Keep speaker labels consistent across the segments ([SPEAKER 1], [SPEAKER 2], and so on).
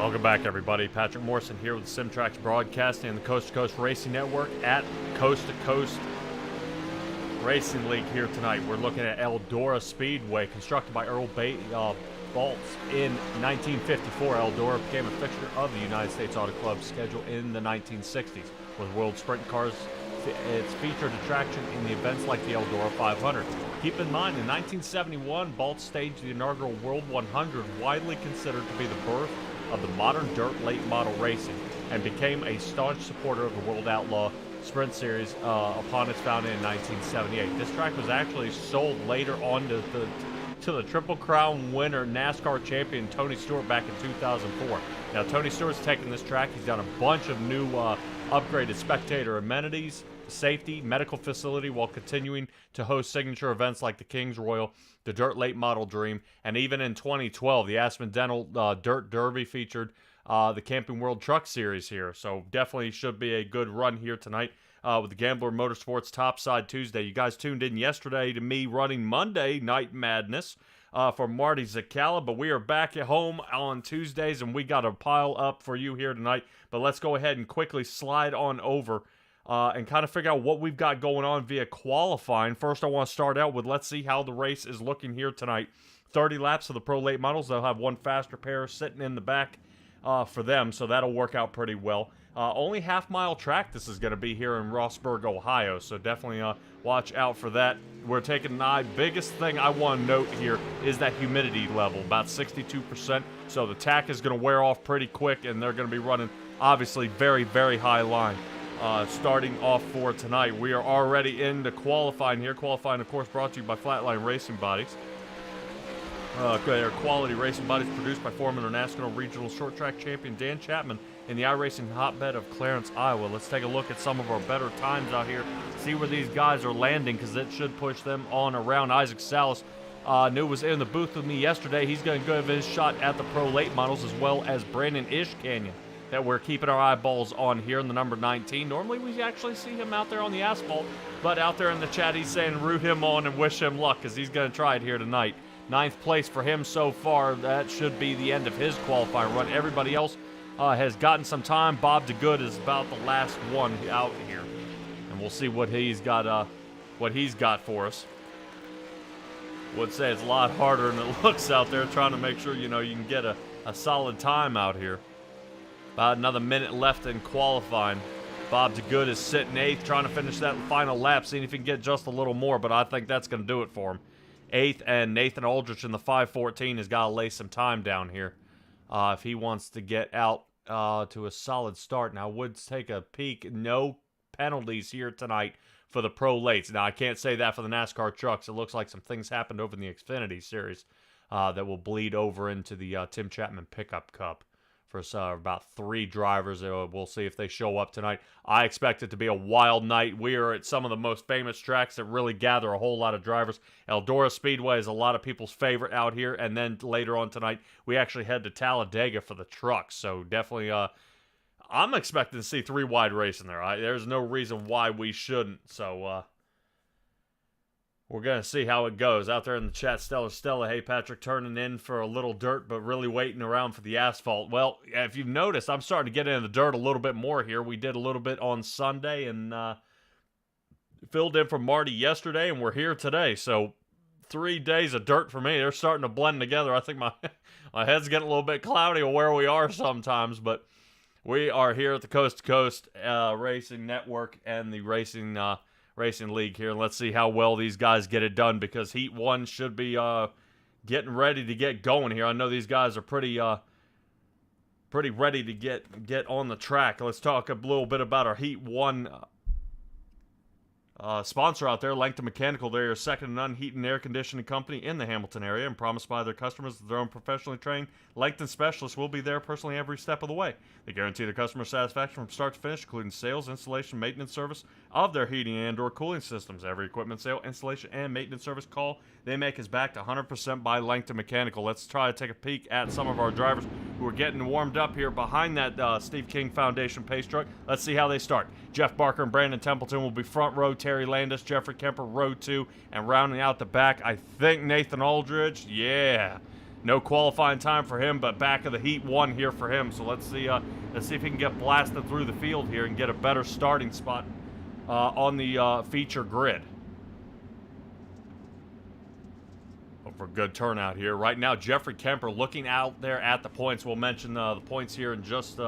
[SPEAKER 1] Welcome back, everybody. Patrick Morrison here with SimTrax Broadcasting and the Coast2Coast Racing Network at Coast2Coast Racing League here tonight. We're looking at Eldora Speedway, constructed by Earl Baltz in 1954. Eldora became a fixture of the United States Auto Club schedule in the 1960s. With World Sprint Cars, its featured attraction in the events like the Eldora 500. Keep in mind, in 1971, Baltz staged the inaugural World 100, widely considered to be the birth of the modern dirt late model racing, and became a staunch supporter of the World Outlaw Sprint Series upon its founding in 1978. This track was actually sold later on to the Triple Crown winner, NASCAR champion Tony Stewart back in 2004. Now, Tony Stewart's taken this track. He's done a bunch of new upgraded spectator amenities, safety, medical facility, while continuing to host signature events like the King's Royal, the Dirt Late Model Dream, and even in 2012, the Aspen Dental Dirt Derby featured the Camping World Truck Series here. So definitely should be a good run here tonight with the Gambler Motorsports Topside Tuesday. You guys tuned in yesterday to me running Monday Night Madness for Marty Zacala, but we are back at home on Tuesdays, and we got a pile up for you here tonight. But let's go ahead and quickly slide on over and kind of figure out what we've got going on via qualifying. First, I want to start out with, let's see how the race is looking here tonight. 30 laps of the Pro Late Models. They'll have one faster pair sitting in the back for them, so that'll work out pretty well. Only half-mile track this is going to be here in Rossburg, Ohio, so definitely watch out for that. We're taking an eye. Biggest thing I want to note here is that humidity level, about 62%, so the tack is going to wear off pretty quick, and they're going to be running, obviously, very, very high line. Starting off for tonight. We are already into qualifying here. Qualifying, of course, brought to you by Flatline Racing Bodies. They're quality racing bodies produced by former international regional short track champion Dan Chapman in the iRacing hotbed of Clarence, Iowa. Let's take a look at some of our better times out here. See where these guys are landing, because it should push them on around. Isaac Salas knew was in the booth with me yesterday. He's going to give his shot at the Pro Late Models, as well as Brandon Ishkanyan, that we're keeping our eyeballs on here in the number 19. Normally we actually see him out there on the asphalt, but out there in the chat he's saying root him on and wish him luck, because he's going to try it here tonight. 9th place for him so far. That should be the end of his qualifying run. Everybody else has gotten some time. Bob DeGood is about the last one out here, and we'll see what he's got for us. Would say it's a lot harder than it looks out there, trying to make sure you can get a solid time out here. About another minute left in qualifying. Bob DeGood is sitting 8th, trying to finish that final lap, seeing if he can get just a little more, but I think that's going to do it for him. 8th, and Nathan Aldrich in the 5:14 has got to lay some time down here if he wants to get out to a solid start. Now, I would take a peek. No penalties here tonight for the Pro Lates. Now, I can't say that for the NASCAR Trucks. It looks like some things happened over in the Xfinity Series that will bleed over into the Tim Chapman Pickup Cup. For about 3 drivers. We'll see if they show up tonight. I expect it to be a wild night. We are at some of the most famous tracks that really gather a whole lot of drivers. Eldora Speedway is a lot of people's favorite out here. And then later on tonight, we actually head to Talladega for the trucks. So definitely, I'm expecting to see 3 wide racing there. There's no reason why we shouldn't. So, we're going to see how it goes. Out there in the chat, Stella, hey, Patrick, turning in for a little dirt, but really waiting around for the asphalt. Well, if you've noticed, I'm starting to get into the dirt a little bit more here. We did a little bit on Sunday and filled in for Marty yesterday, and we're here today. So 3 days of dirt for me. They're starting to blend together. I think my head's getting a little bit cloudy of where we are sometimes, but we are here at the Coast2Coast Racing Network and the Racing League here. Let's see how well these guys get it done, because Heat 1 should be getting ready to get going here. I know these guys are pretty ready to get on the track. Let's talk a little bit about our Heat 1 sponsor out there, Langton Mechanical. They're your second to none heat and air conditioning company in the Hamilton area, and promised by their customers that their own professionally trained Langton specialists will be there personally every step of the way. They guarantee the customer satisfaction from start to finish, including sales, installation, maintenance service of their heating and/or cooling systems. Every equipment sale, installation, and maintenance service call they make is backed 100% by Langton Mechanical. Let's try to take a peek at some of our drivers who are getting warmed up here behind that Steve King Foundation pace truck. Let's see how they start. Jeff Barker and Brandon Templeton will be front row. Terry Landis, Jeffrey Kemper, row 2, and rounding out the back, I think Nathan Aldridge. Yeah. No qualifying time for him, but back of the heat 1 here for him. So let's see if he can get blasted through the field here and get a better starting spot on the feature grid. Hope for a good turnout here. Right now, Jeffrey Kemper looking out there at the points. We'll mention the points here in just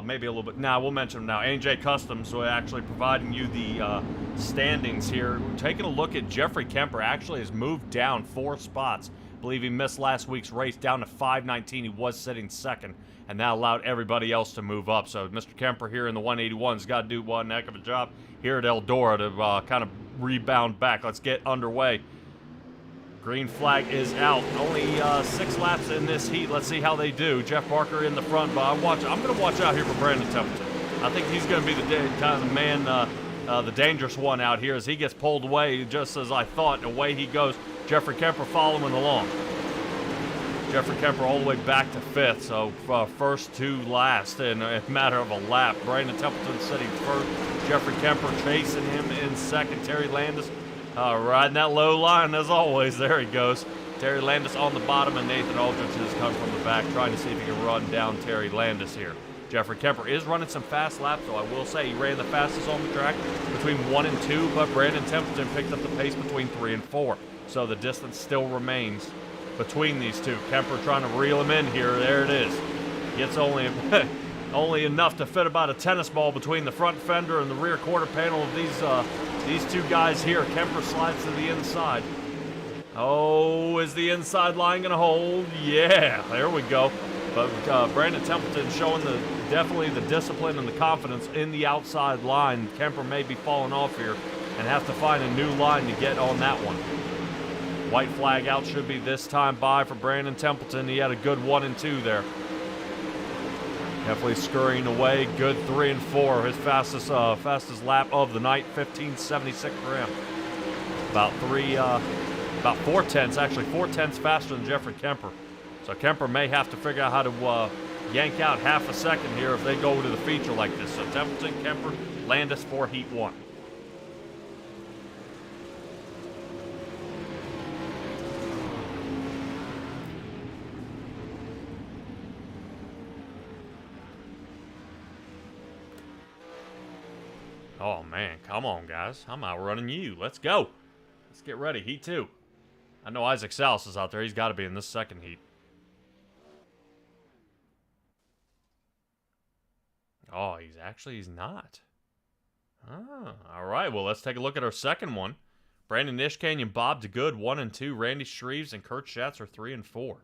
[SPEAKER 1] maybe a little bit. We'll mention them now. A&J Customs, so actually providing you the standings here. Taking a look at Jeffrey Kemper, actually has moved down 4 spots. I believe he missed last week's race down to 519. He was sitting second, and that allowed everybody else to move up. So Mr. Kemper here in the 181's got to do one heck of a job here at Eldora to kind of rebound back. Let's get underway. Green flag is out. Only 6 laps in this heat. Let's see how they do. Jeff Barker in the front, but I'm going to watch out here for Brandon Templeton. I think he's going to be the kind of the man, the dangerous one out here as he gets pulled away, just as I thought. And away he goes. Jeffrey Kemper following along. Jeffrey Kemper all the way back to 5th, so first to last in a matter of a lap. Brandon Templeton sitting first. Jeffrey Kemper chasing him in 2nd. Terry Landis riding that low line as always. There he goes. Terry Landis on the bottom, and Nathan Aldridge has come from the back trying to see if he can run down Terry Landis here. Jeffrey Kemper is running some fast laps, so I will say he ran the fastest on the track between 1 and 2, but Brandon Templeton picked up the pace between 3 and 4. So the distance still remains between these two. Kemper trying to reel him in here. There it is. Gets only only enough to fit about a tennis ball between the front fender and the rear quarter panel of these two guys here. Kemper slides to the inside. Oh, is the inside line going to hold? Yeah, there we go. But Brandon Templeton showing definitely the discipline and the confidence in the outside line. Kemper may be falling off here and have to find a new line to get on that one. White flag out should be this time by for Brandon Templeton. He had a good 1 and 2 there. Definitely scurrying away. Good 3 and 4. His fastest lap of the night, 15:76 for him. About 4/10, actually 4/10 faster than Jeffrey Kemper. So Kemper may have to figure out how to yank out half a second here if they go to the feature like this. So Templeton, Kemper, Landis for Heat 1. Oh, man. Come on, guys. I'm outrunning you. Let's go. Let's get ready. Heat 2. I know Isaac Salas is out there. He's got to be in this second heat. Oh, he's not. Oh, all right. Well, let's take a look at our second one. Brandon Ishkanyon, Bob DeGood, 1 and 2. Randy Shreves and Kurt Schatzer, 3 and 4.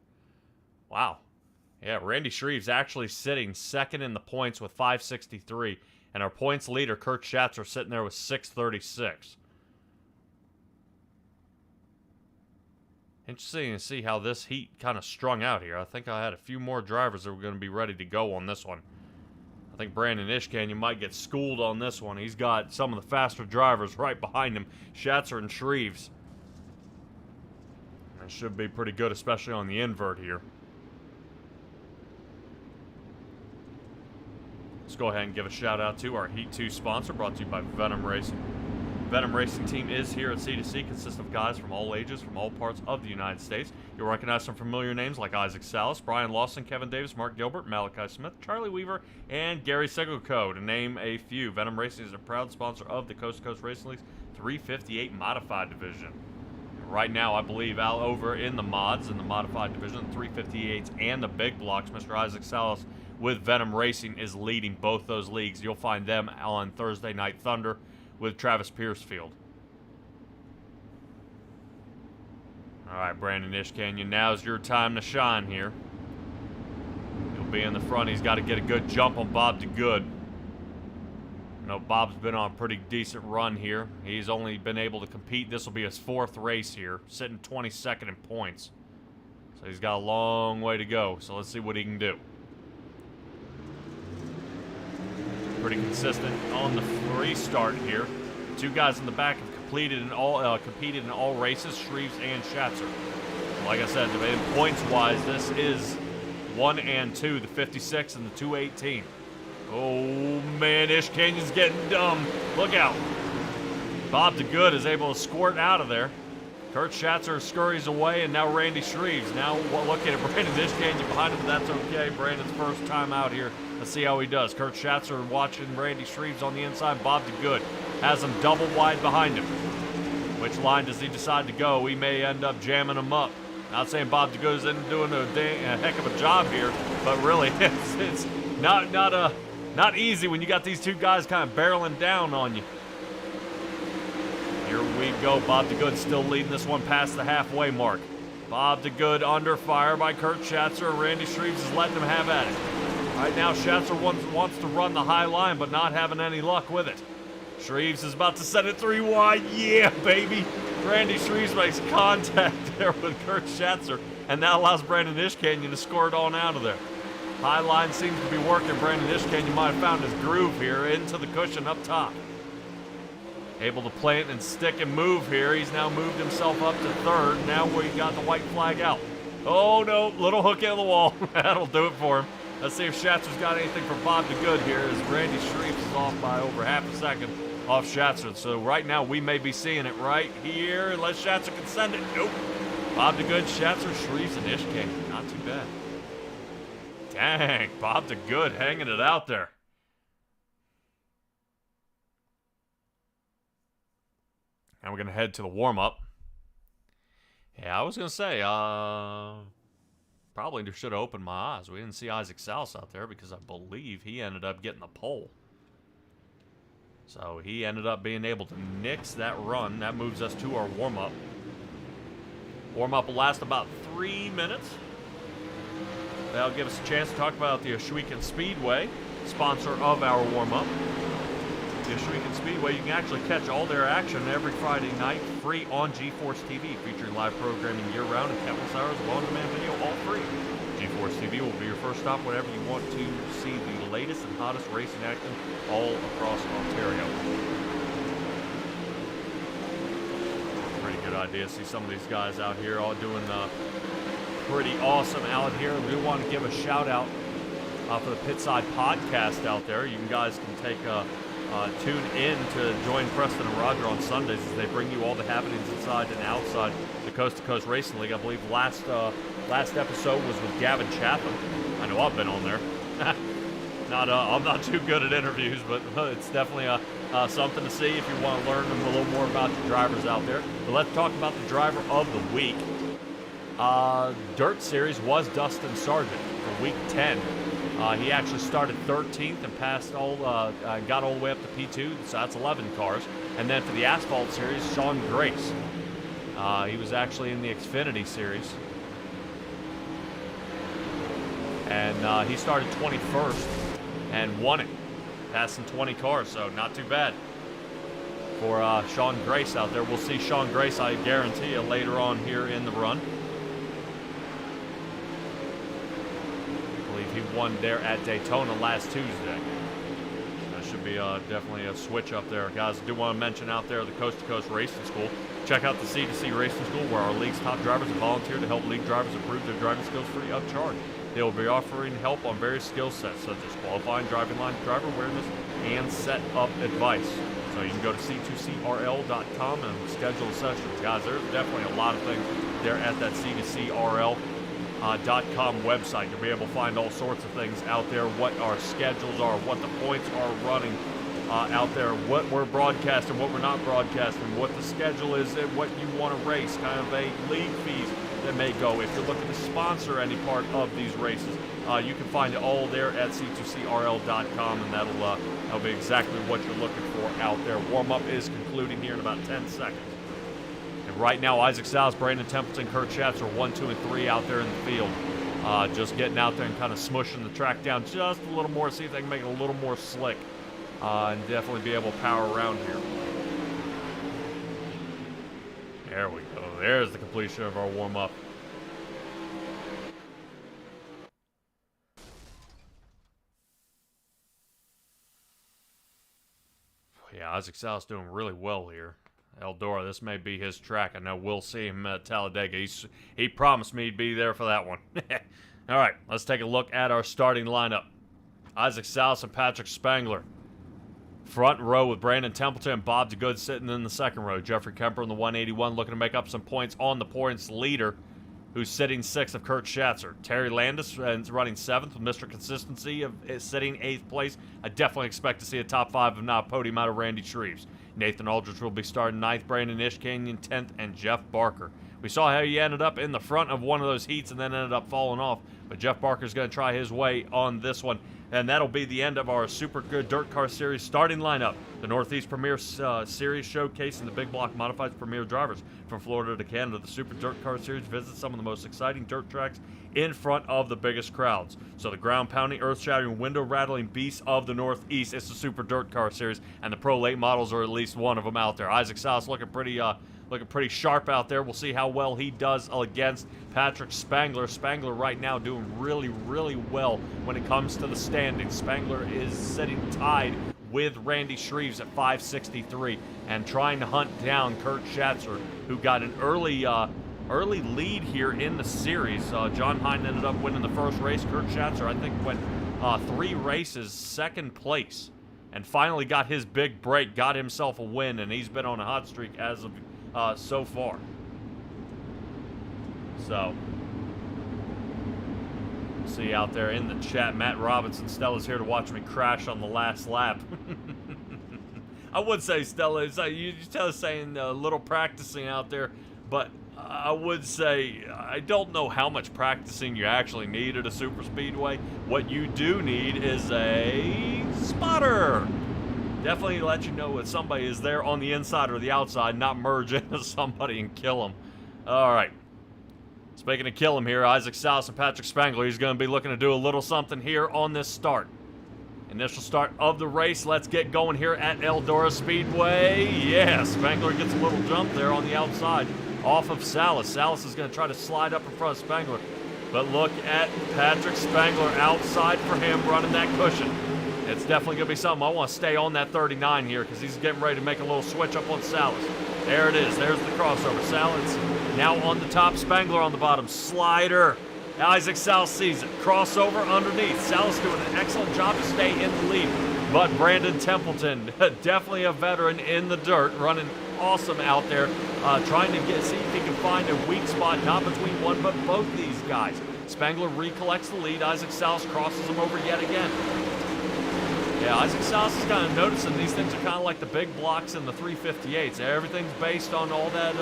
[SPEAKER 1] Wow. Yeah, Randy Shreves actually sitting second in the points with 563. And our points leader, Kurt Schatzer, sitting there with 636. Interesting to see how this heat kind of strung out here. I think I had a few more drivers that were going to be ready to go on this one. I think Brandon Ishkanyon might get schooled on this one. He's got some of the faster drivers right behind him, Schatzer and Shreves. That should be pretty good, especially on the invert here. Let's go ahead and give a shout out to our Heat 2 sponsor, brought to you by Venom Racing. Venom Racing team is here at C2C, consists of guys from all ages, from all parts of the United States. You'll recognize some familiar names like Isaac Salas, Brian Lawson, Kevin Davis, Mark Gilbert, Malachi Smith, Charlie Weaver, and Gary Siggelko, to name a few. Venom Racing is a proud sponsor of the Coast2Coast Racing League's 358 Modified Division. Right now, I believe, out over in the mods, in the Modified Division, the 358s and the big blocks, Mr. Isaac Salas with Venom Racing is leading both those leagues. You'll find them on Thursday Night Thunder with Travis Piercefield. All right, Brandon Ishkanyon, now's your time to shine here. He'll be in the front. He's got to get a good jump on Bob DeGood. I know Bob's been on a pretty decent run here. He's only been able to compete. This will be his 4th race here, sitting 22nd in points. So he's got a long way to go. So let's see what he can do. Pretty consistent on the free start here. Two guys in the back have competed in all races, Shreves and Schatzer. Like I said, in points-wise, this is 1 and 2, the 56 and the 218. Oh, man, Ishkanyon's getting dumb. Look out. Bob DeGood is able to squirt out of there. Kurt Schatzer scurries away, and now Randy Shreves. Now looking at Brandon Ishkanyan behind him, but that's okay. Brandon's first time out here. Let's see how he does. Kurt Schatzer watching Randy Shreves on the inside. Bob DeGood has him double wide behind him. Which line does he decide to go? We may end up jamming him up. Not saying Bob DeGood isn't doing a heck of a job here, but really, it's not easy when you got these two guys kind of barreling down on you. Here we go. Bob DeGood still leading this one past the halfway mark. Bob DeGood under fire by Kurt Schatzer. Randy Shreves is letting him have at it. Right now, Schatzer wants to run the high line, but not having any luck with it. Shreves is about to set it 3 wide. Yeah, baby. Randy Shreves makes contact there with Kurt Schatzer, and that allows Brandon Ishkanyan to score it on out of there. High line seems to be working. Brandon Ishkanyan might have found his groove here into the cushion up top. Able to plant and stick and move here. He's now moved himself up to third. Now we got the white flag out. Oh, no. Little hook in the wall. That'll do it for him. Let's see if Schatzer's got anything for Bob DeGood here as Randy Shreves is off by over half a second off Schatzer. So right now we may be seeing it right here unless Schatzer can send it. Nope. Bob DeGood, Schatzer, Shreves, and Ishkanyan. Not too bad. Dang. Bob DeGood hanging it out there. Now we're going to head to the warm-up. Yeah, I was going to say, probably should have opened my eyes. We didn't see Isaac Souse out there because I believe he ended up getting the pole. So he ended up being able to nix that run. That moves us to our warm-up. Warm-up will last about 3 minutes. That'll give us a chance to talk about the Ohsweken Speedway, sponsor of our warm-up. The Ohsweken Speedway, you can actually catch all their action every Friday night, free on GeForce TV, featuring live programming year-round and countless hours of on-demand video, all free. GeForce TV will be your first stop whenever you want to see the latest and hottest racing action all across Ontario. Pretty good idea to see some of these guys out here all doing pretty awesome out here. We want to give a shout-out for the Pitside podcast out there. You guys can take tune in to join Preston and Roger on Sundays as they bring you all the happenings inside and outside the Coast2Coast Racing League. I believe last episode was with Gavin Chatham. I know I've been on there. I'm not too good at interviews, but it's definitely something to see if you want to learn a little more about the drivers out there. But let's talk about the driver of the week. Dirt Series was Dustin Sargent for week 10. He actually started 13th and passed got all the way up to P2, so that's 11 cars. And then for the Asphalt Series, Sean Grace. He was actually in the Xfinity Series. And he started 21st and won it, passing 20 cars, so not too bad for Sean Grace out there. We'll see Sean Grace, I guarantee you, later on here in the run. He won there at Daytona last Tuesday. That should be definitely a switch up there. Guys, I do want to mention out there the Coast2Coast Racing School. Check out the C2C Racing School where our league's top drivers have volunteered to help league drivers improve their driving skills free of charge. They will be offering help on various skill sets such as qualifying, driving line, driver awareness, and setup advice. So you can go to c2crl.com and schedule a session. Guys, there's definitely a lot of things there at that C2CRL. .com website. You'll be able to find all sorts of things out there, what our schedules are, what the points are running out there, what we're broadcasting, what we're not broadcasting, what the schedule is, and what you want to race, kind of a league fees that may go. If you're looking to sponsor any part of these races, you can find it all there at c2crl.com, and that'll be exactly what you're looking for out there. Warm-up is concluding here in about 10 seconds. Right now, Isaac Souse, Brandon Templeton, Kurt Schatzer, 1, 2, and 3 out there in the field. Just getting out there and kind of smushing the track down just a little more, see if they can make it a little more slick and definitely be able to power around here. There we go. There's the completion of our warm-up. Yeah, Isaac Souse doing really well here. Eldora, this may be his track. I know we'll see him at Talladega. He promised me he'd be there for that one. All right, let's take a look at our starting lineup. Isaac Souse and Patrick Spangler. front row with Brandon Templeton and Bob DeGood sitting in the second row. Jeffrey Kemper in the 181 looking to make up some points on the points leader, who's sitting 6th of Kurt Schatzer. Terry Landis is running 7th with Mr. Consistency is sitting 8th place. I definitely expect to see a top 5, if not a podium, out of Randy Shreves. Nathan Aldridge will be starting 9th, Brandon Ishkanyan 10th, and Jeff Barker. We saw how he ended up in the front of one of those heats and then ended up falling off, but Jeff Barker's going to try his way on this one. And that'll be the end of our Super Good Dirt Car Series starting lineup. The Northeast Premier Series showcasing the big block modifieds premier drivers from Florida to Canada. The Super Dirt Car Series visits some of the most exciting dirt tracks in front of the biggest crowds. So the ground-pounding, earth-shattering, window-rattling beasts of the Northeast, it's the Super Dirt Car Series, and the Pro Late models are at least one of them out there. Isaac Salas looking pretty sharp out there. We'll see how well he does against Patrick Spangler. Spangler right now doing really, really well when it comes to the standings. Spangler is sitting tied with Randy Shreves at 563 and trying to hunt down Kurt Schatzer, who got an early lead here in the series. John Hine ended up winning the first race. Kurt Schatzer, I think, went 3 races second place and finally got his big break, got himself a win, and he's been on a hot streak as of so far. So, see out there in the chat, Matt Robinson, Stella's here to watch me crash on the last lap. I would say, Stella, you tell us saying a little practicing out there, but I would say I don't know how much practicing you actually need at a super speedway. What you do need is a spotter. Definitely let you know if somebody is there on the inside or the outside, not merge into somebody and kill them. All right. Speaking of kill him here, Isaac Salas and Patrick Spangler, he's going to be looking to do a little something here on this start. Initial start of the race. Let's get going here at Eldora Speedway. Yeah, Spangler gets a little jump there on the outside off of Salas. Salas is going to try to slide up in front of Spangler. But look at Patrick Spangler outside for him running that cushion. It's definitely going to be something. I want to stay on that 39 here because he's getting ready to make a little switch up on Salas. There it is. There's the crossover. Salas now on the top. Spangler on the bottom. Slider. Isaac Salas sees it. Crossover underneath. Salas doing an excellent job to stay in the lead. But Brandon Templeton, definitely a veteran in the dirt, running awesome out there, trying to see if he can find a weak spot, not between one but both these guys. Spangler recollects the lead. Isaac Salas crosses him over yet again. Yeah, Isaac Salas is kind of noticing these things are kind of like the big blocks in the 358s. Everything's based on all that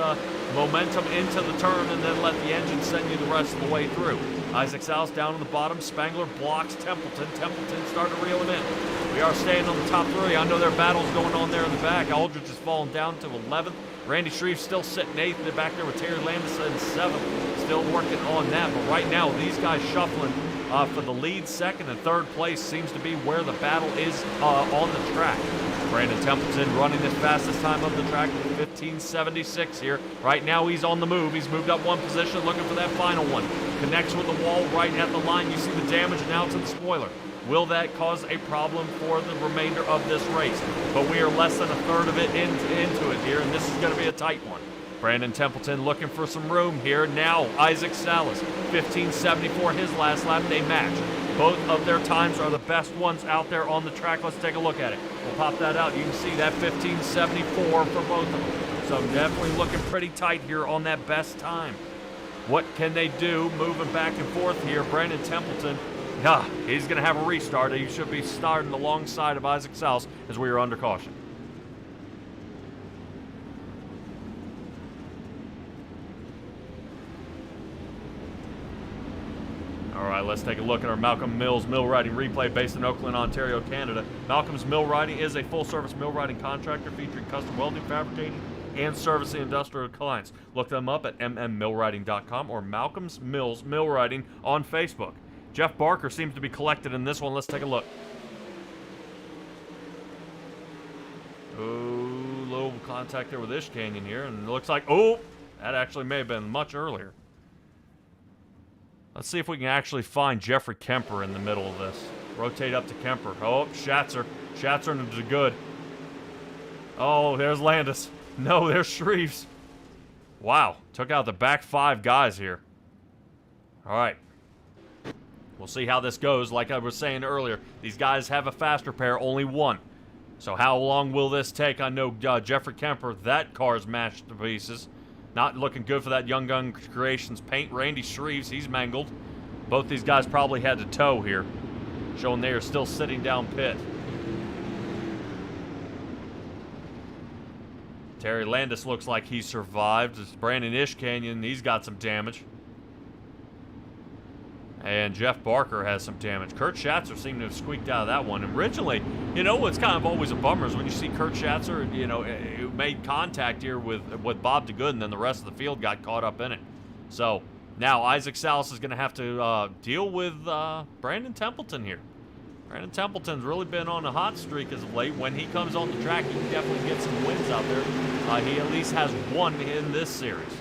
[SPEAKER 1] momentum into the turn and then let the engine send you the rest of the way through. Isaac Salas down on the bottom. Spangler blocks Templeton. Templeton starting to reel him in. We are staying on the top 3. I know there are battles going on there in the back. Aldridge is falling down to 11th. Randy Shreves still sitting 8th. They're back there with Terry Landis in 7th. Still working on that. But right now, these guys shuffling for the lead, 2nd and 3rd place seems to be where the battle is on the track. Brandon Templeton running his fastest time of the track with 15:76 here. Right now he's on the move. He's moved up one position looking for that final one. Connects with the wall right at the line. You see the damage now to the spoiler. Will that cause a problem for the remainder of this race? But we are less than a third of it into it here, and this is going to be a tight one. Brandon Templeton looking for some room here. Now Isaac Salas, 15:74 his last lap. They match. Both of their times are the best ones out there on the track. Let's take a look at it. We'll pop that out. You can see that 15:74 for both of them. So definitely looking pretty tight here on that best time. What can they do moving back and forth here? Brandon Templeton, he's going to have a restart. He should be starting alongside of Isaac Salas as we are under caution. All right, let's take a look at our Malcolm Mills mill riding replay based in Oakland, Ontario, Canada. Malcolm's Mill Riding is a full-service mill riding contractor featuring custom welding, fabricating, and servicing industrial clients. Look them up at mmmillwriting.com or Malcolm's Mills Mill Riding on Facebook. Jeff Barker seems to be collected in this one. Let's take a look. Oh, little contact there with Ishkanyan here, and it looks like, that actually may have been much earlier. Let's see if we can actually find Jeffrey Kemper in the middle of this. Rotate up to Kemper. Oh, Schatzer. Schatzer into the good. Oh, there's Landis. No, there's Shreves. Wow. Took out the back 5 guys here. All right. We'll see how this goes. Like I was saying earlier, these guys have a faster pair, only one. So how long will this take? I know Jeffrey Kemper, that car's mashed to pieces. Not looking good for that Young Gun Creations paint. Randy Shreves, he's mangled. Both these guys probably had to tow here, showing they are still sitting down pit. Terry Landis looks like he survived. It's Brandon Ishkanyon, he's got some damage. And Jeff Barker has some damage. Kurt Schatzer seemed to have squeaked out of that one. And originally, you know what's kind of always a bummer is when you see Kurt Schatzer, you know, who made contact here with Bob DeGood, and then the rest of the field got caught up in it. So now Isaac Salas is going to have to deal with Brandon Templeton here. Brandon Templeton's really been on a hot streak as of late. When he comes on the track, he can definitely get some wins out there. He at least has one in this series.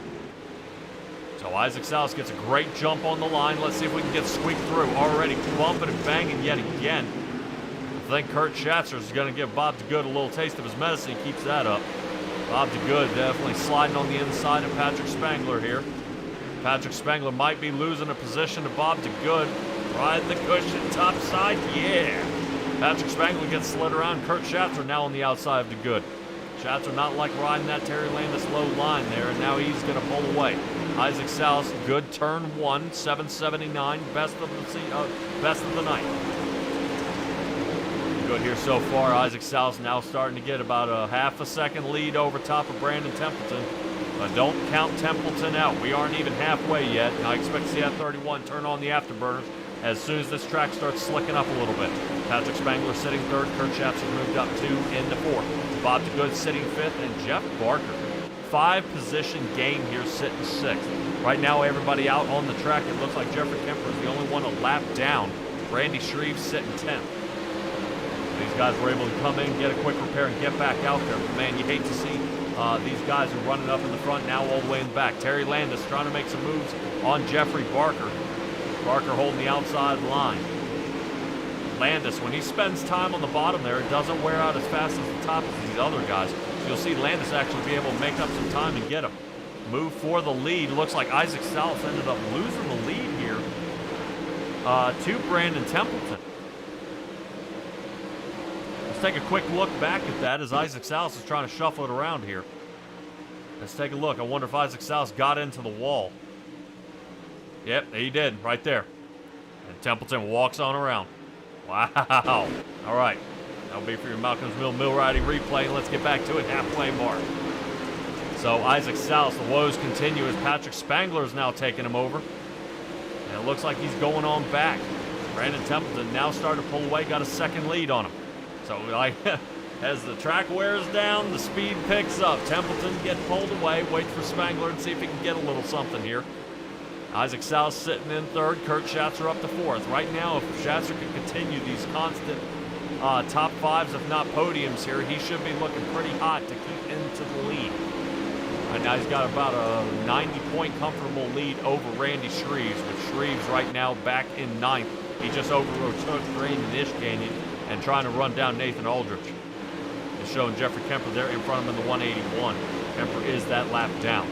[SPEAKER 1] So Isaac Salas gets a great jump on the line. Let's see if we can get squeaked through. Already bumping and banging yet again. I think Kurt Schatzer is going to give Bob DeGood a little taste of his medicine. He keeps that up. Bob DeGood definitely sliding on the inside of Patrick Spangler here. Patrick Spangler might be losing a position to Bob DeGood. Riding the cushion, topside, yeah. Patrick Spangler gets slid around. Kurt Schatzer now on the outside of DeGood. Schatzer not like riding that Terry Landis low line there, and now he's going to pull away. Isaac Salas, good turn one, 779, best of the night. Good here so far. Isaac Salas now starting to get about a half a second lead over top of Brandon Templeton. But don't count Templeton out. We aren't even halfway yet. And I expect to see that 31 turn on the afterburners as soon as this track starts slicking up a little bit. Patrick Spangler sitting third. Kurt Schatzer moved up 2 into 4. Bob DeGood sitting 5th. And Jeff Barker, 5-position gain here, sitting 6th. Right now, everybody out on the track, it looks like Jeffrey Kemper is the only one a lap down. Randy Shreves sitting 10th. These guys were able to come in, get a quick repair, and get back out there. But man, you hate to see these guys are running up in the front, now all the way in the back. Terry Landis trying to make some moves on Jeffrey Barker. Barker holding the outside line. Landis, when he spends time on the bottom there, it doesn't wear out as fast as the top as these other guys. So you'll see Landis actually be able to make up some time and get him. Move for the lead. Looks like Isaac Salas ended up losing the lead here to Brandon Templeton. Let's take a quick look back at that as Isaac Salas is trying to shuffle it around here. Let's take a look. I wonder if Isaac Salas got into the wall. Yep, he did, right there. And Templeton walks on around. Wow. All right. That'll be for your Malcolm's Mill riding replay. And let's get back to it, halfway mark. So Isaac Salas, the woes continue as Patrick Spangler is now taking him over. And it looks like he's going on back. Brandon Templeton now starting to pull away, got a second lead on him. So like, as the track wears down, the speed picks up. Templeton get pulled away, wait for Spangler and see if he can get a little something here. Isaac Salas sitting in third, Kurt Schatzer up to 4th. Right now, if Schatzer can continue these constant top 5s, if not podiums here, he should be looking pretty hot to keep into the lead. Right now, he's got about a 90-point comfortable lead over Randy Shreves, with Shreves right now back in 9th. He just overtook Brandon Ishkanyon and trying to run down Nathan Aldrich. It's showing Jeffrey Kemper there in front of him in the 181. Kemper is that lap down.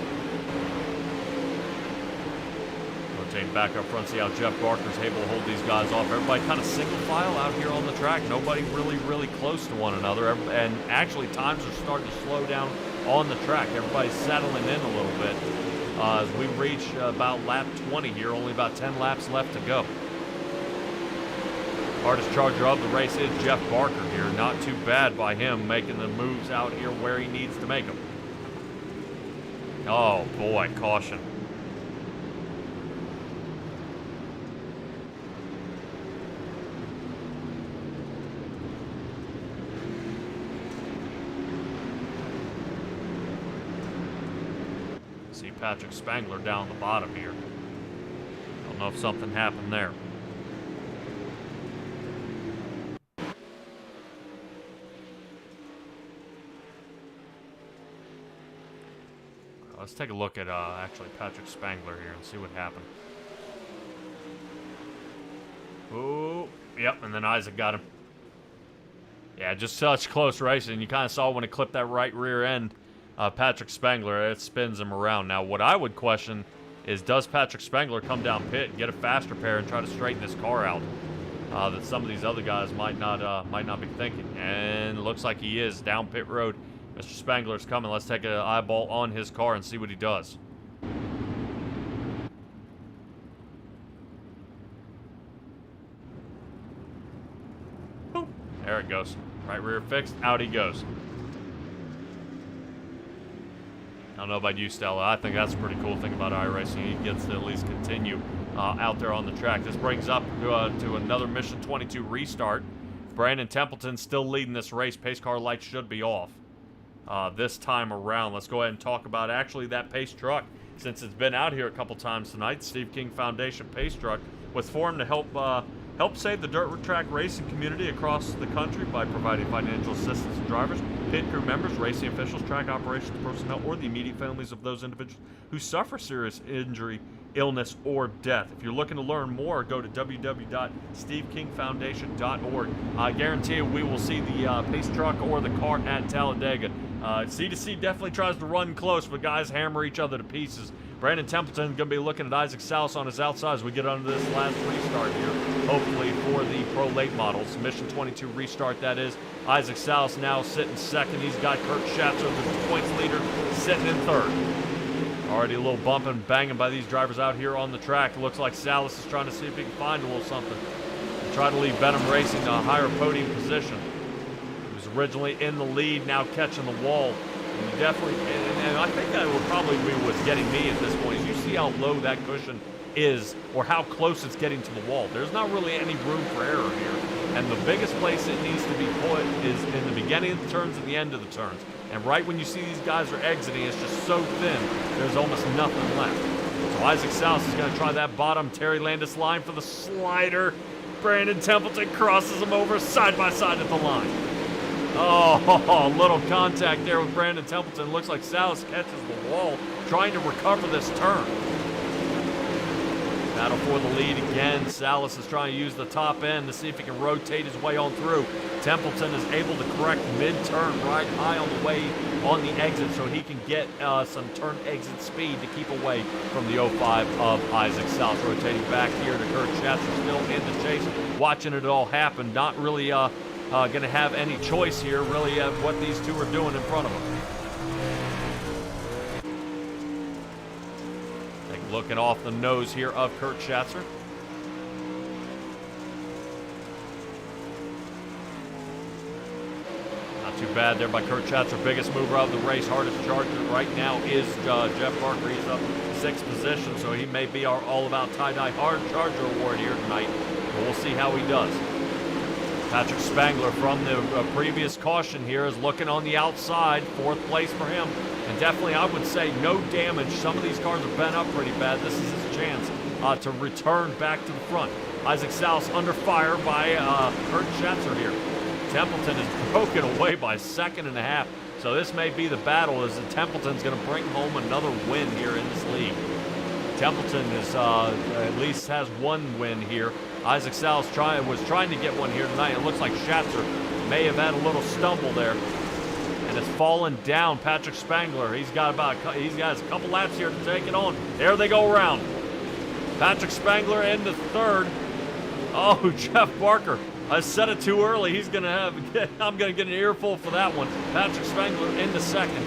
[SPEAKER 1] Rotating back up front, see how Jeff Barker's able to hold these guys off. Everybody kind of single file out here on the track. Nobody really close to one another. And actually, times are starting to slow down on the track. Everybody's settling in a little bit. As we reach about lap 20 here, only about 10 laps left to go. Hardest charger of the race is Jeff Barker here. Not too bad by him making the moves out here where he needs to make them. Oh boy, caution. See Patrick Spangler down the bottom here. Don't know if something happened there. Let's take a look at actually Patrick Spangler here and see what happened. Ooh, yep, and then Isaac got him. Yeah, just such close racing. You kind of saw when it clipped that right rear end, Patrick Spangler, it spins him around. Now, what I would question is, does Patrick Spangler come down pit and get a faster pair and try to straighten this car out? that some of these other guys might not be thinking. And looks like he is down pit road. Mr. Spangler's coming. Let's take an eyeball on his car and see what he does. Boop. There it goes. Right rear fixed. Out he goes. I don't know about you, Stella. I think that's a pretty cool thing about iRacing. He gets to at least continue out there on the track. This brings up to another Mission 22 restart. Brandon Templeton still leading this race. Pace car lights should be off this time around. Let's go ahead and talk about actually that pace truck. Since it's been out here a couple times tonight, Steve King Foundation pace truck was formed to help save the dirt track racing community across the country by providing financial assistance to drivers, pit crew members, racing officials, track operations personnel, or the immediate families of those individuals who suffer serious injury, illness, or death. If you're looking to learn more, go to www.stevekingfoundation.org. I guarantee you we will see the pace truck or the car at Talladega. C2C definitely tries to run close, but guys hammer each other to pieces. Brandon Templeton going to be looking at Isaac Salas on his outside as we get under this last restart here, hopefully for the Pro Late models. Mission 22 restart, that is. Isaac Salas now sitting second. He's got Kurt Schatzer, the points leader, sitting in third. Already a little bumping, banging by these drivers out here on the track. It looks like Salas is trying to see if he can find a little something. Try to leave Benham Racing to a higher podium position. He was originally in the lead, now catching the wall. And you definitely, and I think that would probably be what's getting me at this point, is you see how low that cushion is, or how close it's getting to the wall. There's not really any room for error here. And the biggest place it needs to be put is in the beginning of the turns and the end of the turns. And right when you see these guys are exiting, it's just so thin, there's almost nothing left. So Isaac Salas is going to try that bottom Terry Landis line for the slider. Brandon Templeton crosses him over side by side at the line. Oh, little contact there with Brandon Templeton. Looks like Salas catches the wall, trying to recover this turn. Battle for the lead again. Salas is trying to use the top end to see if he can rotate his way on through. Templeton is able to correct mid-turn right high on the way on the exit so he can get some turn exit speed to keep away from the 05 of Isaac Salas. Rotating back here to Kurt Schatzer, still in the chase, watching it all happen. Not really going to have any choice here, really, of what these two are doing in front of him. Looking off the nose here of Kurt Schatzer. Not too bad there by Kurt Schatzer. Biggest mover of the race, hardest charger right now is Jeff Parker. He's up 6th position, so he may be our all-about tie-dye hard charger award here tonight. But we'll see how he does. Patrick Spangler from the previous caution here is looking on the outside. 4th place for him. And definitely, I would say, no damage. Some of these cars have bent up pretty bad. This is his chance to return back to the front. Isaac Salas under fire by Kurt Schatzer here. Templeton is broken away by 2.5 seconds. So this may be the battle, as Templeton's going to bring home another win here in this league. Templeton is at least has 1 win here. Isaac Salas was trying to get one here tonight. It looks like Schatzer may have had a little stumble there. And it's fallen down. Patrick Spangler, he's got a couple laps here to take it on. There they go around. Patrick Spangler into 3rd. Oh, Jeff Barker. I said it too early. He's gonna I'm gonna get an earful for that one. Patrick Spangler into 2nd.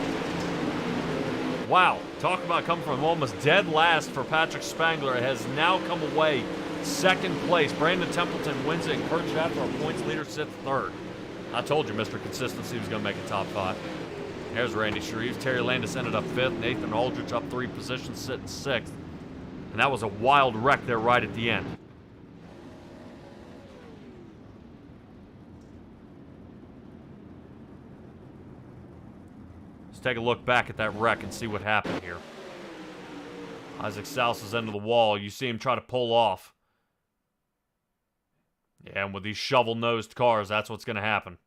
[SPEAKER 1] Wow, talk about coming from almost dead last for Patrick Spangler. It has now come away 2nd place. Brandon Templeton wins it, and Kurt Schatzer, our points leader, sits 3rd. I told you Mr. Consistency was going to make a top 5. There's Randy Shreves. Terry Landis ended up 5th. Nathan Aldrich up 3 positions, sitting 6th. And that was a wild wreck there right at the end. Let's take a look back at that wreck and see what happened here. Isaac Salas is into the wall. You see him try to pull off. Yeah, and with these shovel-nosed cars, that's what's going to happen.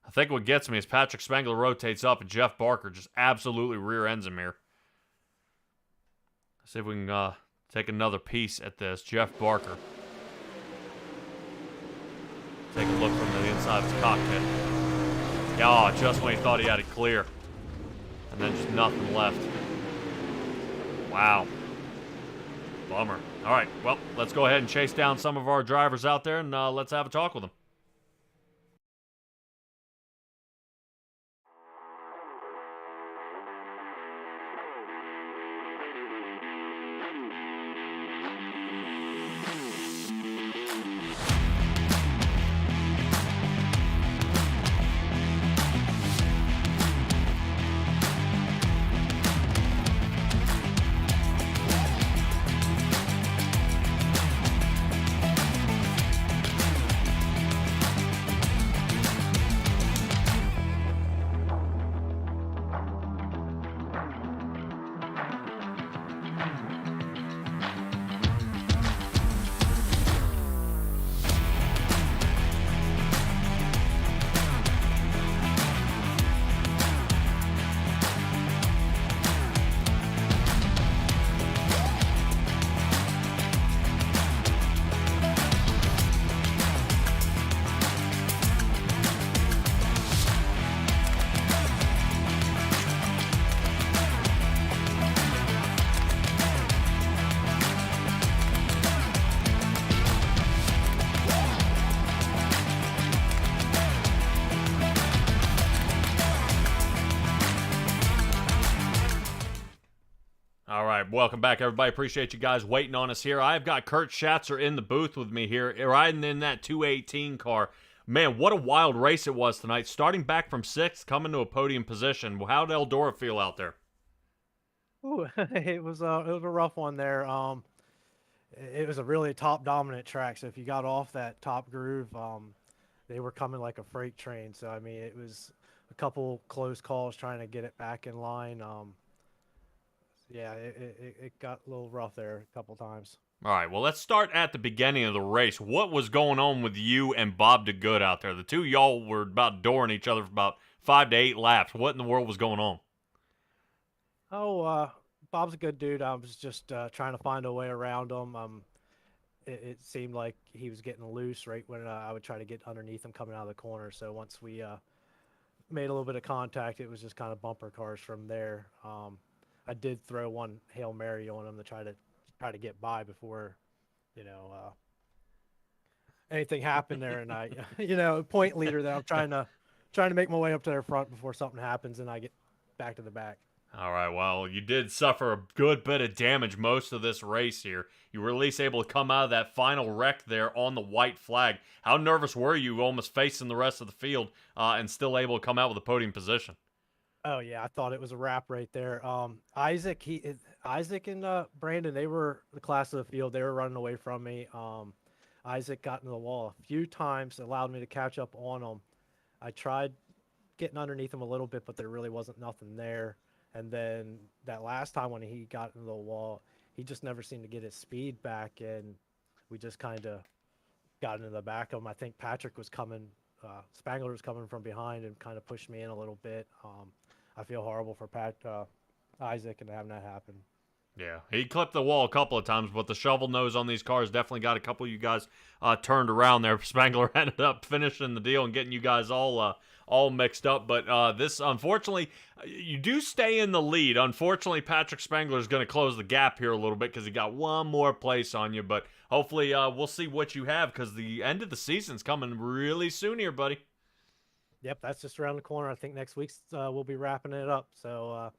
[SPEAKER 1] I think what gets me is Patrick Spangler rotates up and Jeff Barker just absolutely rear-ends him here. Let's see if we can take another piece at this. Jeff Barker. Take a look from the inside of his cockpit. Yeah, just when he thought he had it clear. And then just nothing left. Wow. Bummer. All right, well, let's go ahead and chase down some of our drivers out there, and let's have a talk with them. All right, welcome back, everybody. Appreciate you guys waiting on us here. I've got Kurt Schatzer in the booth with me here, riding in that 218 car. Man, what a wild race it was tonight. Starting back from 6th, coming to a podium position. How did Eldora feel out there?
[SPEAKER 2] Ooh, it was a rough one there. It was a really top dominant track. So if you got off that top groove, they were coming like a freight train. So I mean, it was a couple close calls trying to get it back in line. Yeah, it got a little rough there a couple times.
[SPEAKER 1] All right, well, let's start at the beginning of the race. What was going on with you and Bob DeGood out there? The two y'all were about dooring each other for about 5 to 8 laps. What in the world was going on?
[SPEAKER 2] Oh, Bob's a good dude. I was just trying to find a way around him. It seemed like he was getting loose right when I would try to get underneath him coming out of the corner. So once we made a little bit of contact, it was just kind of bumper cars from there. I did throw one Hail Mary on him to try to get by before, you know, anything happened there. And I, point leader that I'm trying to make my way up to their front before something happens and I get back to the back.
[SPEAKER 1] All right, well, you did suffer a good bit of damage most of this race here. You were at least able to come out of that final wreck there on the white flag. How nervous were you almost facing the rest of the field and still able to come out with a podium position?
[SPEAKER 2] Oh yeah, I thought it was a wrap right there. Isaac, Isaac and Brandon, they were the class of the field. They were running away from me. Isaac got into the wall a few times, allowed me to catch up on him. I tried getting underneath him a little bit, but there really wasn't nothing there. And then that last time when he got into the wall, he just never seemed to get his speed back, and we just kind of got into the back of him. I think Patrick was coming, Spangler was coming from behind and kind of pushed me in a little bit. I feel horrible for Isaac and having that happen.
[SPEAKER 1] Yeah, he clipped the wall a couple of times, but the shovel nose on these cars definitely got a couple of you guys turned around there. Spangler ended up finishing the deal and getting you guys all mixed up. But this, unfortunately, you do stay in the lead. Unfortunately, Patrick Spangler is going to close the gap here a little bit because he got one more place on you. But hopefully we'll see what you have because the end of the season's coming really soon here, buddy.
[SPEAKER 2] Yep, that's just around the corner. I think next week we'll be wrapping it up. So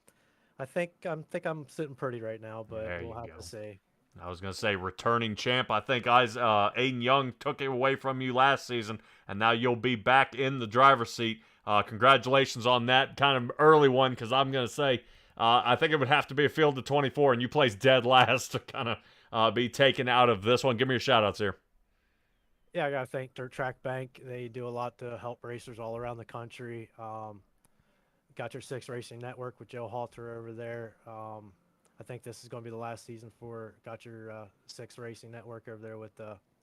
[SPEAKER 2] I think I'm sitting pretty right now, but we'll have to see.
[SPEAKER 1] I was going to say returning champ. I think Aiden Young took it away from you last season, and now you'll be back in the driver's seat. Congratulations on that kind of early one, because I'm going to say I think it would have to be a field of 24, and you placed dead last to kind of be taken out of this one. Give me your shout-outs here.
[SPEAKER 2] Yeah, I got to thank Dirt Track Bank. They do a lot to help racers all around the country. Got Your Six Racing Network with Joe Halter over there. I think this is going to be the last season for Got Your Six Racing Network over there with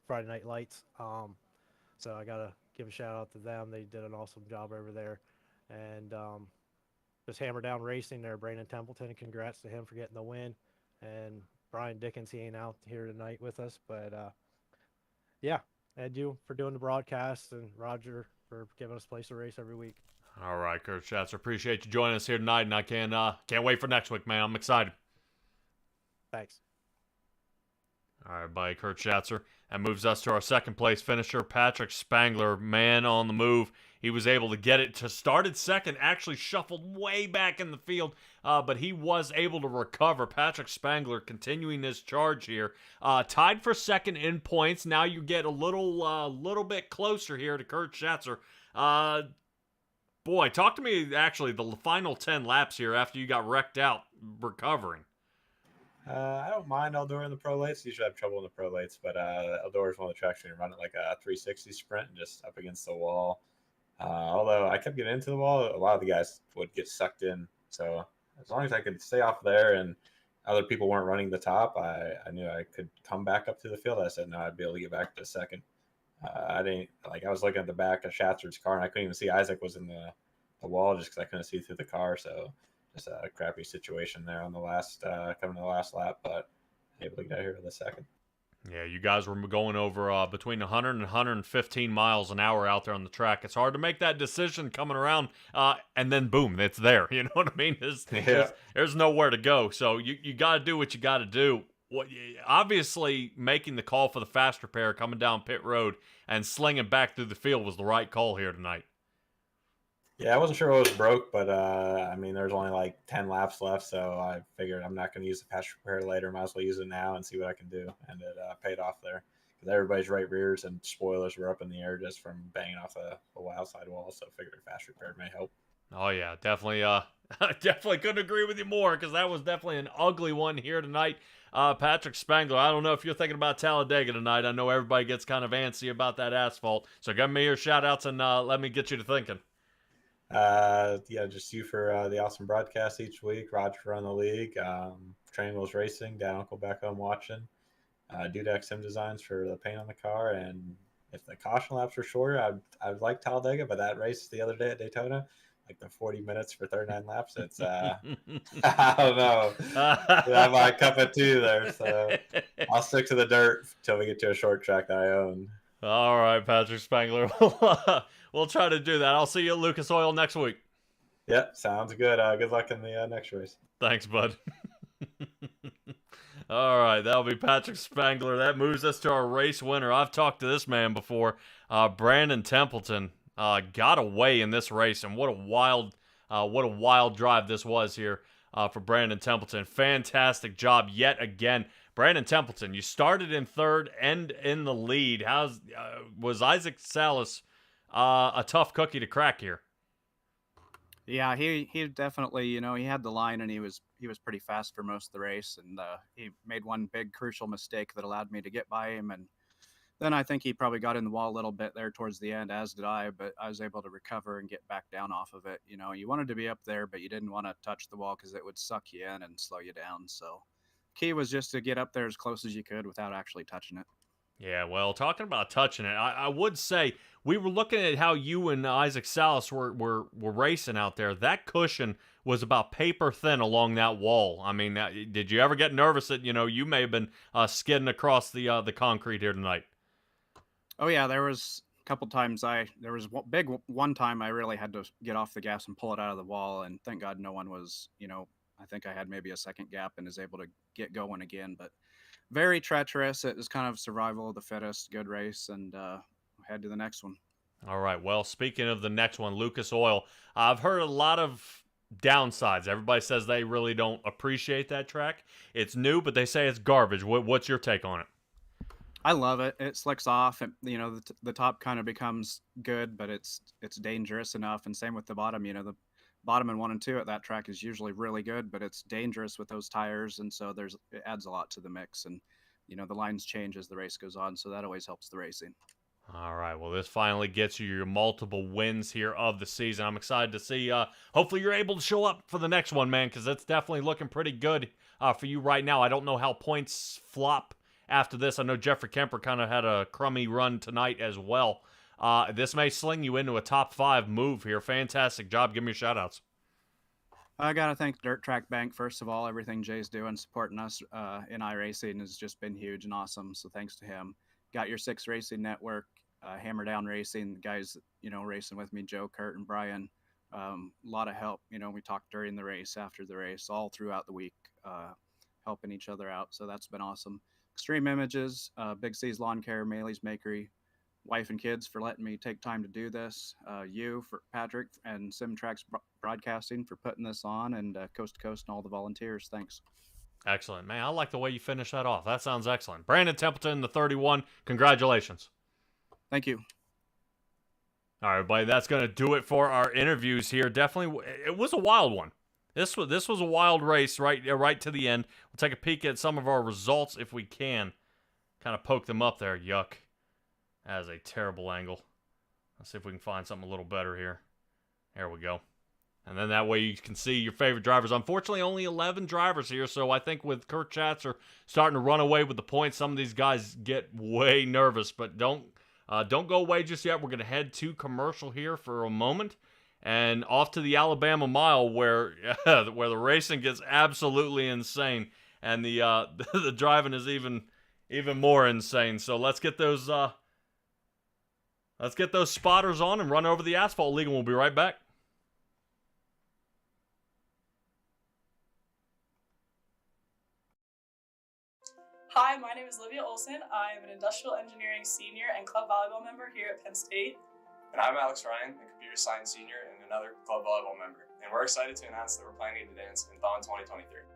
[SPEAKER 2] Friday Night Lights. So I got to give a shout out to them. They did an awesome job over there. And just Hammer Down Racing there, Brandon Templeton. Congrats to him for getting the win. And Brian Dickens, he ain't out here tonight with us. But yeah, and you for doing the broadcast and Roger for giving us a place to race every week.
[SPEAKER 1] All right, Kurt Schatzer, appreciate you joining us here tonight, and I can't wait for next week, man. I'm excited.
[SPEAKER 2] Thanks.
[SPEAKER 1] All right, by Kurt Schatzer. That moves us to our second place finisher, Patrick Spangler. Man on the move. He was able to get it to started second, actually shuffled way back in the field, but he was able to recover. Patrick Spangler continuing his charge here. Tied for second in points. Now you get a little bit closer here to Kurt Schatzer. Boy, talk to me actually the final 10 laps here after you got wrecked out recovering.
[SPEAKER 3] I don't mind Eldora in the pro lates. Usually have trouble in the pro lates, but Eldora is one of the tracks where you run it like a 360 sprint and just up against the wall. Although I kept getting into the wall, a lot of the guys would get sucked in. So as long as I could stay off there and other people weren't running the top, I knew I could come back up to the field. I said, no, I'd be able to get back to second. I didn't I was looking at the back of Schatzer's car and I couldn't even see Isaac was in the wall just because I couldn't see through the car. So just a crappy situation there on the last coming to the last lap, but able to get out here for the second.
[SPEAKER 1] Yeah, you guys were going over between 100 and 115 miles an hour out there on the track. It's hard to make that decision coming around, and then boom, it's there. You know what I mean? There's nowhere to go. So you got to do what you got to do. Obviously, making the call for the fast repair coming down pit road and slinging back through the field was the right call here tonight.
[SPEAKER 3] Yeah, I wasn't sure what was broke, but I mean, there's only like 10 laps left, so I figured I'm not going to use the patch repair later. Might as well use it now and see what I can do. And it paid off there because everybody's right rears and spoilers were up in the air just from banging off a wild side wall. So I figured a fast repair may help.
[SPEAKER 1] Oh yeah, definitely. Definitely couldn't agree with you more because that was definitely an ugly one here tonight. Patrick Spangler, I don't know if you're thinking about Talladega tonight. I know everybody gets kind of antsy about that asphalt. So give me your shout outs and let me get you to thinking.
[SPEAKER 3] Yeah, just you for the awesome broadcast each week. Roger for on the league. Train Wheels Racing. Dad, Uncle back home watching. Dudak Sim Designs for the paint on the car. And if the caution laps were shorter, I'd like Talladega, but that race the other day at Daytona, like the 40 minutes for 39 laps, it's I don't know. Not my cup of tea there. So I'll stick to the dirt until we get to a short track that I own.
[SPEAKER 1] All right, Patrick Spangler. We'll try to do that. I'll see you at Lucas Oil next week.
[SPEAKER 3] Yep, sounds good. Good luck in the next race.
[SPEAKER 1] Thanks, bud. All right, that'll be Patrick Spangler. That moves us to our race winner. I've talked to this man before. Brandon Templeton got away in this race, and what a wild drive this was here for Brandon Templeton. Fantastic job yet again. Brandon Templeton, you started in third and in the lead. Was Isaac Salas a tough cookie to crack here?
[SPEAKER 4] Yeah, he definitely, he had the line and he was pretty fast for most of the race, and he made one big crucial mistake that allowed me to get by him, and then I think he probably got in the wall a little bit there towards the end, as did I, but I was able to recover and get back down off of it. You wanted to be up there, but you didn't want to touch the wall because it would suck you in and slow you down. So key was just to get up there as close as you could without actually touching it.
[SPEAKER 1] Yeah, well, talking about touching it, I would say we were looking at how you and Isaac Salas were racing out there. That cushion was about paper thin along that wall. I mean, did you ever get nervous that you may have been skidding across the concrete here tonight?
[SPEAKER 4] Oh yeah, there was a couple times there was one time I really had to get off the gas and pull it out of the wall, and thank God no one was, I think I had maybe a second gap and is able to get going again, but very treacherous. It was kind of survival of the fittest, good race, and head to the next one.
[SPEAKER 1] All right, well, speaking of the next one, Lucas Oil, I've heard a lot of downsides. Everybody says they really don't appreciate that track. It's new, but they say it's garbage. What's your take on it?
[SPEAKER 4] I love it. It slicks off. The top kind of becomes good, but it's dangerous enough. And same with the bottom. The bottom in 1 and 2 at that track is usually really good, but it's dangerous with those tires, and so it adds a lot to the mix. And the lines change as the race goes on, so that always helps the racing.
[SPEAKER 1] All right, well, this finally gets you your multiple wins here of the season. I'm excited to see. Hopefully, you're able to show up for the next one, man, because it's definitely looking pretty good for you right now. I don't know how points flop after this. I know Jeffrey Kemper kind of had a crummy run tonight as well. This may sling you into a top 5 move here. Fantastic job. Give me your shout-outs.
[SPEAKER 4] I got to thank Dirt Track Bank, first of all. Everything Jay's doing, supporting us in iRacing has just been huge and awesome, so thanks to him. Got Your 6 Racing Network, Hammer Down Racing, the guys, racing with me, Joe, Kurt, and Brian. A lot of help. We talked during the race, after the race, all throughout the week, helping each other out, so that's been awesome. Extreme Images, Big C's Lawn Care, Maley's Makery, wife and kids for letting me take time to do this. You, for Patrick, and Simtrax Broadcasting for putting this on, and Coast to Coast and all the volunteers. Thanks.
[SPEAKER 1] Excellent, man. I like the way you finish that off. That sounds excellent. Brandon Templeton, the 31. Congratulations.
[SPEAKER 4] Thank you.
[SPEAKER 1] All right, everybody. That's going to do it for our interviews here. Definitely, it was a wild one. This was a wild race right to the end. We'll take a peek at some of our results if we can. Kind of poke them up there. Yuck. That is a terrible angle. Let's see if we can find something a little better here. There we go. And then that way you can see your favorite drivers. Unfortunately, only 11 drivers here, so I think with Kurt Schatzer starting to run away with the points, some of these guys get way nervous. But don't go away just yet. We're going to head to commercial here for a moment. And off to the Alabama Mile, where where the racing gets absolutely insane, and the the driving is even more insane. So let's get those spotters on and run over the asphalt league, and we'll be right back.
[SPEAKER 5] Hi, my name is Olivia Olson. I am an industrial engineering senior and club volleyball member here at Penn State.
[SPEAKER 6] And I'm Alex Ryan, a computer science senior and another club volleyball member. And we're excited to announce that we're planning to dance in Thon 2023.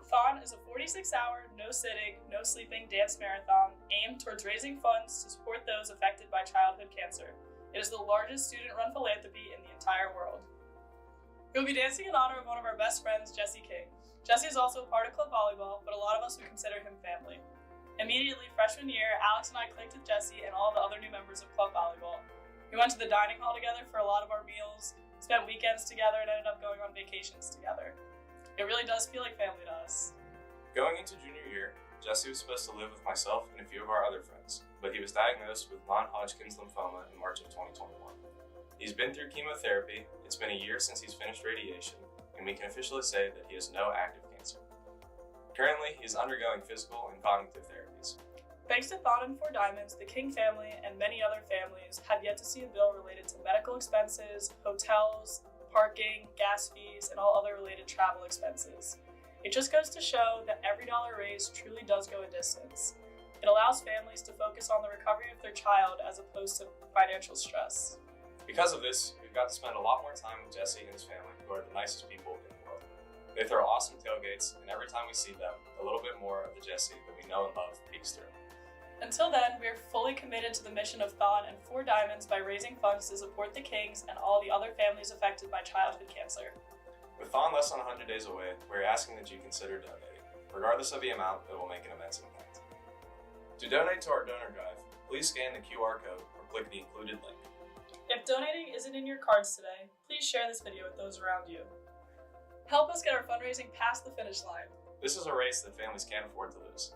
[SPEAKER 5] Thon is a 46-hour, no sitting, no sleeping dance marathon aimed towards raising funds to support those affected by childhood cancer. It is the largest student-run philanthropy in the entire world. We'll be dancing in honor of one of our best friends, Jesse King. Jesse is also a part of club volleyball, but a lot of us would consider him family. Immediately, freshman year, Alex and I clicked with Jesse and all the other new members of club volleyball. We went to the dining hall together for a lot of our meals, spent weekends together, and ended up going on vacations together. It really does feel like family to us.
[SPEAKER 6] Going into junior year, Jesse was supposed to live with myself and a few of our other friends, but he was diagnosed with non-Hodgkin's lymphoma in March of 2021. He's been through chemotherapy, it's been a year since he's finished radiation, and we can officially say that he has no active cancer. Currently, he is undergoing physical and cognitive therapies.
[SPEAKER 5] Thanks to Thon and Four Diamonds, the King family and many other families have yet to see a bill related to medical expenses, hotels, parking, gas fees, and all other related travel expenses. It just goes to show that every dollar raised truly does go a distance. It allows families to focus on the recovery of their child as opposed to financial stress.
[SPEAKER 6] Because of this, we've got to spend a lot more time with Jesse and his family, who are the nicest people in the world. They throw awesome tailgates, and every time we see them, a little bit more of the Jesse that we know and love peeks through.
[SPEAKER 5] Until then, we are fully committed to the mission of Thon and Four Diamonds by raising funds to support the Kings and all the other families affected by childhood cancer.
[SPEAKER 6] With Thon less than 100 days away, we're asking that you consider donating. Regardless of the amount, it will make an immense impact. To donate to our donor drive, please scan the QR code or click the included link.
[SPEAKER 5] If donating isn't in your cards today, please share this video with those around you. Help us get our fundraising past the finish line.
[SPEAKER 6] This is a race that families can't afford to lose.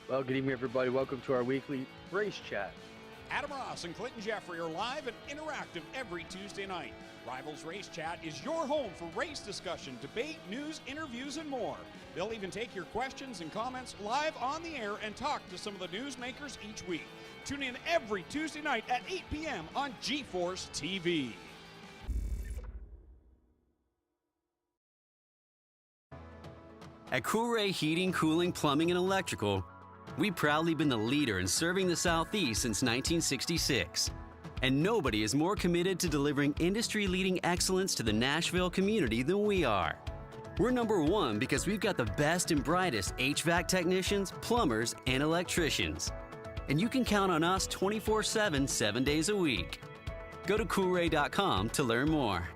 [SPEAKER 7] Well, good evening, everybody. Welcome to our weekly race chat.
[SPEAKER 8] Adam Ross and Clinton Jeffrey are live and interactive every Tuesday night. Rivals Race Chat is your home for race discussion, debate, news, interviews, and more. They'll even take your questions and comments live on the air and talk to some of the newsmakers each week. Tune in every Tuesday night at 8 p.m. on GeForce TV.
[SPEAKER 9] At Coolray Heating, Cooling, Plumbing, and Electrical, we've proudly been the leader in serving the Southeast since 1966. And nobody is more committed to delivering industry-leading excellence to the Nashville community than we are. We're number one because we've got the best and brightest HVAC technicians, plumbers, and electricians. And you can count on us 24/7, 7 days a week. Go to Coolray.com to learn more.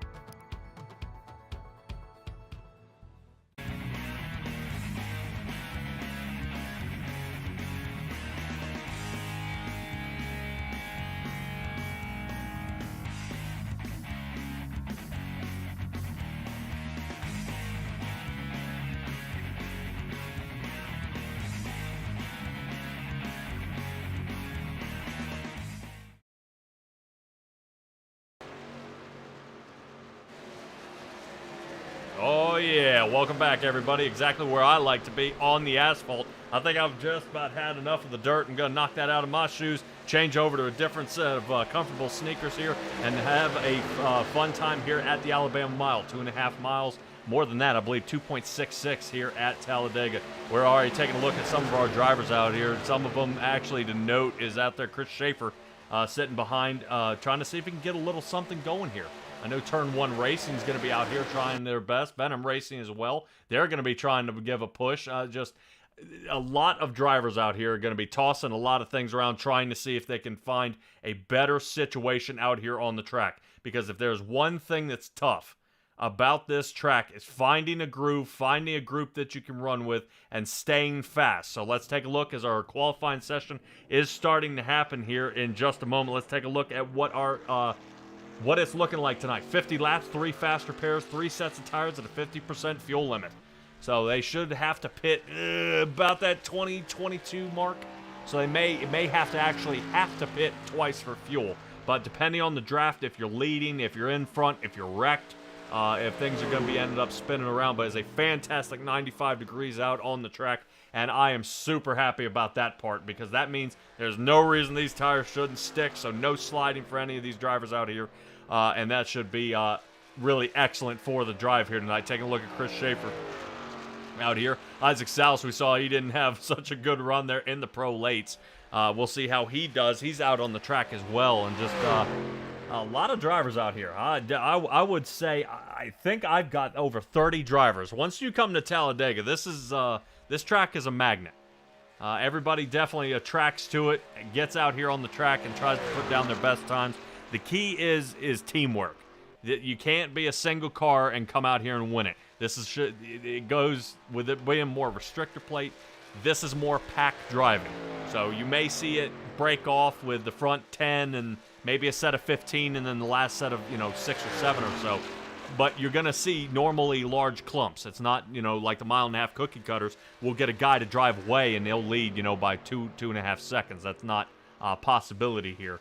[SPEAKER 1] Oh yeah, welcome back everybody. Exactly where I like to be, on the asphalt. I think I've just about had enough of the dirt. I'm gonna knock that out of my shoes, change over to a different set of comfortable sneakers here, and have a fun time here at the Alabama Mile. 2.5 miles, more than that, I believe 2.66 here at Talladega. We're already taking a look at some of our drivers out here. Some of them, actually, to note, is out there Chris Schaefer sitting behind, trying to see if he can get a little something going here. I know Turn 1 Racing is going to be out here trying their best. Venom Racing as well. They're going to be trying to give a push. Just a lot of drivers out here are going to be tossing a lot of things around, trying to see if they can find a better situation out here on the track. Because if there's one thing that's tough about this track, is finding a groove, finding a group that you can run with, and staying fast. So let's take a look as our qualifying session is starting to happen here in just a moment. Let's take a look at what our what it's looking like tonight. 50 laps, 3 faster pairs, 3 sets of tires at a 50% fuel limit. So they should have to pit about that 20-22 mark. So they may have to pit twice for fuel. But depending on the draft, if you're leading, if you're in front, if you're wrecked, if things are going to be ended up spinning around. But it's a fantastic 95 degrees out on the track, and I am super happy about that part, because that means there's no reason these tires shouldn't stick, so no sliding for any of these drivers out here, and that should be really excellent for the drive here tonight. Taking a look at Chris Schaefer out here. Isaac Salas, we saw he didn't have such a good run there in the pro lates. We'll see how he does. He's out on the track as well, and just a lot of drivers out here. I would say I think I've got over 30 drivers. Once you come to Talladega, this track is a magnet. Everybody definitely attracts to it, gets out here on the track and tries to put down their best times. The key is teamwork. You can't be a single car and come out here and win it. It goes with it being more restrictor plate. This is more pack driving. So you may see it break off with the front 10 and maybe a set of 15 and then the last set of, 6 or 7 or so. But you're going to see normally large clumps. It's not, like the 1.5 mile cookie cutters. We'll get a guy to drive away and they'll lead, by 2.5 seconds. That's not a possibility here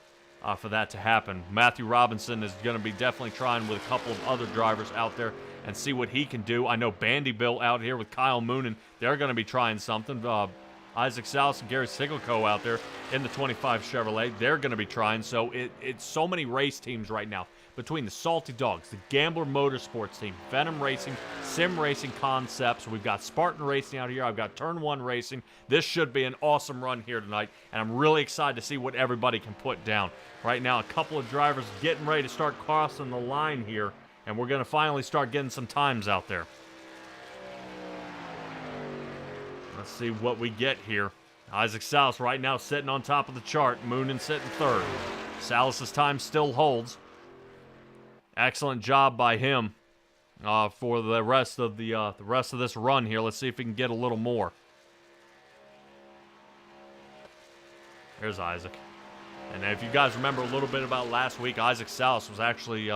[SPEAKER 1] for that to happen. Matthew Robinson is going to be definitely trying with a couple of other drivers out there and see what he can do. I know Bandy Bill out here with Kyle Moonen. They're going to be trying something. Isaac Salas and Gary Sigelco out there in the 25 Chevrolet. They're going to be trying. So it's so many race teams right now between the Salty Dogs, the Gambler Motorsports team, Venom Racing, Sim Racing Concepts. We've got Spartan Racing out here. I've got Turn 1 Racing. This should be an awesome run here tonight, and I'm really excited to see what everybody can put down. Right now, a couple of drivers getting ready to start crossing the line here, and we're going to finally start getting some times out there. Let's see what we get here. Isaac Salas right now sitting on top of the chart. Moonen sitting third. Salas's time still holds. Excellent job by him for the rest of this run here. Let's see if we can get a little more. There's Isaac. And if you guys remember a little bit about last week, Isaac Salas was actually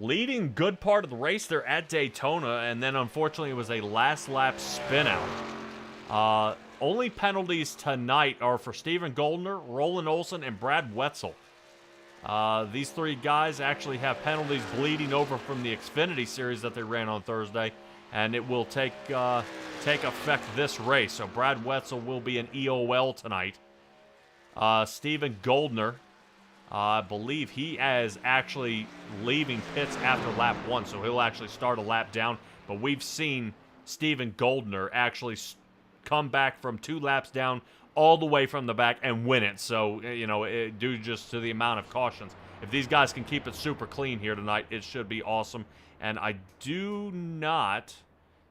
[SPEAKER 1] leading good part of the race there at Daytona, and then unfortunately it was a last lap spin out. Only penalties tonight are for Steven Goldner, Roland Olson, and Brad Wetzel. These 3 guys actually have penalties bleeding over from the Xfinity series that they ran on Thursday, and it will take effect this race. So Brad Wetzel will be an EOL tonight. Steven Goldner, I believe he is actually leaving pits after lap 1, so he'll actually start a lap down. But we've seen Stephen Goldner actually come back from 2 laps down all the way from the back and win it. So, you know, due just to the amount of cautions. If these guys can keep it super clean here tonight, it should be awesome. And I do not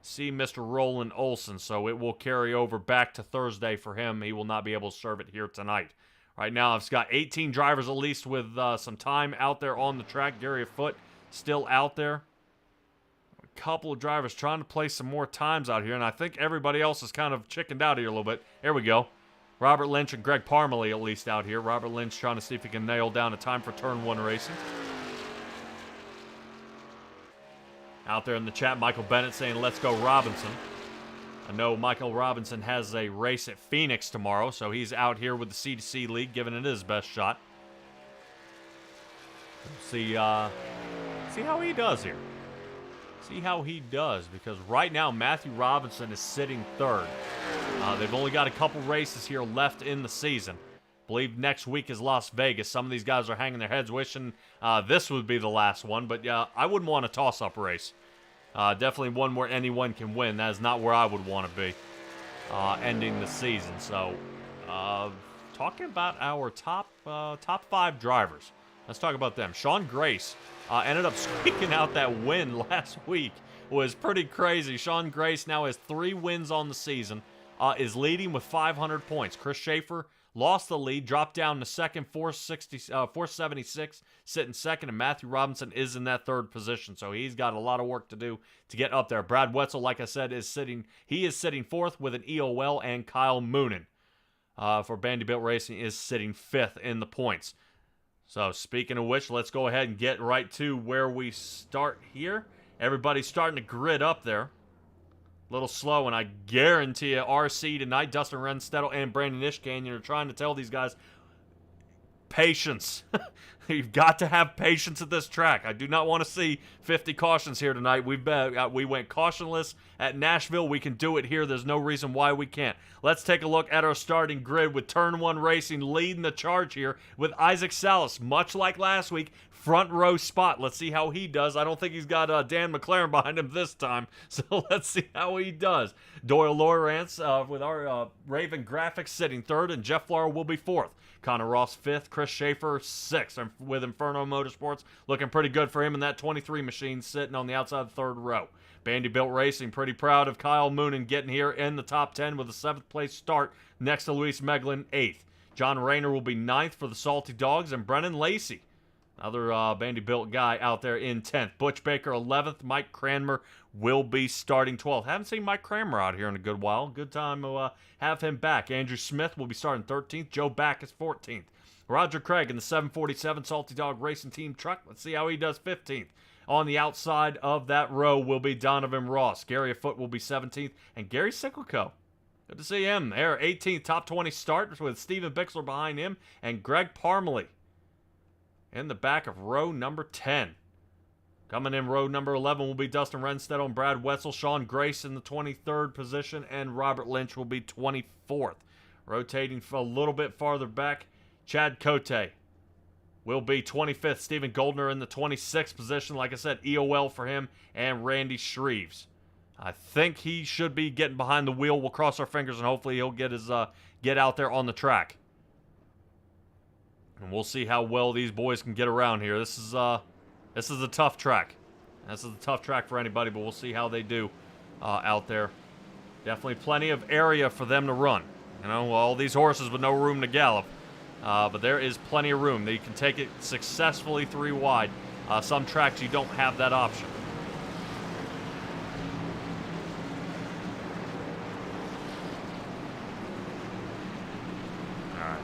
[SPEAKER 1] see Mr. Roland Olson, so it will carry over back to Thursday for him. He will not be able to serve it here tonight. Right now, I've got 18 drivers at least with some time out there on the track. Gary Foote still out there. A couple of drivers trying to play some more times out here, and I think everybody else is kind of chickened out here a little bit. Here we go. Robert Lynch and Greg Parmalee at least out here. Robert Lynch trying to see if he can nail down a time for Turn 1 racing. Out there in the chat, Michael Bennett saying, let's go Robinson. I know Michael Robinson has a race at Phoenix tomorrow, so he's out here with the C2C League, giving it his best shot. See how he does here. See how he does, because right now Matthew Robinson is sitting third. They've only got a couple races here left in the season. I believe next week is Las Vegas. Some of these guys are hanging their heads wishing this would be the last one, but yeah, I wouldn't want a toss-up race. Definitely one where anyone can win. That is not where I would want to be ending the season. So, talking about our top 5 drivers. Let's talk about them. Sean Grace ended up squeaking out that win last week. It was pretty crazy. Sean Grace now has 3 wins on the season. Is leading with 500 points. Chris Schaefer lost the lead, dropped down to second, 476, sitting second, and Matthew Robinson is in that third position, so he's got a lot of work to do to get up there. Brad Wetzel, like I said, is sitting fourth with an EOL, and Kyle Moonen for Vanderbilt Racing is sitting fifth in the points. So speaking of which, let's go ahead and get right to where we start here. Everybody's starting to grid up there. A little slow, and I guarantee you RC tonight, Dustin Rensteddle and Brandon Ishkanyon are trying to tell these guys, patience. You've got to have patience at this track. I do not want to see 50 cautions here tonight. We went cautionless at Nashville. We can do it here. There's no reason why we can't. Let's take a look at our starting grid with Turn 1 Racing leading the charge here with Isaac Salas, much like last week, front row spot. Let's see how he does. I don't think he's got Dan McLaren behind him this time, so let's see how he does. Doyle Lawrence with our Raven Graphics sitting third, and Jeff Flora will be fourth. Connor Ross fifth, Chris Schaefer sixth, and with Inferno Motorsports looking pretty good for him in that 23 machine sitting on the outside of the third row. Vanderbilt Racing pretty proud of Kyle Moonen getting here in the top 10 with a 7th place start next to Luis Meglin 8th. John Rayner will be 9th for the Salty Dogs, and Brennan Lacey, another Vanderbilt guy out there, in 10th. Butch Baker 11th. Mike Cranmer will be starting 12th. Haven't seen Mike Cranmer out here in a good while. Good time to have him back. Andrew Smith will be starting 13th. Joe Backus 14th. Roger Craig in the 747 Salty Dog Racing Team truck. Let's see how he does 15th. On the outside of that row will be Donovan Ross. Gary Foote will be 17th. And Gary Sickleco, good to see him there. 18th, top 20 start with Steven Bixler behind him. And Greg Parmalee in the back of row number 10. Coming in row number 11 will be Dustin Rensteddle and Brad Wetzel. Sean Grace in the 23rd position, and Robert Lynch will be 24th. Rotating a little bit farther back, Chad Cote will be 25th. Stephen Goldner in the 26th position. Like I said, EOL for him, and Randy Shreves. I think he should be getting behind the wheel. We'll cross our fingers, and hopefully he'll get his get out there on the track. And we'll see how well these boys can get around here. This is a tough track. This is a tough track for anybody, but we'll see how they do out there. Definitely plenty of area for them to run. You know, all these horses with no room to gallop. But there is plenty of room. They can take it successfully 3 wide. Some tracks you don't have that option.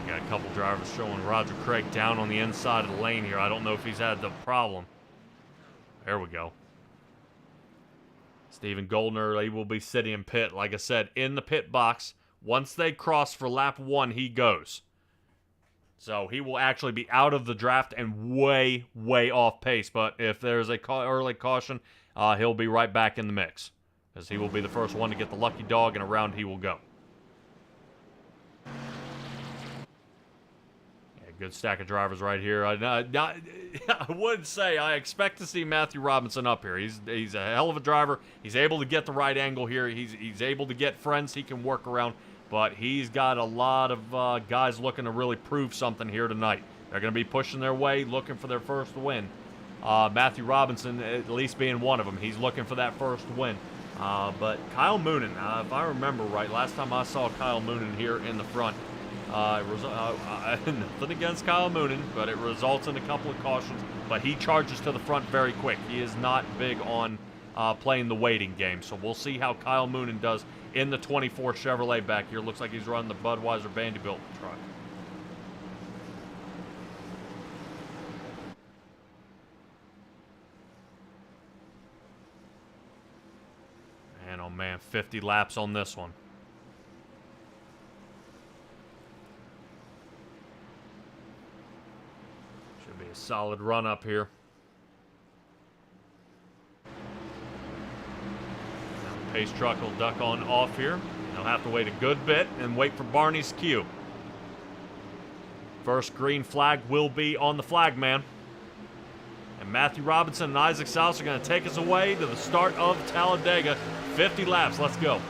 [SPEAKER 1] Got a couple drivers showing Roger Craig down on the inside of the lane here. I don't know if he's had the problem. There we go. Stephen Goldner, he will be sitting in pit. Like I said, in the pit box. Once they cross for lap 1, he goes. So he will actually be out of the draft and way, way off pace. But if there's a early caution, he'll be right back in the mix. Because he will be the first one to get the lucky dog, and around he will go. Good stack of drivers right here. I would say I expect to see Matthew Robinson up here. He's a hell of a driver. He's able to get the right angle here. He's able to get friends he can work around. But he's got a lot of guys looking to really prove something here tonight. They're going to be pushing their way, looking for their first win. Matthew Robinson, at least being one of them, he's looking for that first win. But Kyle Moonen, if I remember right, last time I saw Kyle Moonen here in the front, nothing against Kyle Moonen, but it results in a couple of cautions. But he charges to the front very quick. He is not big on playing the waiting game. So we'll see how Kyle Moonen does in the 24 Chevrolet back here. Looks like he's running the Budweiser Vanderbilt truck. Man, oh man, 50 laps on this one. Should be a solid run up here. Now the pace truck will duck on off here. They'll have to wait a good bit and wait for Barney's cue. First green flag will be on the flag man. And Matthew Robinson and Isaac Souse are going to take us away to the start of Talladega. 50 laps. Let's go.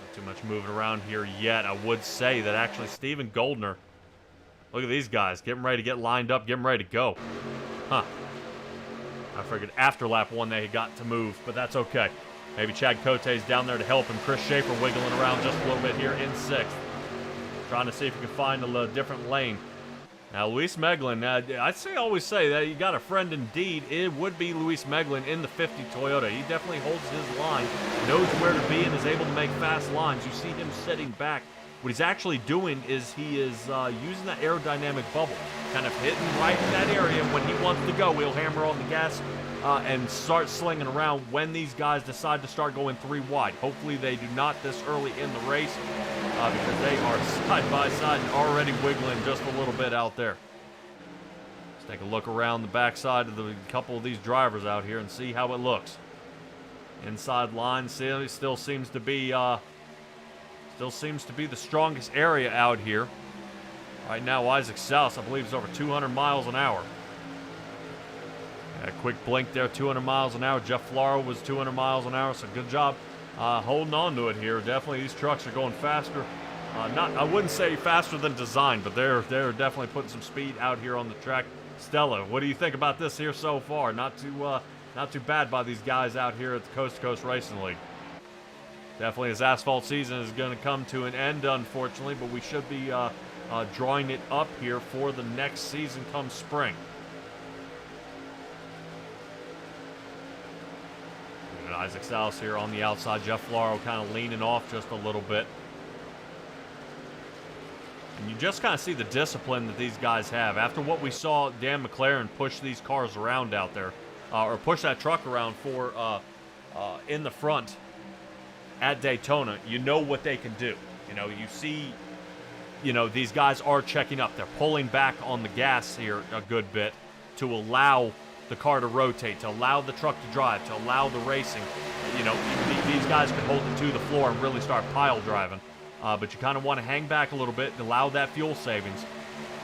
[SPEAKER 1] Not too much moving around here yet. I would say that actually Steven Goldner, look at these guys, getting ready to get lined up, getting ready to go. Huh. I figured after lap one they got to move, but that's okay. Maybe Chad Cote's down there to help him. Chris Schaefer wiggling around just a little bit here in 6th. Trying to see if he can find a different lane. Now, Luis Meglin, I always say that you got a friend indeed. It would be Luis Meglin in the 50 Toyota. He definitely holds his line, knows where to be, and is able to make fast lines. You see him sitting back. What he's actually doing is he is using that aerodynamic bubble, kind of hitting right in that area. When he wants to go, he'll hammer on the gas and start slinging around when these guys decide to start going 3 wide. Hopefully they do not this early in the race because they are side by side and already wiggling just a little bit out there. Let's take a look around the backside of the couple of these drivers out here and see how it looks. Inside line still seems to be the strongest area out here. Right now, Isaac Souse, I believe, is over 200 miles an hour. A quick blink there, 200 miles an hour. Jeff Flaro was 200 miles an hour, so good job holding on to it here. Definitely, these trucks are going faster. I wouldn't say faster than design, but they're definitely putting some speed out here on the track. Stella, what do you think about this here so far? Not too bad by these guys out here at the Coast to Coast Racing League. Definitely his asphalt season is going to come to an end, unfortunately, but we should be drawing it up here for the next season come spring. And Isaac Souse here on the outside. Jeff Flaro kind of leaning off just a little bit. And you just kind of see the discipline that these guys have. After what we saw Dan McLaren push these cars around out there, or push that truck around for in the front at Daytona, you know what they can do. You see, these guys are checking up. They're pulling back on the gas here a good bit to allow the car to rotate, to allow the truck to drive, to allow the racing. These guys can hold it to the floor and really start pile driving. But you kind of want to hang back a little bit and allow that fuel savings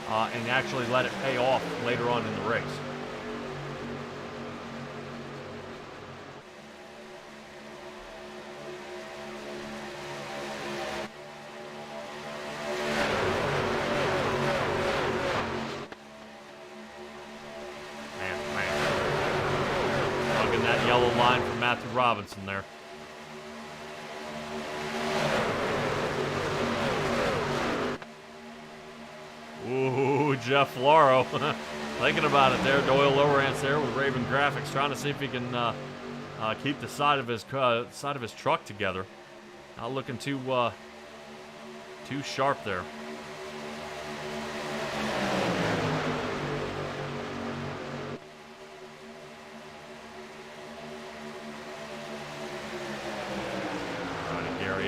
[SPEAKER 1] and actually let it pay off later on in the race. That yellow line from Matthew Robinson there. Ooh, Jeff Flaro. Thinking about it there. Doyle Lowrance there with Raven Graphics, trying to see if he can keep the side of his truck together. Not looking too sharp there.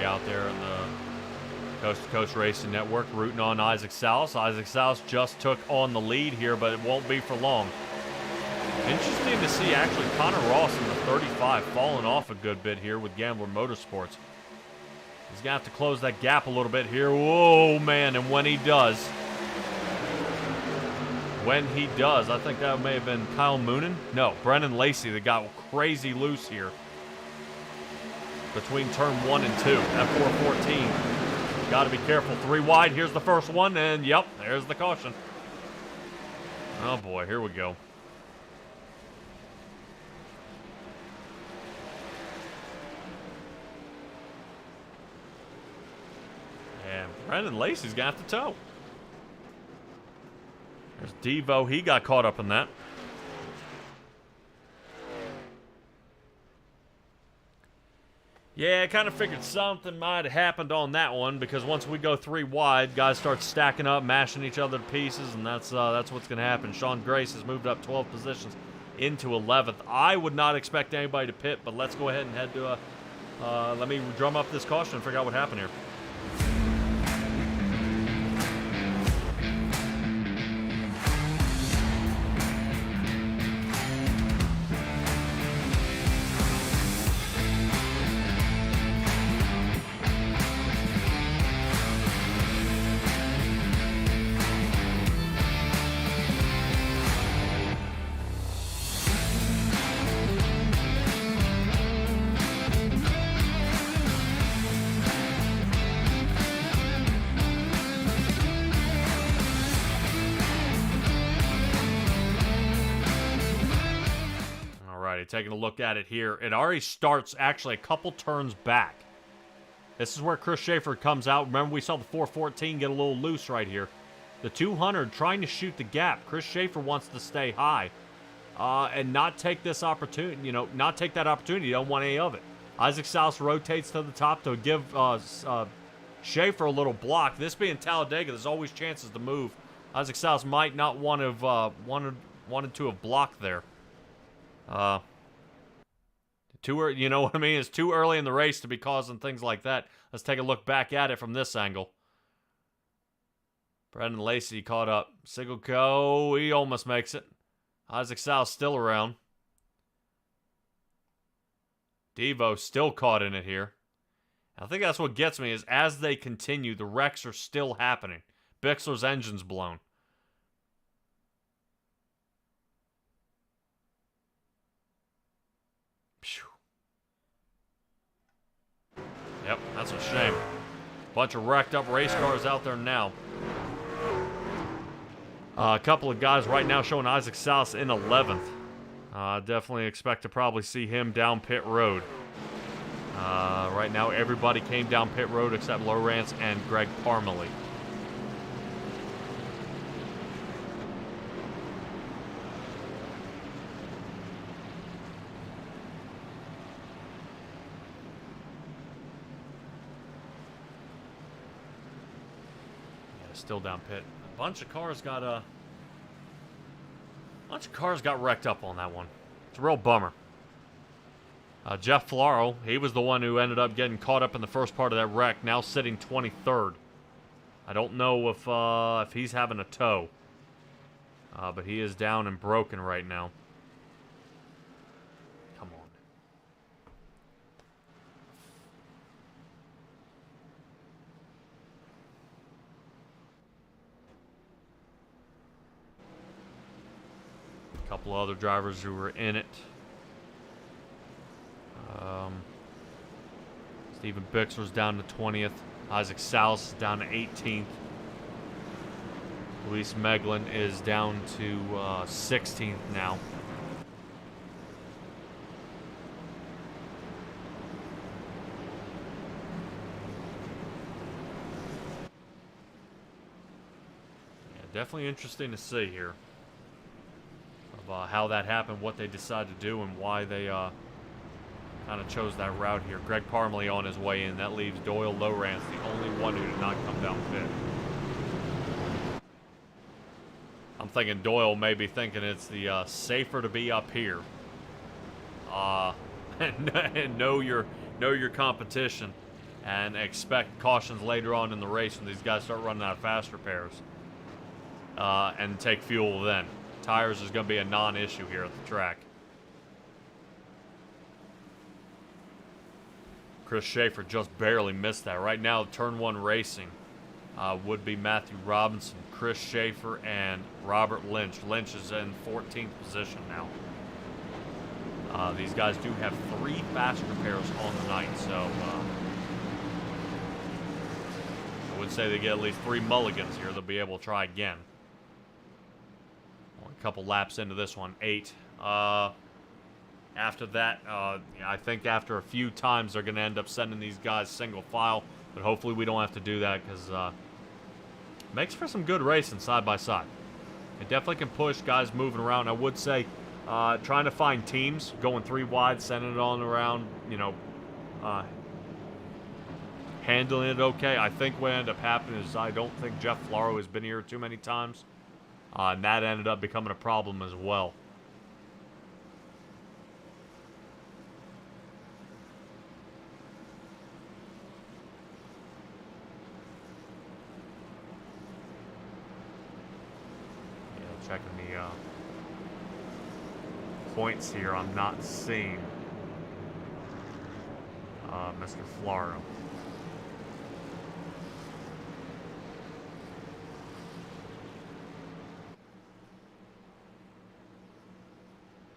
[SPEAKER 1] Out there in the Coast to Coast Racing Network rooting on Isaac Salas. Isaac Salas just took on the lead here, but it won't be for long. Interesting to see actually Connor Ross in the 35 falling off a good bit here with Gambler Motorsports. He's going to have to close that gap a little bit here. Whoa, man, and when he does, I think that may have been Kyle Moonen. No, Brennan Lacey that got crazy loose here between turn 1 and 2 at 414. Got to be careful. 3 wide. Here's the first one, and yep, there's the caution. Oh boy, here we go. And Brennan Lacey's got the tow. There's Devo. He got caught up in that. Yeah, I kind of figured something might have happened on that one because once we go 3 wide, guys start stacking up, mashing each other to pieces, and that's what's going to happen. Sean Grace has moved up 12 positions into 11th. I would not expect anybody to pit, but let's go ahead and head to let me drum up this caution and figure out what happened here. Taking a look at it here. It already starts actually a couple turns back. This is where Chris Schaefer comes out. Remember, we saw the 414 get a little loose right here. The 200 trying to shoot the gap. Chris Schaefer wants to stay high and not take this opportunity, not take that opportunity. You don't want any of it. Isaac Salas rotates to the top to give Schaefer a little block. This being Talladega, there's always chances to move. Isaac Salas might not want to have wanted to have blocked there. You know what I mean? It's too early in the race to be causing things like that. Let's take a look back at it from this angle. Brendan Lacey caught up. Sigelco, he almost makes it. Isaac Salas still around. Devo still caught in it here. I think that's what gets me is as they continue, the wrecks are still happening. Bixler's engine's blown. Yep, that's a shame. Bunch of wrecked up race cars out there now. A couple of guys right now showing Isaac Salas in 11th. Definitely expect to probably see him down pit road. Right now, everybody came down pit road except Lawrence and Greg Parmalee. Still down pit. A bunch of cars got wrecked up on that one. It's a real bummer. Jeff Flaro, he was the one who ended up getting caught up in the first part of that wreck, now sitting 23rd. I don't know if he's having a tow. But he is down and broken right now. Come on. A couple other drivers who were in it. Stephen Bixler's down to 20th. Isaac Salas is down to 18th. Luis Meglin is down to 16th now. Yeah, definitely interesting to see here of how that happened, what they decided to do, and why they kind of chose that route here. Greg Parmalee on his way in. That leaves Doyle Lowrance, the only one who did not come down pit. I'm thinking Doyle may be thinking it's the safer to be up here. And know your competition. and expect cautions later on in the race when these guys start running out of faster pairs. And take fuel then. Tires is going to be a non-issue here at the track. Chris Schaefer just barely missed that. Right now, turn 1 racing would be Matthew Robinson, Chris Schaefer, and Robert Lynch. Lynch is in 14th position now. These guys do have 3 faster pairs on the night, so I would say they get at least 3 mulligans here. They'll be able to try again. Only a couple laps into this one, 8. After that, I think after a few times they're going to end up sending these guys single file, but hopefully we don't have to do that because it makes for some good racing side by side. It definitely can push guys moving around. I would say trying to find teams, going 3 wide, sending it on around, you know, handling it okay. I think what ended up happening is I don't think Jeff Flaro has been here too many times, and that ended up becoming a problem as well. Checking the points here, I'm not seeing Mr. Flaro.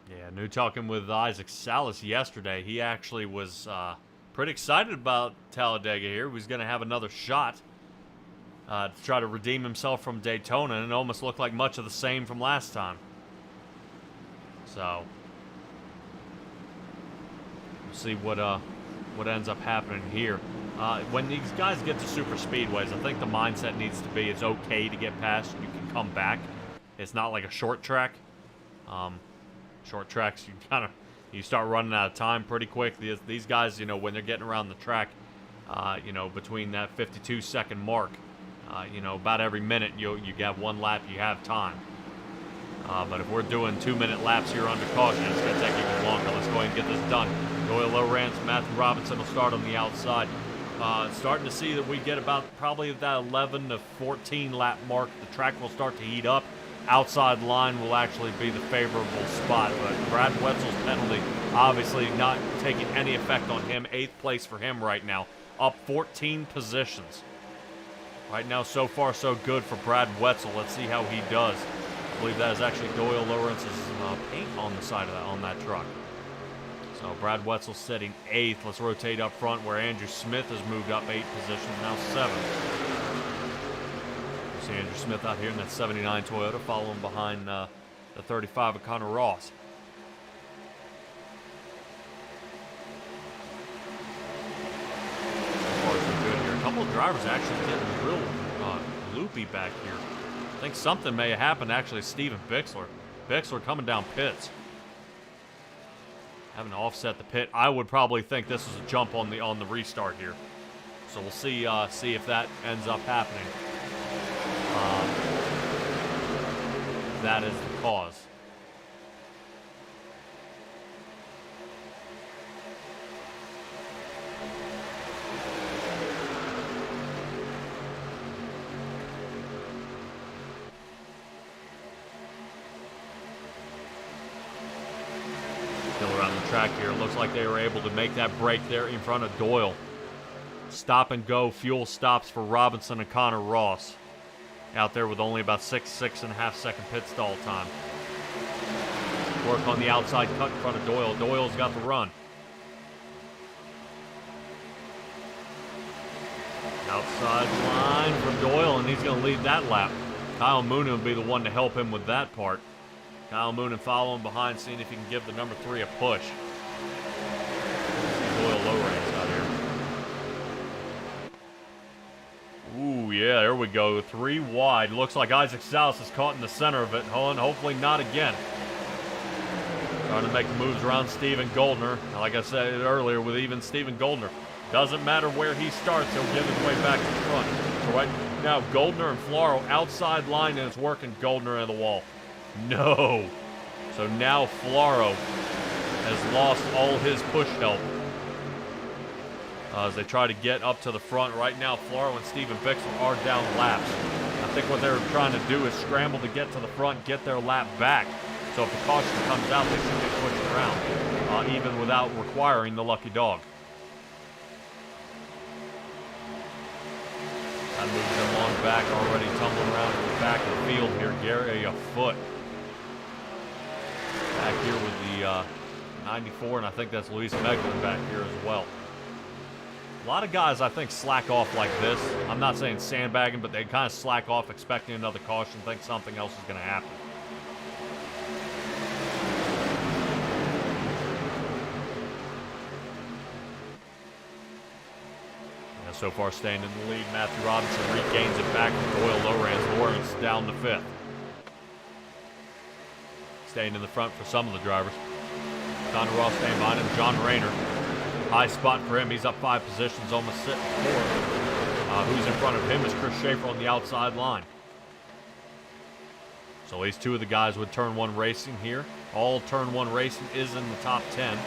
[SPEAKER 1] Yeah, new talking with Isaac Salas yesterday. He actually was pretty excited about Talladega here. He was going to have another shot to try to redeem himself from Daytona, and it almost looked like much of the same from last time. So, we'll see what ends up happening here. When these guys get to super speedways, I think the mindset needs to be it's okay to get past. You can come back. It's not like a short track. Short tracks, you start running out of time pretty quick. These guys, you know, when they're getting around the track, you know, between that 52-second mark, you know, about every minute you got 1 lap, you have time. But if we're doing 2-minute laps here under caution, it's going to take even longer. Let's go ahead and get this done. Doyle Lowrance, Matthew Robinson will start on the outside. Starting to see that we get about probably that 11 to 14 lap mark. The track will start to heat up. Outside line will actually be the favorable spot. But Brad Wetzel's penalty obviously not taking any effect on him. 8th place for him right now. Up 14 positions. Right now, so far, so good for Brad Wetzel. Let's see how he does. I believe that is actually Doyle Lawrence's paint on the side of that truck. So Brad Wetzel sitting 8th. Let's rotate up front where Andrew Smith has moved up 8 positions, now 7th. You see Andrew Smith out here in that 79 Toyota, following behind the 35 of Connor Ross. A couple of drivers actually getting real loopy back here. I think something may have happened actually. Steven Bixler. Bixler coming down pits. Having to offset the pit. I would probably think this is a jump on the restart here. So we'll see if that ends up happening. That is the cause. Still around the track here. It looks like they were able to make that break there in front of Doyle. Stop and go fuel stops for Robinson and Connor Ross. Out there with only about 6.5 second pit stall time. Work on the outside cut in front of Doyle. Doyle's got the run. Outside line from Doyle, and he's going to lead that lap. Kyle Moonen will be the one to help him with that part. Kyle Moonen following behind, seeing if he can give the number 3 a push. Doyle Lowrance out here. Ooh, yeah, there we go. 3 wide. Looks like Isaac Salas is caught in the center of it. Hopefully not again. Trying to make moves around Steven Goldner. Like I said earlier, with even Steven Goldner, doesn't matter where he starts, he'll get his way back to the front. So right now, Goldner and Flaro outside line, and it's working Goldner in the wall. No. So now Flaro has lost all his push help. as they try to get up to the front. Right now, Floro and Steven Bixel are down laps. I think what they're trying to do is scramble to get to the front, get their lap back. So if the caution comes out, they should get pushed around, even without requiring the lucky dog. That moves them on back, already tumbling around in the back of the field here. Gary, a foot. Back here with the 94, and I think that's Luis Meglin back here as well. A lot of guys, I think, slack off like this. I'm not saying sandbagging, but they kind of slack off expecting another caution, think something else is going to happen. Yeah, so far staying in the lead, Matthew Robinson regains it back from Doyle Lowrance. Lawrence down to 5th. Staying in the front for some of the drivers. Connor Ross staying behind him. John Rayner. High spot for him. He's up 5 positions, almost sitting 4th. Who's in front of him is Chris Schaefer on the outside line. So at least 2 of the guys with Turn 1 Racing here. All Turn 1 Racing is in the top 10.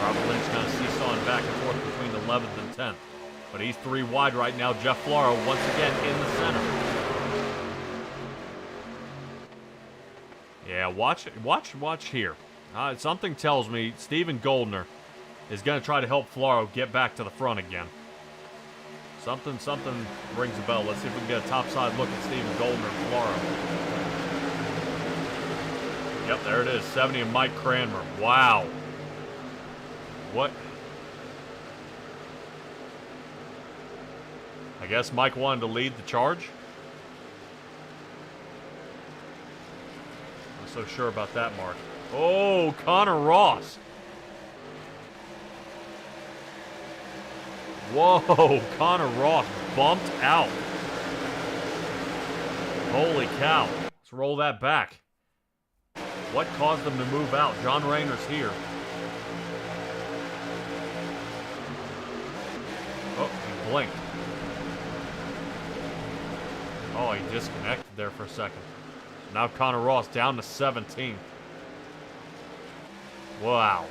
[SPEAKER 1] Robert Lynch kind of seesawing back and forth between 11th and 10th. But he's 3 wide right now. Jeff Floro once again in the center. Yeah, watch here. Something tells me Steven Goldner is going to try to help Floro get back to the front again. Something rings a bell. Let's see if we can get a topside look at Steven Goldner and Floro. Yep, there it is. 70 and Mike Cranmer. Wow. What? I guess Mike wanted to lead the charge. Not so sure about that, Mark. Oh, Connor Ross. Whoa, Connor Ross bumped out. Holy cow. Let's roll that back. What caused them to move out? John Rayner's here. Oh, he blinked. Oh, he disconnected there for a second. Now Connor Ross down to 17. Wow.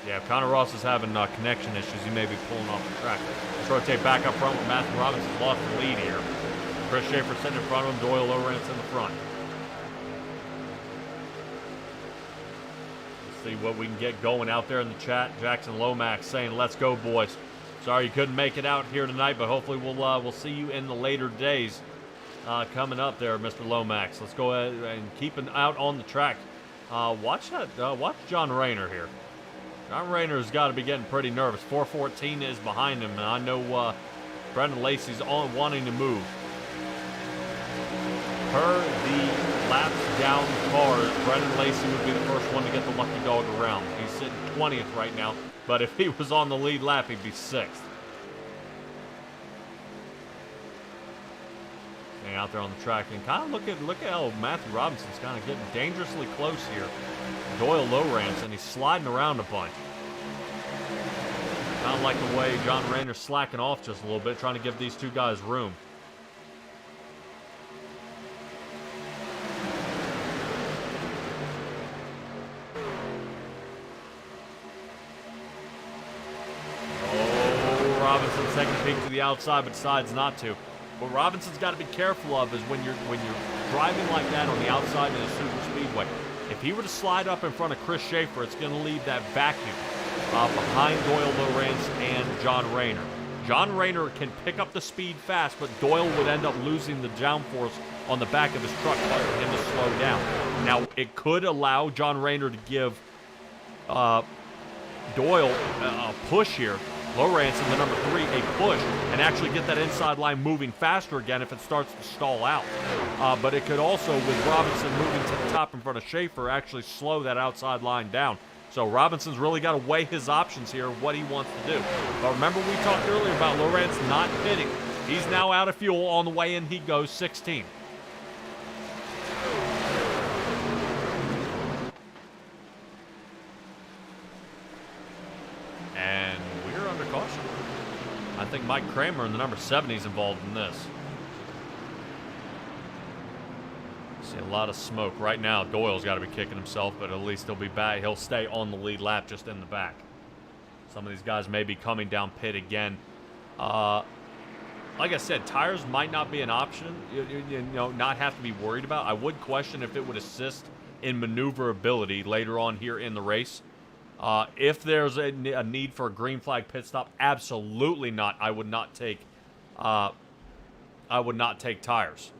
[SPEAKER 1] Yeah, if Connor Ross is having connection issues, he may be pulling off the track. Let's rotate back up front with Matthew Robinson lost the lead here. Chris Schaefer sitting in front of him, Doyle Lowrance in the front. Let's see what we can get going out there in the chat. Jackson Lomax saying, let's go, boys. Sorry you couldn't make it out here tonight, but hopefully we'll see you in the later days coming up there, Mr. Lomax. Let's go ahead and keep an out on the track. Watch John Rayner here. John Rayner's got to be getting pretty nervous. 414 is behind him, and I know Brendan Lacey's wanting to move. Per the laps down cars, Brendan Lacey would be the first one to get the lucky dog around. He's sitting 20th right now, but if he was on the lead lap, he'd be 6th. Staying out there on the track, and kind of look at how Matthew Robinson's kind of getting dangerously close here. Doyle Lowrance, and he's sliding around a bunch. Kind of like the way John Rayner's slacking off just a little bit, trying to give these 2 guys room. Oh, Robinson second peek to the outside, but decides not to. What Robinson's got to be careful of is when you're driving like that on the outside in a super speedway. If he were to slide up in front of Chris Schaefer, it's going to leave that vacuum behind Doyle Lowrance and John Rayner. John Rayner can pick up the speed fast, but Doyle would end up losing the downforce on the back of his truck, causing him to slow down. Now, it could allow John Rayner to give Doyle a push here. Lowrance in the number 3, a push, and actually get that inside line moving faster again if it starts to stall out. But it could also, with Robinson moving to the top in front of Schaefer, actually slow that outside line down. So Robinson's really got to weigh his options here, what he wants to do. But remember we talked earlier about Lowrance not pitting. He's now out of fuel. On the way in he goes 16. And we're under caution. I think Mike Kramer in the number 70 is involved in this. See a lot of smoke right now. Doyle's got to be kicking himself, but at least he'll be back. He'll stay on the lead lap just in the back. Some of these guys may be coming down pit again. Like I said, tires might not be an option, you know, not have to be worried about. I would question if it would assist in maneuverability later on here in the race. If there's a need for a green flag pit stop, absolutely not. I would not take tires.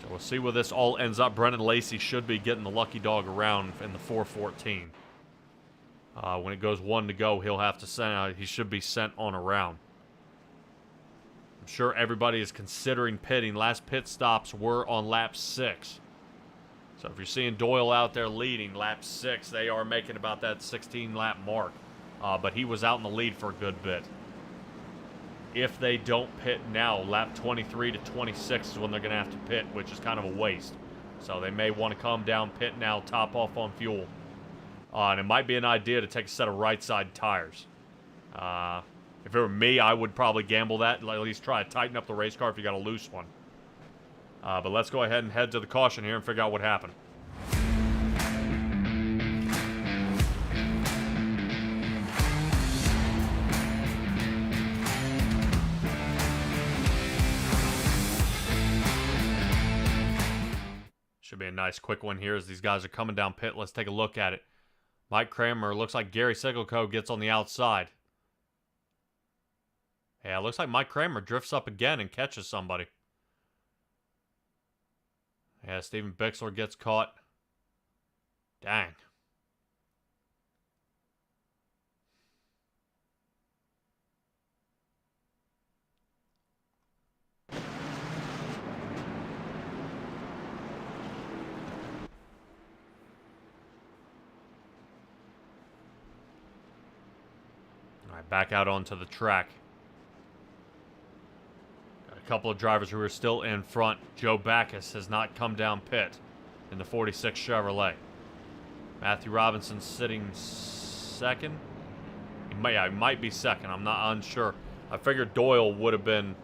[SPEAKER 1] We'll see where this all ends up. Brennan Lacey should be getting the lucky dog around in the 414. When it goes 1 to go, he'll have to send. He should be sent on around. I'm sure everybody is considering pitting. Last pit stops were on lap 6. So if you're seeing Doyle out there leading lap 6, they are making about that 16-lap mark. But he was out in the lead for a good bit. If they don't pit now, lap 23 to 26 is when they're going to have to pit, which is kind of a waste. So they may want to come down, pit now, top off on fuel. And it might be an idea to take a set of right-side tires. If it were me, I would probably gamble that, at least try to tighten up the race car if you got a loose one. But let's go ahead and head to the caution here and figure out what happened. Should be a nice quick one here as these guys are coming down pit. Let's take a look at it. Mike Kramer, looks like Gary Sigelco gets on the outside. Yeah, it looks like Mike Kramer drifts up again and catches somebody. Yeah, Steven Bixler gets caught. Dang. Back out onto the track. Got a couple of drivers who are still in front. Joe Backus has not come down pit in the 46 Chevrolet. Matthew Robinson sitting second. He might be second. I'm not unsure. I figured Doyle would have been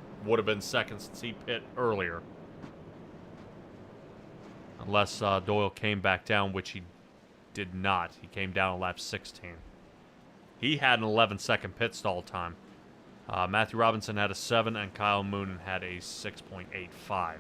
[SPEAKER 1] second since he pit earlier. Unless Doyle came back down, which he did not. He came down on lap 16. He had an 11-second pit stall time. Matthew Robinson had a 7, and Kyle Moonen had a 6.85.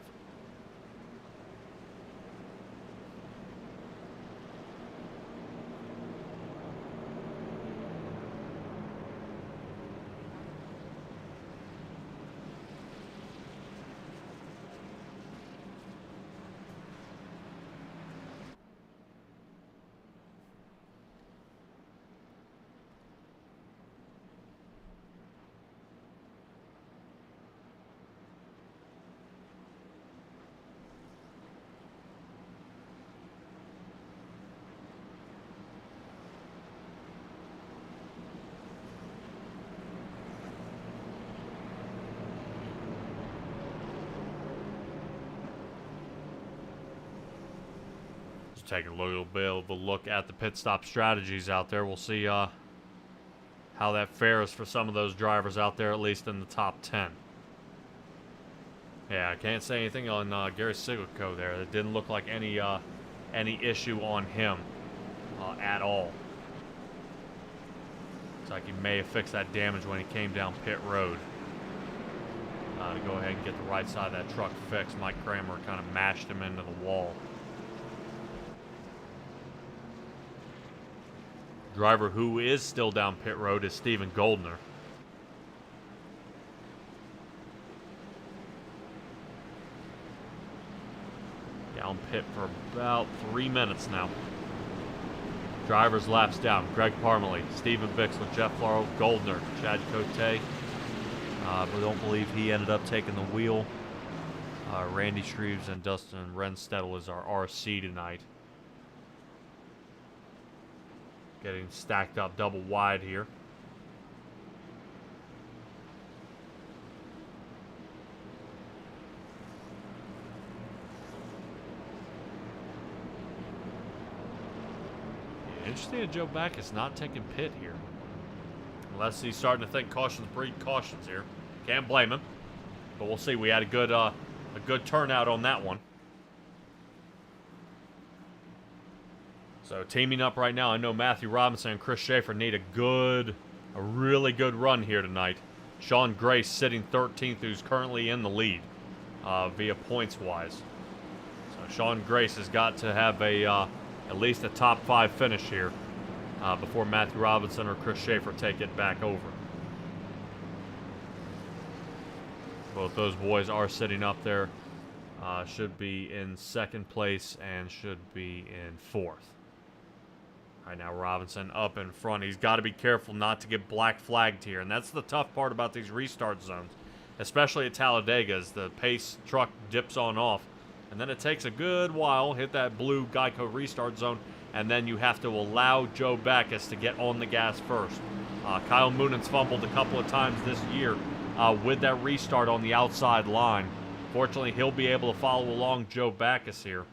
[SPEAKER 1] Taking a little bit of a look at the pit stop strategies out there. We'll see how that fares for some of those drivers out there, at least in the top 10. Yeah, I can't say anything on Gary Sigelco there. It didn't look like any issue on him at all. Looks like he may have fixed that damage when he came down pit road. To go ahead and get the right side of that truck fixed, Mike Kramer kind of mashed him into the wall. Driver who is still down pit road is Steven Goldner. Down pit for about 3 minutes now. Drivers laps down. Greg Parmalee, Steven Bixler, Jeff Lauro, Goldner, Chad Cote. We don't believe he ended up taking the wheel. Randy Shreves and Dustin Renstedel is our RC tonight. Getting stacked up double wide here. Interesting that Joe Backus not taking pit here. Unless he's starting to think cautions breed cautions here. Can't blame him. But we'll see. We had a good turnout on that one. So teaming up right now, I know Matthew Robinson and Chris Schaefer need a really good run here tonight. Sean Grace sitting 13th, who's currently in the lead via points-wise. So Sean Grace has got to have at least a top 5 finish here before Matthew Robinson or Chris Schaefer take it back over. Both those boys are sitting up there. Should be in 2nd place and should be in 4th. Right now, Robinson up in front. He's got to be careful not to get black flagged here. And that's the tough part about these restart zones, especially at Talladega, as the pace truck dips on off. And then it takes a good while, hit that blue Geico restart zone, and then you have to allow Joe Backus to get on the gas first. Kyle Moonan's fumbled a couple of times this year with that restart on the outside line. Fortunately, he'll be able to follow along Joe Backus here.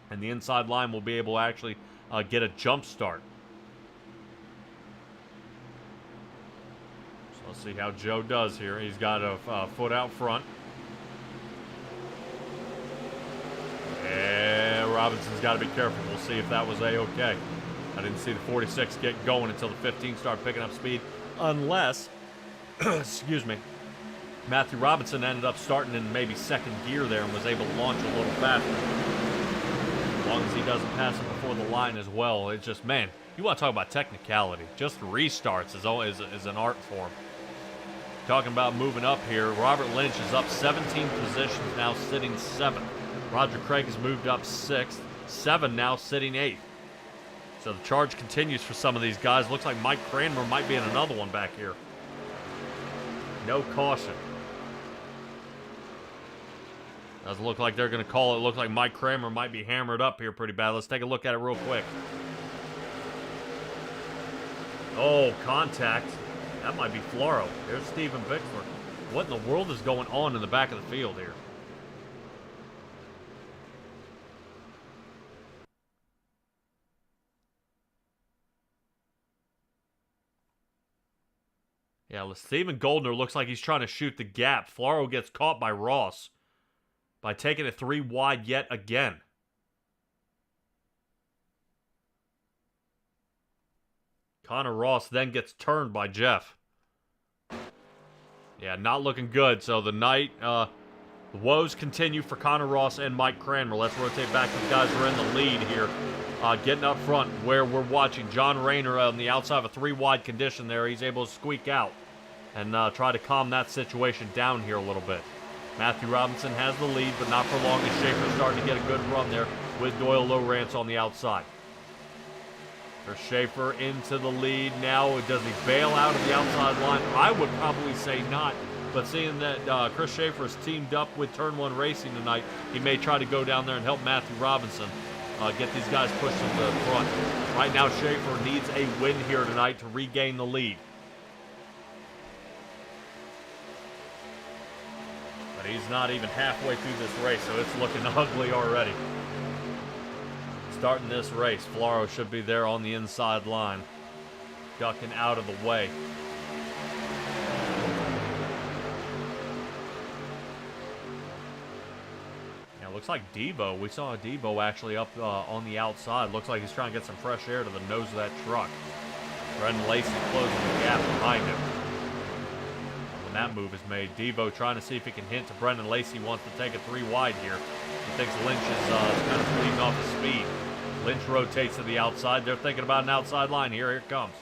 [SPEAKER 1] And the inside line will be able to actually get a jump start. So let's see how Joe does here. He's got a foot out front. And Robinson's got to be careful. We'll see if that was A-okay. I didn't see the 46 get going until the 15 started picking up speed. Unless, excuse me, Matthew Robinson ended up starting in maybe 2nd gear there and was able to launch a little faster. As long as he doesn't pass it before the line as well. It's just, man, you want to talk about technicality. Just restarts is an art form. Talking about moving up here, Robert Lynch is up 17 positions, now sitting 7th. Roger Craig has moved up 6th. 7 now sitting 8th. So the charge continues for some of these guys. Looks like Mike Cranmer might be in another one back here. No caution. Doesn't look like they're going to call it. Look like Mike Kramer might be hammered up here pretty bad. Let's take a look at it real quick. Oh, contact. That might be Floro. There's Steven Bixler. What in the world is going on in the back of the field here? Yeah, Steven Goldner looks like he's trying to shoot the gap. Floro gets caught by Ross by taking it 3 wide yet again. Connor Ross then gets turned by Jeff. Yeah, not looking good. So the night, the woes continue for Connor Ross and Mike Cranmer. Let's rotate back to the guys who are in the lead here. Getting up front where we're watching John Rayner on the outside of a 3 wide condition there. He's able to squeak out and try to calm that situation down here a little bit. Matthew Robinson has the lead, but not for long as Schaefer's starting to get a good run there with Doyle Lowrance on the outside. There's Schaefer into the lead now. Does he bail out of the outside line? I would probably say not, but seeing that Chris Schaefer is teamed up with Turn 1 Racing tonight, he may try to go down there and help Matthew Robinson get these guys pushed to the front. Right now, Schaefer needs a win here tonight to regain the lead. But he's not even halfway through this race, so it's looking ugly already. Starting this race, Floro should be there on the inside line, ducking out of the way. Yeah, looks like Debo. We saw Debo actually up on the outside. Looks like he's trying to get some fresh air to the nose of that truck. Brendan Lacey closing the gap behind him. When that move is made, Debo trying to see if he can hint to Brendan Lacey. Wants to take it 3 wide here. He thinks Lynch is kind of bleeding off his speed. Lynch rotates to the outside. They're thinking about an outside line here. Here it comes.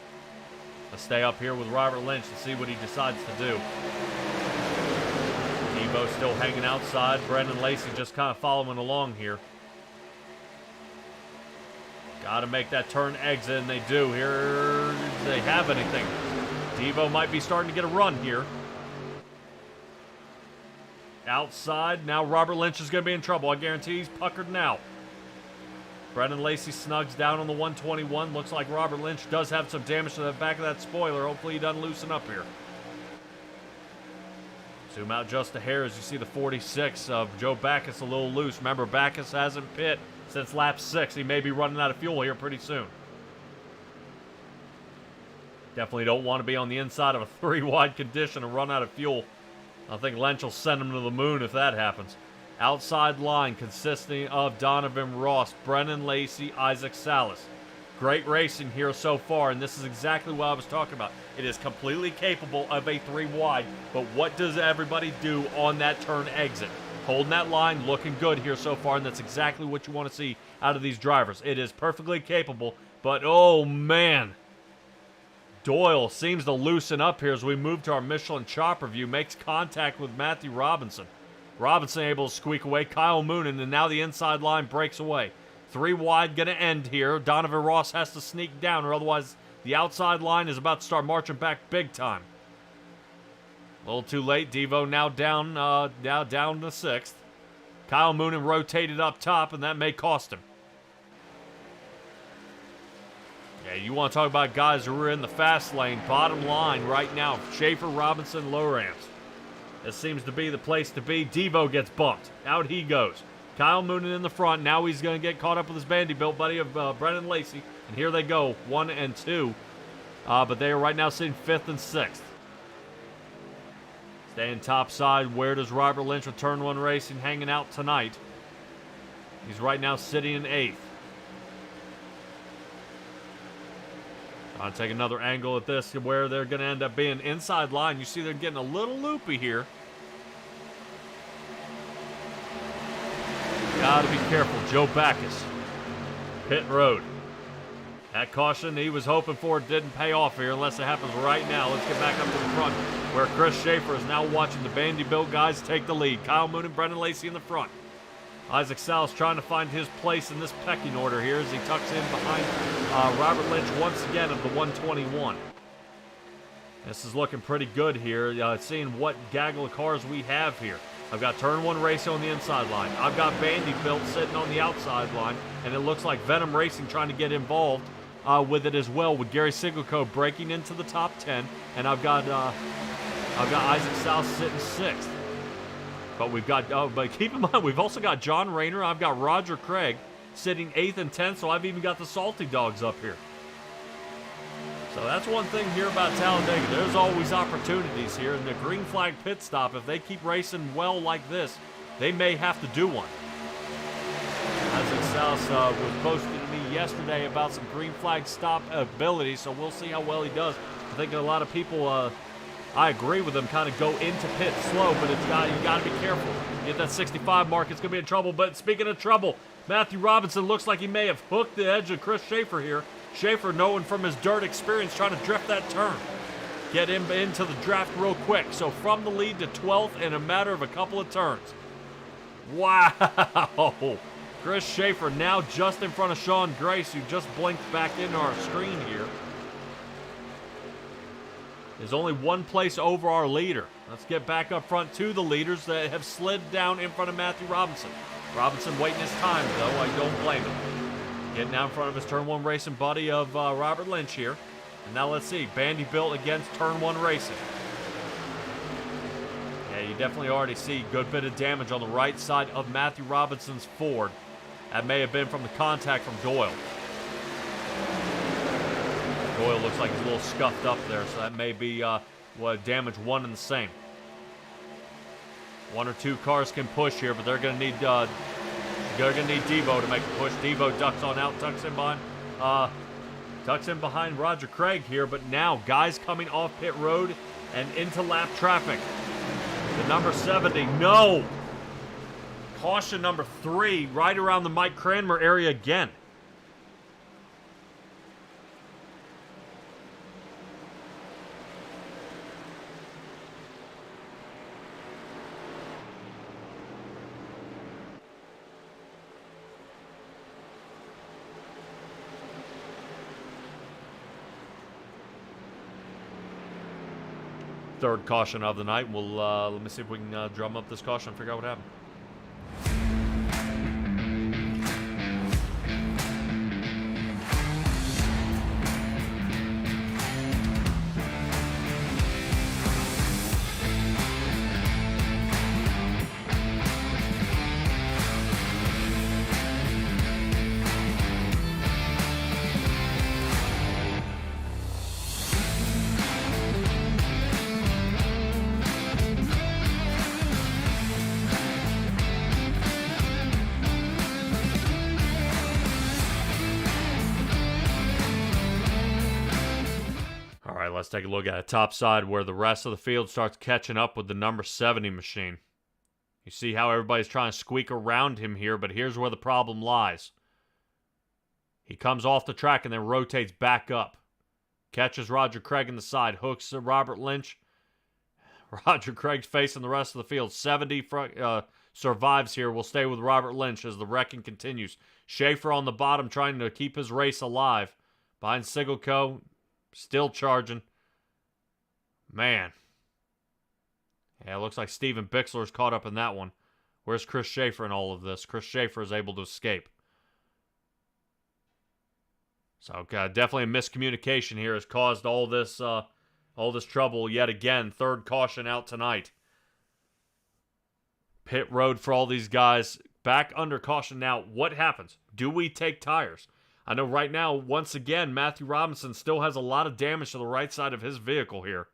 [SPEAKER 1] Let's stay up here with Robert Lynch and see what he decides to do. Debo still hanging outside. Brendan Lacey just kind of following along here. Got to make that turn exit, and they do. Here, do they have anything? Debo might be starting to get a run here. Outside. Now Robert Lynch is going to be in trouble. I guarantee he's puckered now. Brendan Lacey snugs down on the 121. Looks like Robert Lynch does have some damage to the back of that spoiler. Hopefully he doesn't loosen up here. Zoom out just a hair as you see the 46 of Joe Backus a little loose. Remember, Backus hasn't pit since lap 6. He may be running out of fuel here pretty soon. Definitely don't want to be on the inside of a 3-wide condition and run out of fuel. I think Lynch will send him to the moon if that happens. Outside line consisting of Donovan Ross, Brennan Lacey, Isaac Salas. Great racing here so far, and this is exactly what I was talking about. It is completely capable of a 3-wide, but what does everybody do on that turn exit? Holding that line, looking good here so far, and that's exactly what you want to see out of these drivers. It is perfectly capable, but oh man. Doyle seems to loosen up here as we move to our Michelin chopper view, makes contact with Matthew Robinson. Robinson able to squeak away Kyle Moonen, and now the inside line breaks away. 3 wide going to end here. Donovan Ross has to sneak down, or otherwise the outside line is about to start marching back big time. A little too late. Devo now down to 6th. Kyle Moonen rotated up top, and that may cost him. Yeah, you want to talk about guys who are in the fast lane. Bottom line right now, Schaefer, Robinson, Lowrance. This seems to be the place to be. Devo gets bumped. Out he goes. Kyle Moonen in the front. Now he's going to get caught up with his Vanderbilt buddy of Brennan Lacey. And here they go, 1 and 2. But they are right now sitting 5th and 6th. Staying topside. Where does Robert Lynch with Turn 1 Racing hanging out tonight? He's right now sitting in 8th. I'll take another angle at this where they're going to end up being inside line. You see they're getting a little loopy here. Got to be careful. Joe Backus. Pit road. That caution he was hoping for didn't pay off here unless it happens right now. Let's get back up to the front where Chris Schaefer is now watching the Vanderbilt guys take the lead. Kyle Moon and Brendan Lacey in the front. Isaac Salas trying to find his place in this pecking order here as he tucks in behind Robert Lynch once again of the 121. This is looking pretty good here, seeing what gaggle of cars we have here. I've got Turn 1 Racing on the inside line. I've got Vanderbilt sitting on the outside line, and it looks like Venom Racing trying to get involved with it as well, with Gary Sigelco breaking into the top 10, and I've got Isaac Salas sitting 6th. But we've got, but keep in mind, we've also got John Rayner. I've got Roger Craig sitting 8th and 10th, so I've even got the Salty Dogs up here. So that's one thing here about Talladega. There's always opportunities here. In the green flag pit stop, if they keep racing well like this, they may have to do one. Isaac Salas was posting to me yesterday about some green flag stop ability, so we'll see how well he does. I think a lot of people... I agree with them, kind of go into pit slow, but you got to be careful. Get that 65 mark, it's going to be in trouble. But speaking of trouble, Matthew Robinson looks like he may have hooked the edge of Chris Schaefer here. Schaefer, knowing from his dirt experience, trying to drift that turn. Get him into the draft real quick. So from the lead to 12th in a matter of a couple of turns. Wow! Chris Schaefer now just in front of Sean Grace, who just blinked back into our screen here. There's only one place over our leader. Let's get back up front to the leaders that have slid down in front of Matthew Robinson. Robinson waiting his time, though. I don't blame him. Getting out in front of his Turn 1 Racing buddy of Robert Lynch here. And now let's see. Vanderbilt against Turn 1 Racing. Yeah, you definitely already see a good bit of damage on the right side of Matthew Robinson's Ford. That may have been from the contact from Doyle. Doyle looks like he's a little scuffed up there, so that may be damage one and the same. One or two cars can push here, but they're going to need Devo to make a push. Devo ducks on out, tucks in behind Roger Craig here, but now guys coming off pit road and into lap traffic. The number 70, no! Caution number 3, right around the Mike Cranmer area again. Third caution of the night. We'll let me see if we can drum up this caution and figure out what happened. right, let's take a look at it. Topside, where the rest of the field starts catching up with the number 70 machine. You see how everybody's trying to squeak around him here, but here's where the problem lies. He comes off the track and then rotates back up. Catches Roger Craig in the side. Hooks Robert Lynch. Roger Craig's facing the rest of the field. 70 survives here. Will stay with Robert Lynch as the wrecking continues. Schaefer on the bottom trying to keep his race alive. Behind Sigelco, still charging. Man. Yeah, it looks like Steven Bixler's caught up in that one. Where's Chris Schaefer in all of this? Chris Schaefer is able to escape. So definitely a miscommunication here has caused all this trouble yet again. Third caution out tonight. Pit road for all these guys. Back under caution now. What happens? Do we take tires? I know right now, once again, Matthew Robinson still has a lot of damage to the right side of his vehicle here.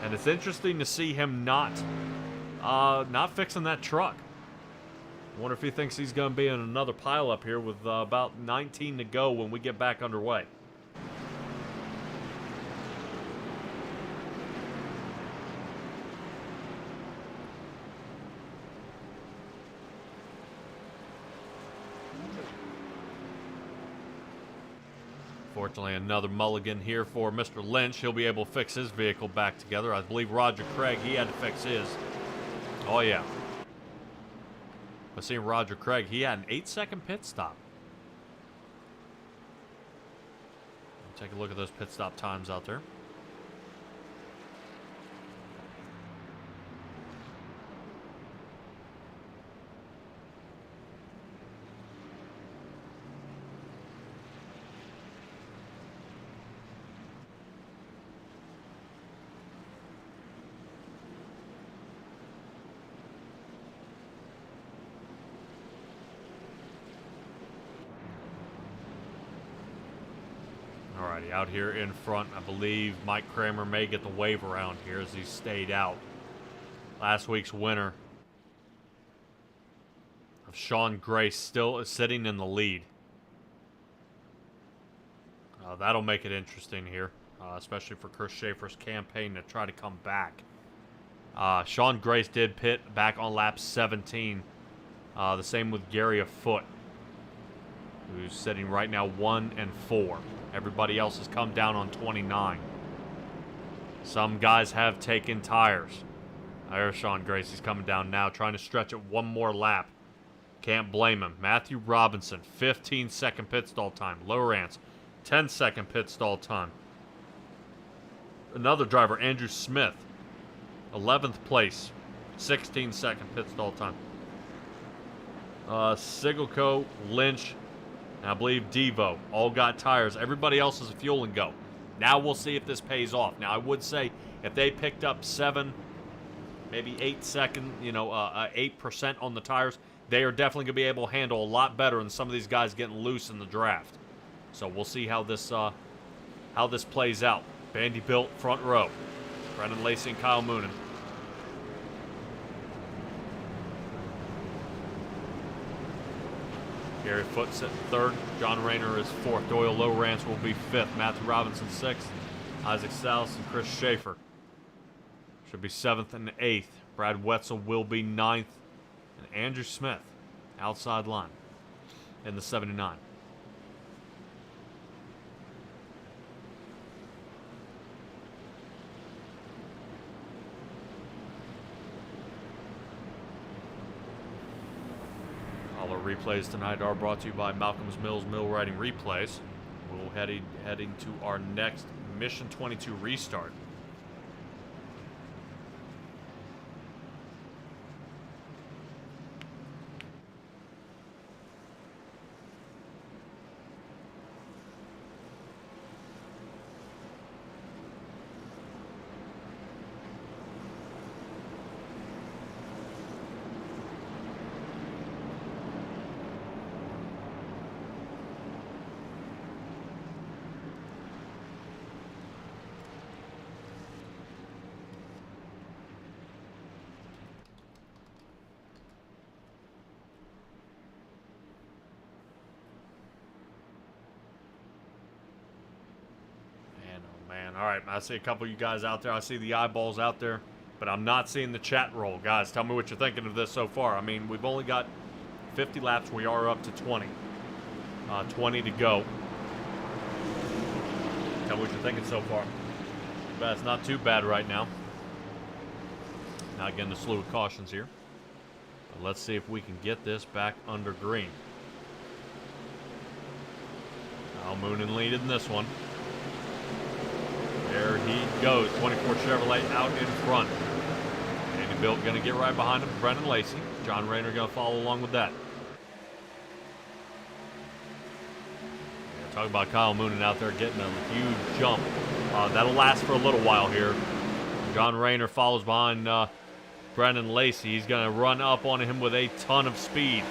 [SPEAKER 1] And it's interesting to see him not fixing that truck. I wonder if he thinks he's going to be in another pileup here with about 19 to go when we get back underway. Fortunately, another mulligan here for Mr. Lynch. He'll be able to fix his vehicle back together. I believe Roger Craig, he had to fix his. Oh, yeah. But seeing Roger Craig, he had an 8-second pit stop. Take a look at those pit stop times out there. Alrighty, out here in front, I believe Mike Kramer may get the wave around here as he stayed out. Last week's winner of Sean Grace still sitting in the lead. That'll make it interesting here, especially for Chris Schaefer's campaign to try to come back. Sean Grace did pit back on lap 17. The same with Gary Afoot, who's sitting right now 1 and 4. Everybody else has come down on 29. Some guys have taken tires. There's Sean Grace. He's coming down now, trying to stretch it one more lap. Can't blame him. Matthew Robinson, 15-second pit stall time. Lowrance, 10-second pit stall time. Another driver, Andrew Smith, 11th place, 16-second pit stall time. Sigelco, Lynch, and I believe Devo all got tires. Everybody else is a fuel and go. Now we'll see if this pays off. Now I would say if they picked up 7, maybe 8% on the tires, they are definitely going to be able to handle a lot better than some of these guys getting loose in the draft. So we'll see how this plays out. Vanderbilt front row. Brendan Lacey and Kyle Moonen. Gary Foote sitting third. John Rayner is fourth. Doyle Lowrance will be fifth. Matthew Robinson sixth. Isaac Salas and Chris Schaefer should be seventh and eighth. Brad Wetzel will be ninth. And Andrew Smith, outside line in the 79. All our replays tonight are brought to you by Malcolm's Mills Mill Riding Replays. We'll heading to our next Mission 22 restart. man. All right, I see a couple of you guys out there. I see the eyeballs out there, but I'm not seeing the chat roll. Guys, tell me what you're thinking of this so far. I mean, we've only got 50 laps. We are up to 20. 20 to go. Tell me what you're thinking so far. But it's not too bad right now. Not getting the slew of cautions here. But let's see if we can get this back under green. Kyle Moonen leading this one. There he goes. 24 Chevrolet out in front. Andy Bilt going to get right behind him. Brendan Lacey. John Rayner going to follow along with that. Yeah, talk about Kyle Moonen out there getting a huge jump. That'll last for a little while here. John Rayner follows behind Brendan Lacey. He's going to run up on him with a ton of speed.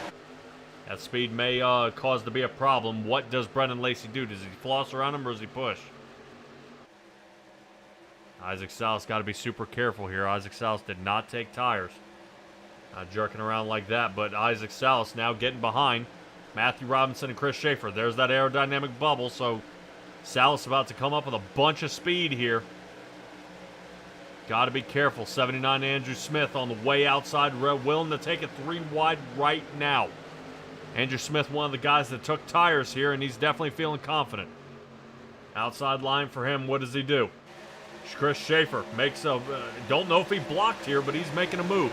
[SPEAKER 1] That speed may cause to be a problem. What does Brendan Lacey do? Does he floss around him or does he push? Isaac Salas got to be super careful here. Isaac Salas did not take tires. Not jerking around like that, but Isaac Salas now getting behind Matthew Robinson and Chris Schaefer. There's that aerodynamic bubble, so Salas about to come up with a bunch of speed here. Got to be careful. 79 Andrew Smith on the way outside, willing to take it 3 wide right now. Andrew Smith, one of the guys that took tires here, and he's definitely feeling confident. Outside line for him, what does he do? Chris Schaefer makes a, don't know if he blocked here, but he's making a move.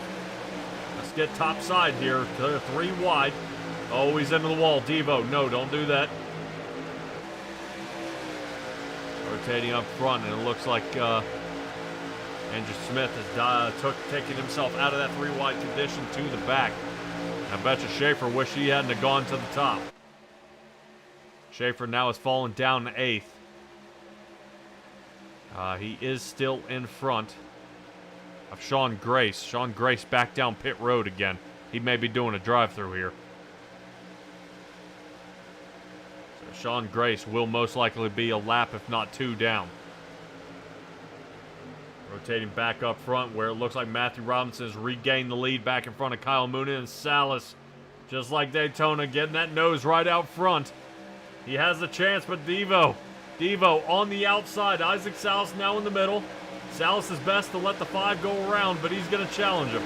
[SPEAKER 1] Let's get Topside here to 3 wide. Oh, he's into the wall. Devo, no, don't do that. Rotating up front, and it looks like Andrew Smith is taking himself out of that 3 wide condition to the back. I bet you Schaefer wished he hadn't have gone to the top. Schaefer now has fallen down to 8th. He is still in front of Sean Grace. Sean Grace back down pit road again. He may be doing a drive-through here. So Sean Grace will most likely be a lap, if not 2 down. Rotating back up front where it looks like Matthew Robinson has regained the lead back in front of Kyle Moonen, and Salas, just like Daytona, getting that nose right out front. He has a chance, but Devo on the outside. Isaac Salas now in the middle. Salas is best to let the 5 go around, but he's going to challenge him.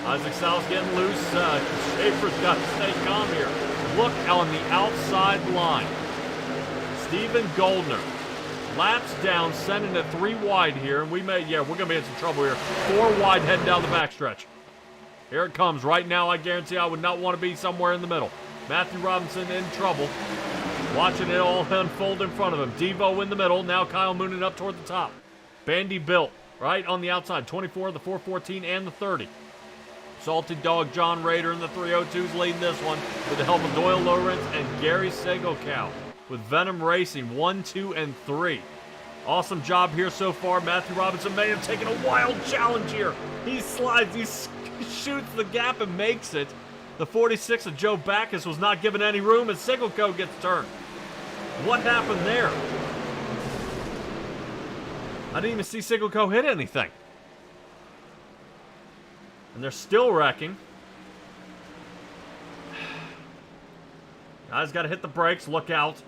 [SPEAKER 1] Isaac Salas getting loose. Schaefer's got to stay calm here. Look on the outside line. Stephen Goldner laps down, sending it 3 wide here, and we're going to be in some trouble here. 4 wide heading down the backstretch. Here it comes. Right now, I guarantee I would not want to be somewhere in the middle. Matthew Robinson in trouble. Watching it all unfold in front of him. Devo in the middle. Now Kyle Moonen up toward the top. Bandy Bilt right on the outside. 24, the 414, and the 30. Salty Dog John Rader in the 302s leading this one with the help of Doyle Lawrence and Gary Segokow with Venom Racing 1, 2, and 3. Awesome job here so far. Matthew Robinson may have taken a wild challenge here. He slides, he shoots the gap and makes it. The 46 of Joe Backus was not given any room, and Segokow gets turned. What happened there? I didn't even see Segokow hit anything. And they're still wrecking. Guys got to hit the brakes. Look out.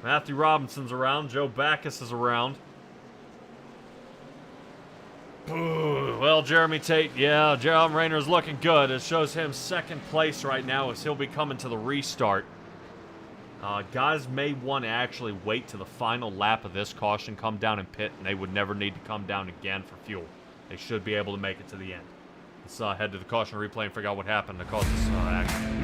[SPEAKER 1] Matthew Robinson's around. Joe Backus is around. Ooh, well, Jeremy Tate, yeah, John Rayner's looking good. It shows him 2nd place right now as he'll be coming to the restart. Guys may want to actually wait to the final lap of this caution, come down and pit, and they would never need to come down again for fuel. They should be able to make it to the end. Let's head to the caution replay and figure out what happened to cause this accident.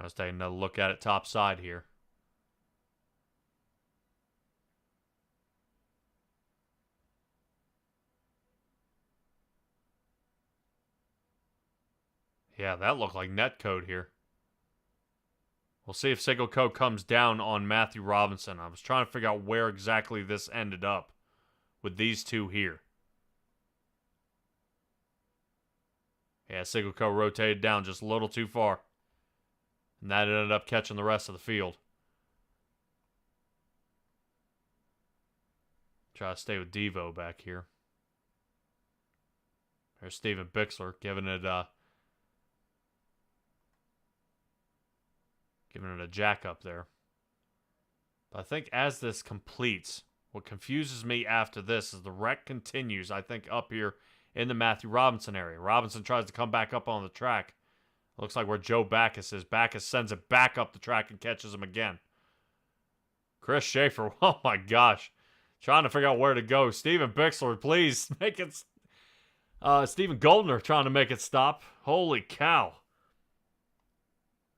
[SPEAKER 1] Let's take another look at it topside here. Yeah, that looked like netcode here. We'll see if Segokow comes down on Matthew Robinson. I was trying to figure out where exactly this ended up with these two here. Yeah, Sigleco rotated down just a little too far. And that ended up catching the rest of the field. Try to stay with Devo back here. There's Steven Bixler giving it a jack up there. But I think as this completes, what confuses me after this is the wreck continues, I think, up here in the Matthew Robinson area. Robinson tries to come back up on the track. Looks like where Joe Backus is. Backus sends it back up the track and catches him again. Chris Schaefer, oh my gosh. Trying to figure out where to go. Steven Bixler, please make it... Stephen Goldner trying to make it stop. Holy cow.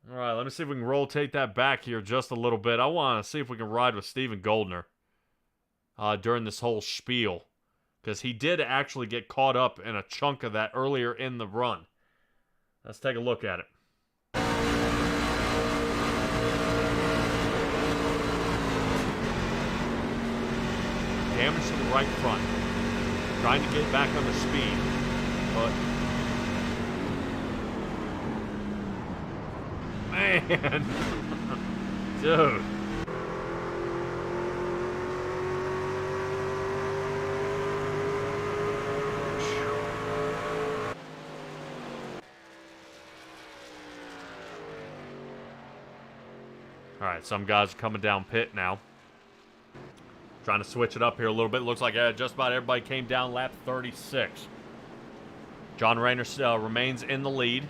[SPEAKER 1] All right, let me see if we can rotate that back here just a little bit. I want to see if we can ride with Stephen Goldner during this whole spiel, because he did actually get caught up in a chunk of that earlier in the run. Let's take a look at it. Damage to the right front. Trying to get back under speed, but man, dude. All right, some guys are coming down pit now. Trying to switch it up here a little bit. Looks like just about everybody came down lap 36. John Rayner remains in the lead.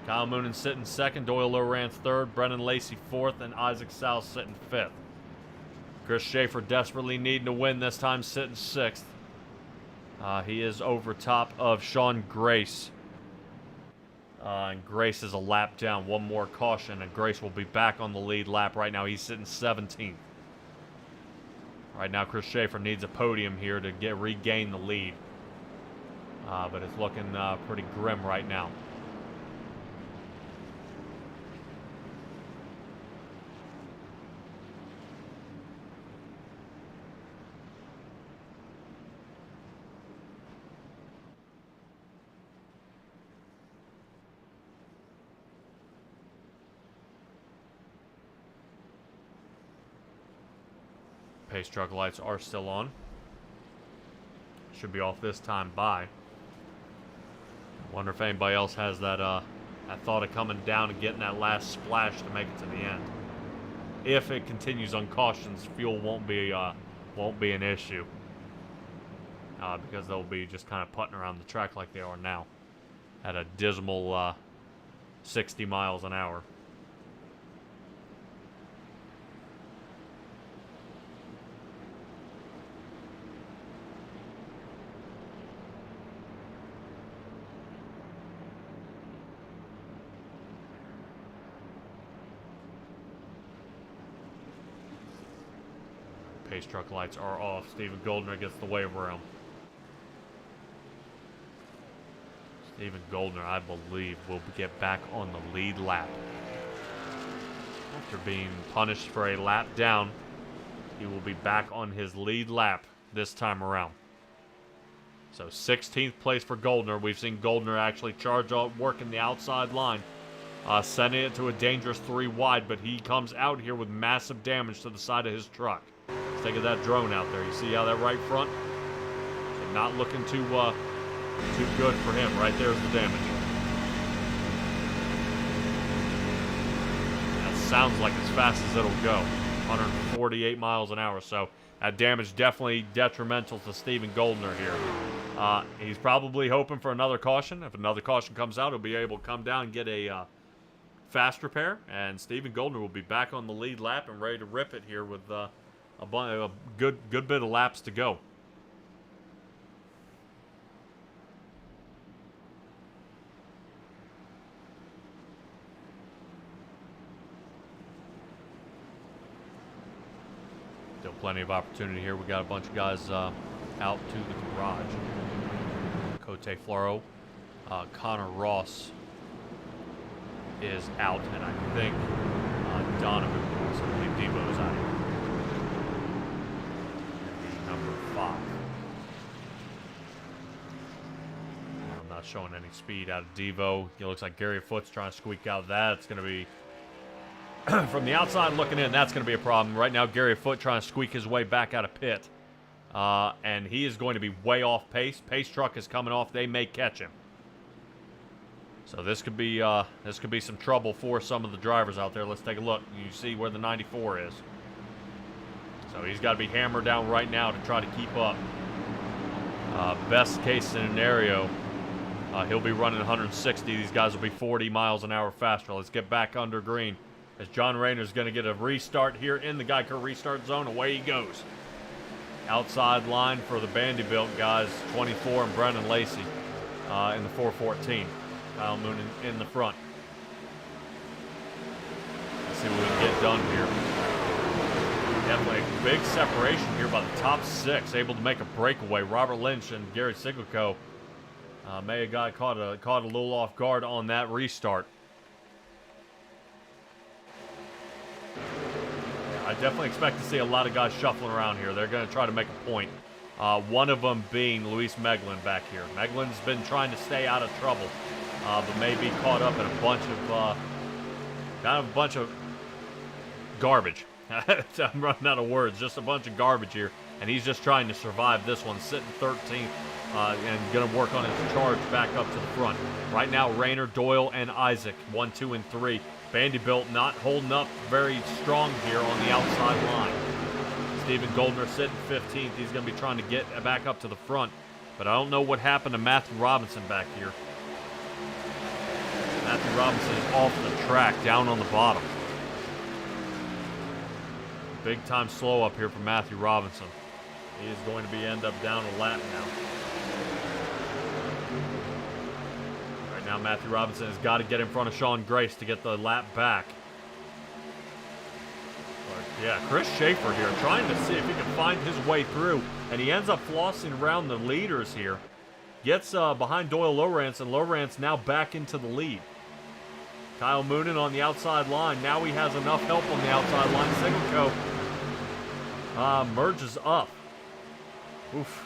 [SPEAKER 1] Kyle Moonen sitting second. Doyle Loranth third. Brennan Lacey fourth. And Isaac South sitting fifth. Chris Schaefer desperately needing to win this time, sitting sixth. He is over top of Sean Grace. And Grace is a lap down. One more caution, and Grace will be back on the lead lap right now. He's sitting 17th. Right now, Chris Schaefer needs a podium here to regain the lead. But it's looking pretty grim right now. Pace truck lights are still on. Should be off this time by. Wonder if anybody else has that thought of coming down and getting that last splash to make it to the end. If it continues on cautions, fuel won't be an issue. Because they'll be just kind of putting around the track like they are now at a dismal 60 miles an hour. Pace truck lights are off. Stephen Goldner gets the wave around. Stephen Goldner, I believe, will get back on the lead lap. After being punished for a lap down, he will be back on his lead lap this time around. So 16th place for Goldner. We've seen Goldner actually charge up, working the outside line, sending it to a dangerous 3 wide, but he comes out here with massive damage to the side of his truck. Let's take that drone out there. You see how that right front? Not looking too good for him. Right there's the damage. That sounds like as fast as it'll go. 148 miles an hour. So that damage definitely detrimental to Stephen Goldner here. He's probably hoping for another caution. If another caution comes out, he'll be able to come down and get a fast repair. And Stephen Goldner will be back on the lead lap and ready to rip it here with a good bit of laps to go. Still plenty of opportunity here. We got a bunch of guys out to the garage. Cote Floro, Connor Ross is out, and I think Donovan, so I believe Devo's out here. Number 5. I'm not showing any speed out of Devo. It looks like Gary Foot's trying to squeak out that. It's going to be, from the outside looking in, that's going to be a problem. Right now, Gary Foot trying to squeak his way back out of pit. And he is going to be way off pace. Pace truck is coming off. They may catch him. So this could be some trouble for some of the drivers out there. Let's take a look. You see where the 94 is. So he's got to be hammered down right now to try to keep up. Best case scenario, he'll be running 160. These guys will be 40 miles an hour faster. Let's get back under green as John Rayner's going to get a restart here in the Geico restart zone. Away he goes. Outside line for the Vanderbilt guys, 24 and Brennan Lacey in the 414. Kyle Moon in the front. Let's see what we can get done here. Definitely a big separation here by the top 6, able to make a breakaway. Robert Lynch and Gary Siglico may have got caught a little off guard on that restart. I definitely expect to see a lot of guys shuffling around here. They're going to try to make a point. One of them being Luis Meglin back here. Meglin's been trying to stay out of trouble, but may be caught up in a bunch of garbage. I'm running out of words. Just a bunch of garbage here, and he's just trying to survive this one, sitting 13th, and going to work on his charge back up to the front. Right now, Rayner, Doyle, and Isaac, 1, 2, and 3. Vanderbilt not holding up very strong here on the outside line. Stephen Goldner sitting 15th. He's going to be trying to get back up to the front, but I don't know what happened to Matthew Robinson back here. Matthew Robinson is off the track, down on the bottom. Big time slow up here for Matthew Robinson. He is going to end up down a lap now. Right now, Matthew Robinson has got to get in front of Sean Grace to get the lap back. But yeah, Chris Schaefer here trying to see if he can find his way through, and he ends up flossing around the leaders here. Gets behind Doyle Lowrance, and Lowrance now back into the lead. Kyle Moonen on the outside line. Now he has enough help on the outside line. Siglico merges up. Oof.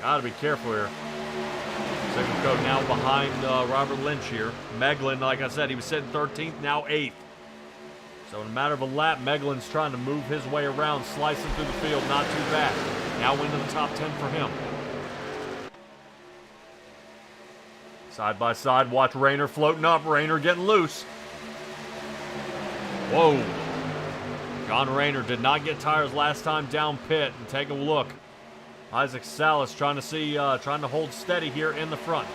[SPEAKER 1] Gotta be careful here. Siglico now behind Robert Lynch here. Meglin, like I said, he was sitting 13th, now 8th. So in a matter of a lap, Meglin's trying to move his way around, slicing through the field, not too bad. Now into the top 10 for him. Side by side, watch Rayner floating up. Rayner getting loose. Whoa. John Rayner did not get tires last time down pit. And take a look. Isaac Salas trying to hold steady here in the front.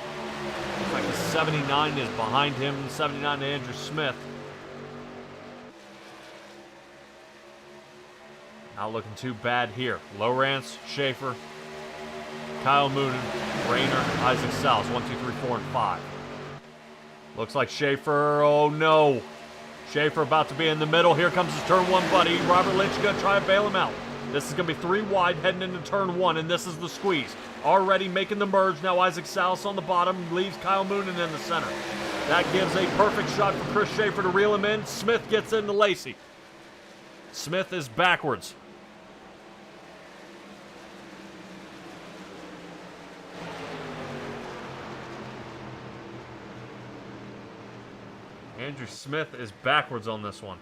[SPEAKER 1] Looks like the 79 is behind him. 79 to Andrew Smith. Not looking too bad here. Lowrance, Schaefer, Kyle Moonen, Rayner, Isaac Salas, 1, 2, 3, 4, and 5. Looks like Schaefer, oh no. Schaefer about to be in the middle. Here comes his turn 1 buddy. Robert Lynch is going to try to bail him out. This is going to be 3 wide heading into turn 1, and this is the squeeze. Already making the merge. Now Isaac Salas on the bottom, leaves Kyle Moonen in the center. That gives a perfect shot for Chris Schaefer to reel him in. Smith gets into Lacey. Smith is backwards. Andrew Smith is backwards on this one.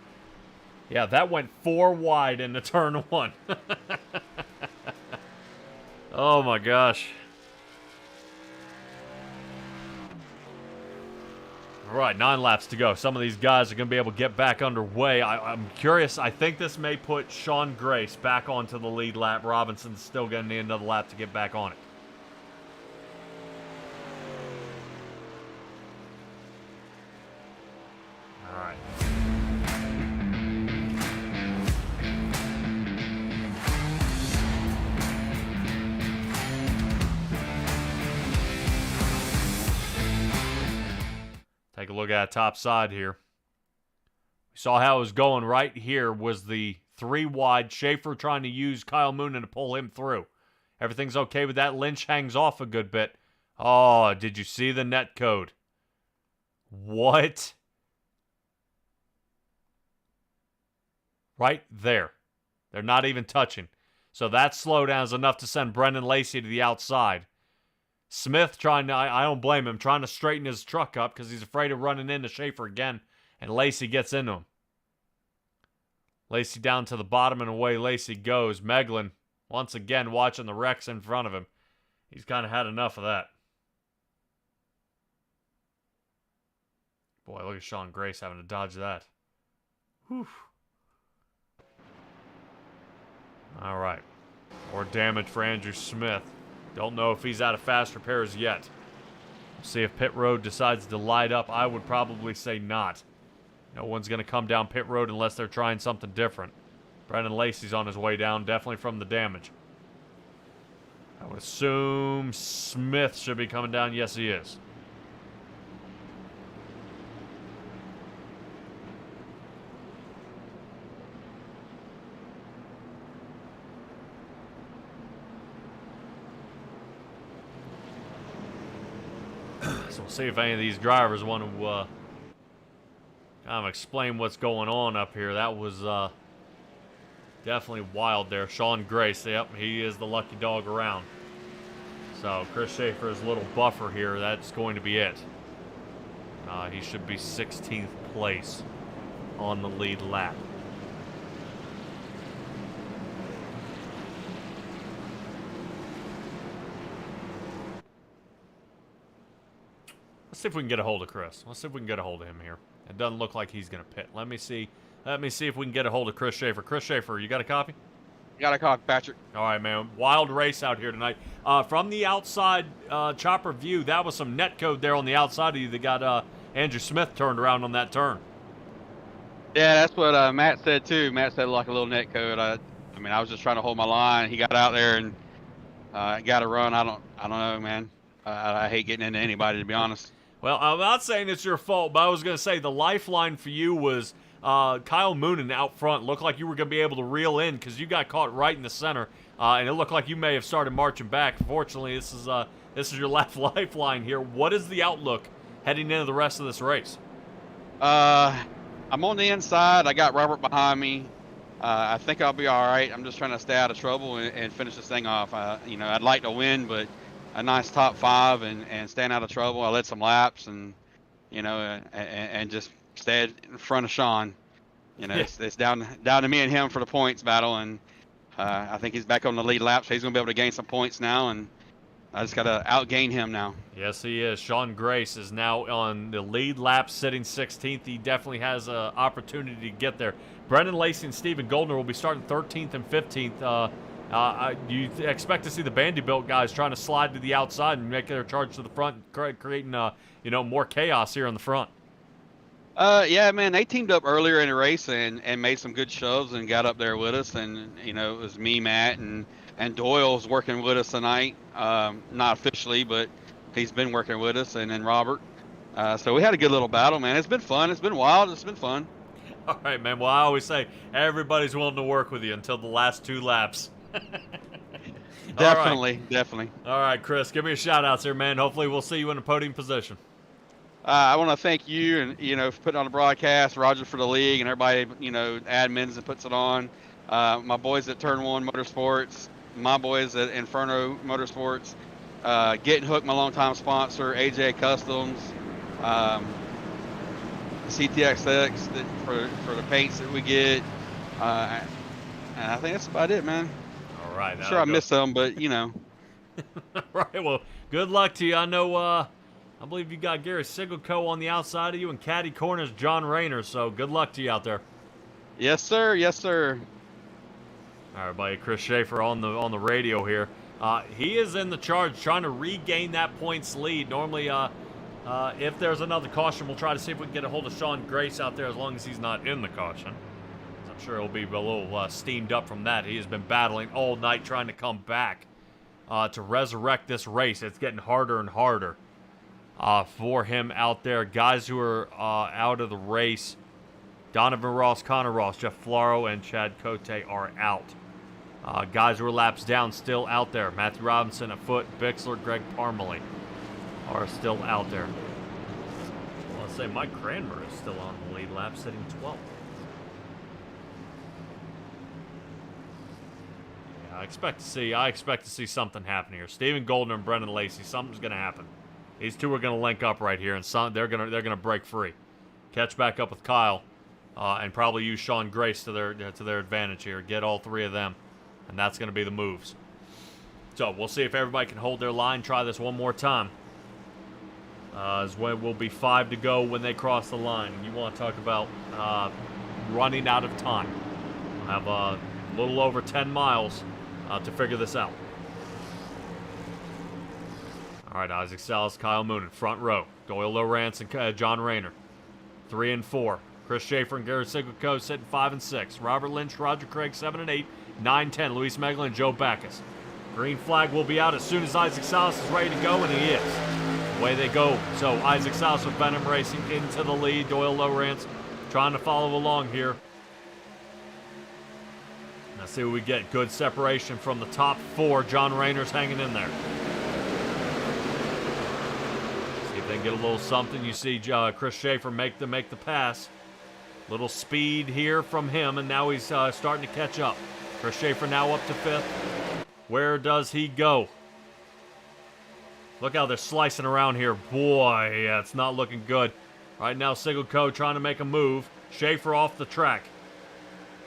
[SPEAKER 1] Yeah, that went 4 wide into turn 1. Oh my gosh. All right, 9 laps to go. Some of these guys are going to be able to get back underway. I'm curious. I think this may put Sean Grace back onto the lead lap. Robinson's still going to need another lap to get back on it. All right. Take a look at Topside here. We saw how it was going. Right here was the 3 wide. Schaefer trying to use Kyle Moonen to pull him through. Everything's okay with that. Lynch hangs off a good bit. Oh, did you see the net code? What? Right there. They're not even touching. So that slowdown is enough to send Brendan Lacey to the outside. Smith trying to, I don't blame him, trying to straighten his truck up because he's afraid of running into Schaefer again. And Lacey gets into him. Lacey down to the bottom and away Lacey goes. Meglin, once again, watching the wrecks in front of him. He's kind of had enough of that. Boy, look at Sean Grace having to dodge that. Whew. All right. More damage for Andrew Smith. Don't know if he's out of fast repairs yet. See if pit road decides to light up. I would probably say not. No one's going to come down pit road unless they're trying something different. Brendan Lacey's on his way down, definitely from the damage. I would assume Smith should be coming down. Yes, he is. So we'll see if any of these drivers want to kind of explain what's going on up here. That was definitely wild there. Sean Grace, yep, he is the lucky dog around. So Chris Schaefer's little buffer here, that's going to be it. He should be 16th place on the lead lap. Let's see if we can get a hold of Chris. Let's see if we can get a hold of him here. It doesn't look like he's going to pit. Let me see if we can get a hold of Chris Schaefer. Chris Schaefer, you got a copy?
[SPEAKER 10] Got a copy, Patrick.
[SPEAKER 1] All right, man. Wild race out here tonight. From the outside chopper view, that was some net code there on the outside of you that got Andrew Smith turned around on that turn.
[SPEAKER 10] Yeah, that's what Matt said too. Matt said like a little net code. I mean, I was just trying to hold my line. He got out there and got a run. I don't know, man. I hate getting into anybody, to be honest.
[SPEAKER 1] Well, I'm not saying it's your fault, but I was going to say the lifeline for you was Kyle Moonen out front. Looked like you were going to be able to reel in because you got caught right in the center, and it looked like you may have started marching back. Fortunately, this is your left lifeline here. What is the outlook heading into the rest of this race?
[SPEAKER 10] I'm on the inside. I got Robert behind me. I think I'll be all right. I'm just trying to stay out of trouble and finish this thing off. I'd like to win, but a nice top 5 and staying out of trouble. I led some laps and just stayed in front of Sean. It's down to me and him for the points battle, and I think he's back on the lead lap, so he's gonna be able to gain some points now, and I just gotta outgain him now.
[SPEAKER 1] Yes, he is. Sean Grace is now on the lead lap, sitting 16th. He definitely has an opportunity to get there. Brendan Lacey and Stephen Goldner will be starting 13th and 15th. Do you expect to see the Vanderbilt guys trying to slide to the outside and make their charge to the front, creating more chaos here in the front?
[SPEAKER 10] Yeah, man, they teamed up earlier in the race and made some good shoves and got up there with us. And it was me, Matt, and Doyle's working with us tonight. Not officially, but he's been working with us, and then Robert. So we had a good little battle, man. It's been fun. It's been wild. It's been fun.
[SPEAKER 1] All right, man. Well, I always say everybody's willing to work with you until the last 2 laps.
[SPEAKER 10] Definitely.
[SPEAKER 1] All right, Chris, give me a shout out there, man. Hopefully we'll see you in a podium position.
[SPEAKER 10] I want to thank you and for putting on the broadcast, Roger for the league, and everybody admins and puts it on. My boys at Turn 1 Motorsports, my boys at Inferno Motorsports, Getting Hooked, my longtime sponsor, AJ Customs, CTXX for the paints that we get, and I think that's about it, man.
[SPEAKER 1] All right.
[SPEAKER 10] I'm sure I missed some, but
[SPEAKER 1] Right. Well, good luck to you. I know. I believe you got Gary Sigelco on the outside of you, and caddy corners John Rayner. So good luck to you out there.
[SPEAKER 10] Yes, sir. Yes, sir.
[SPEAKER 1] All right, buddy. Chris Schaefer on the radio here. He is in the charge, trying to regain that points lead. Normally, if there's another caution, we'll try to see if we can get a hold of Sean Grace out there, as long as he's not in the caution. I'm sure he'll be a little steamed up from that. He has been battling all night trying to come back to resurrect this race. It's getting harder and harder for him out there. Guys who are out of the race, Donovan Ross, Connor Ross, Jeff Flaro, and Chad Cote are out. Guys who are laps down still out there. Matthew Robinson, a foot, Bixler, Greg Parmalee are still out there. Let's say Mike Cranmer is still on the lead lap, sitting 12th. I expect to see something happen here. Stephen Goldner and Brendan Lacey, something's gonna happen. These two are gonna link up right here, and they're gonna break free. Catch back up with Kyle, and probably use Sean Grace to their advantage here. Get all three of them, and that's gonna be the moves. So we'll see if everybody can hold their line. Try this one more time. As when will be 5 to go when they cross the line. You want to talk about running out of time? We'll have a little over 10 miles to figure this out. All right, Isaac Salas, Kyle Moonen, front row. Doyle Lowrance and John Rayner, 3 and 4. Chris Schaefer and Garrett Sigleco sitting 5 and 6. Robert Lynch, Roger Craig, 7 and 8. 9, 10. Luis Meglen and Joe Backus. Green flag will be out as soon as Isaac Salas is ready to go, and he is. Away they go. So Isaac Salas with Venom Racing into the lead. Doyle Lowrance trying to follow along here. Let's see what we get. Good separation from the top 4. John Rayner's hanging in there. See if they can get a little something. You see Chris Schaefer make the pass. Little speed here from him, and now he's starting to catch up. Chris Schaefer now up to 5th. Where does he go? Look how they're slicing around here. Boy, yeah, it's not looking good. Right now, Sigleco trying to make a move. Schaefer off the track.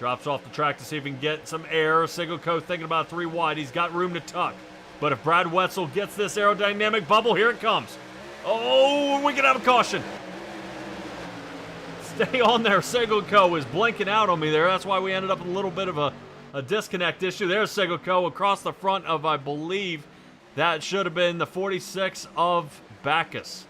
[SPEAKER 1] Drops off the track to see if he can get some air. Sigleco thinking about 3 wide. He's got room to tuck. But if Brad Wetzel gets this aerodynamic bubble, here it comes. Oh, we can have a caution. Stay on there. Sigleco is blinking out on me there. That's why we ended up with a little bit of a disconnect issue. There's Sigleco across the front of, I believe, that should have been the 46 of Backus.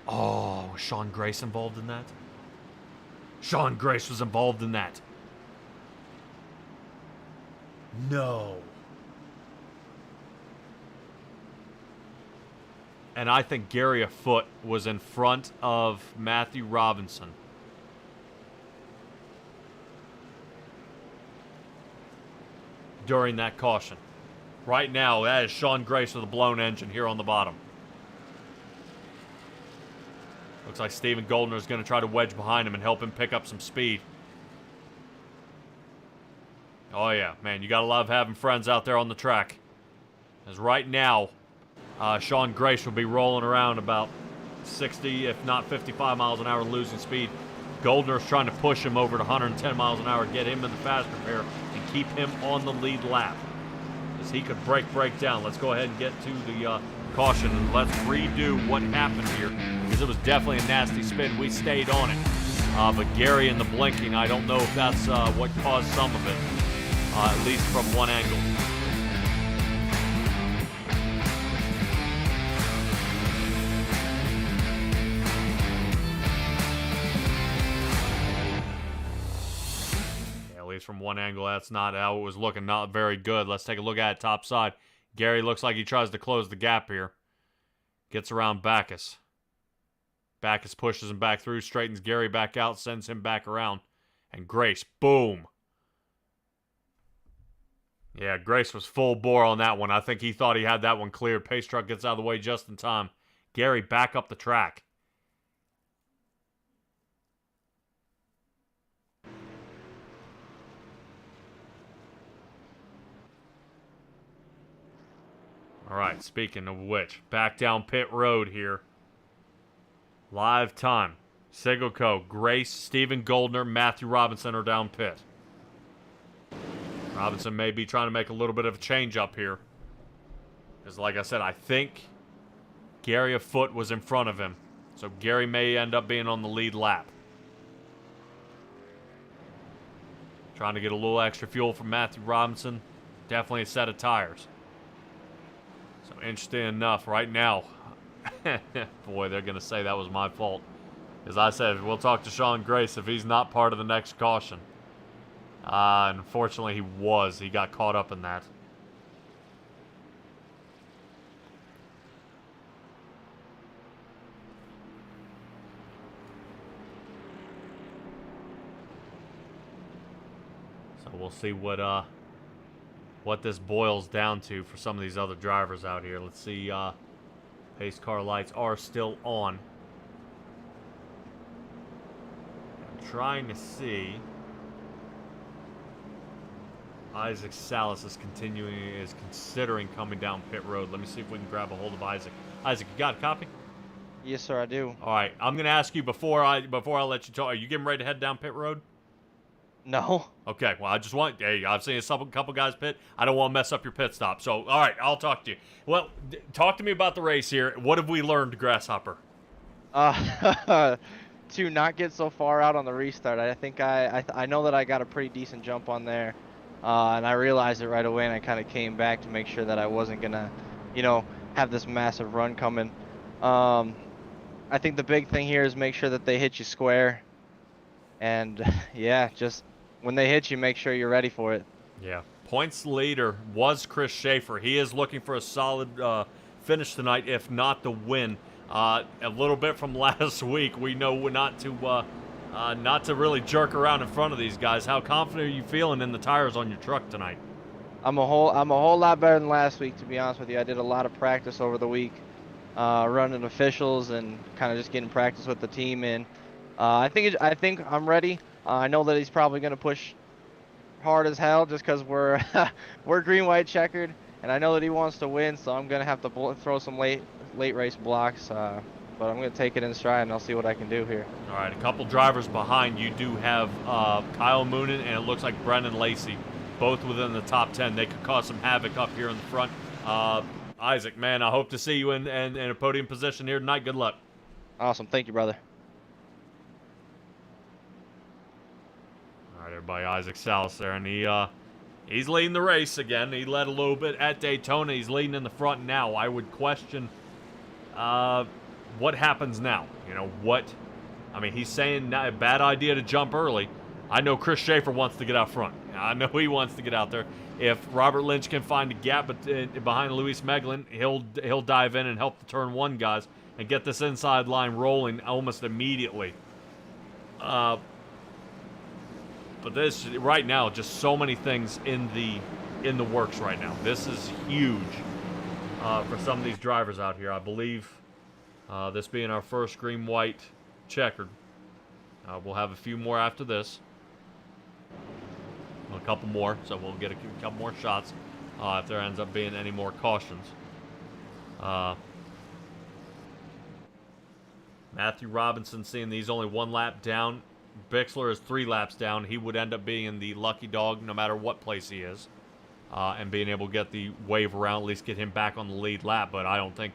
[SPEAKER 1] Oh, was Sean Grace involved in that? Sean Grace was involved in that. No. And I think Gary Afoot was in front of Matthew Robinson. During that caution. Right now, that is Sean Grace with a blown engine here on the bottom. Looks like Stephen Goldner is going to try to wedge behind him and help him pick up some speed. Oh yeah, man, you got to love having friends out there on the track. As right now, Sean Grace will be rolling around about 60, if not 55 miles an hour, losing speed. Goldner's trying to push him over to 110 miles an hour, get him in the fast repair, and keep him on the lead lap. As he could break down. Let's go ahead and get to the caution, and let's redo what happened here, because it was definitely a nasty spin. We stayed on it. But Gary and the blinking, I don't know if that's what caused some of it, at least from one angle. From one angle, that's not how it was looking. Not very good. Let's take a look at it topside. Gary looks like he tries to close the gap here. Gets around Backus. Backus pushes him back through, straightens Gary back out, sends him back around. And Grace, boom. Yeah, Grace was full bore on that one. I think he thought he had that one cleared. Pace truck gets out of the way just in time. Gary back up the track. All right, speaking of which, back down pit road here. Live time. Sigleco, Grace, Stephen Goldner, Matthew Robinson are down pit. Robinson may be trying to make a little bit of a change up here. Because like I said, I think Gary Afoot was in front of him. So Gary may end up being on the lead lap. Trying to get a little extra fuel from Matthew Robinson. Definitely a set of tires. So interesting enough, right now, boy, they're going to say that was my fault. As I said, we'll talk to Sean Grace if he's not part of the next caution. Unfortunately, he was. He got caught up in that. So we'll see what this boils down to for some of these other drivers out here. Let's see Pace car lights are still on. I'm trying to see. Isaac Salas is considering coming down pit road. Let me see if we can grab a hold of Isaac. Isaac, you got a copy?
[SPEAKER 11] Yes, sir, I do.
[SPEAKER 1] All right, I'm gonna ask you before I let you talk. Are you getting ready to head down pit road?
[SPEAKER 11] No.
[SPEAKER 1] Okay, well, I just want, hey, I've seen a couple guys pit. I don't want to mess up your pit stop. So, all right, I'll talk to you. Well, talk to me about the race here. What have we learned, Grasshopper?
[SPEAKER 11] To not get so far out on the restart. I think I know that I got a pretty decent jump on there, and I realized it right away, and I kind of came back to make sure that I wasn't going to, have this massive run coming. I think the big thing here is make sure that they hit you square. And, yeah, just when they hit you, make sure you're ready for it.
[SPEAKER 1] Yeah. Points leader was Chris Schaefer. He is looking for a solid finish tonight, if not the win. A little bit from last week, we know not to really jerk around in front of these guys. How confident are you feeling in the tires on your truck tonight?
[SPEAKER 11] I'm a whole lot better than last week, to be honest with you. I did a lot of practice over the week, running officials and kind of just getting practice with the team. And I think I'm ready. I know that he's probably going to push hard as hell just because we're green white checkered, and I know that he wants to win. So I'm going to have to throw some late race blocks. But I'm going to take it in stride, and I'll see what I can do here. All
[SPEAKER 1] right, a couple drivers behind you do have Kyle Moonen, and it looks like Brennan Lacey, both within the top 10. They could cause some havoc up here in the front. Isaac, man, I hope to see you in a podium position here tonight. Good luck.
[SPEAKER 11] Awesome. Thank you, brother.
[SPEAKER 1] All right, everybody, Isaac Salas there, and he's leading the race again. He led a little bit at Daytona. He's leading in the front now. I would question what happens now. He's saying not a bad idea to jump early. I know Chris Schaefer wants to get out front. I know he wants to get out there. If Robert Lynch can find a gap behind Luis Meglin, he'll dive in and help the turn one guys and get this inside line rolling almost immediately. But this right now, just so many things in the works right now. This is huge for some of these drivers out here. I believe this being our first green-white checkered. We'll have a few more after this. A couple more, so we'll get a couple more shots if there ends up being any more cautions. Matthew Robinson seeing these only 1 lap down. Bixler is 3 laps down. He would end up being the lucky dog no matter what place he is. And being able to get the wave around, at least get him back on the lead lap. But I don't think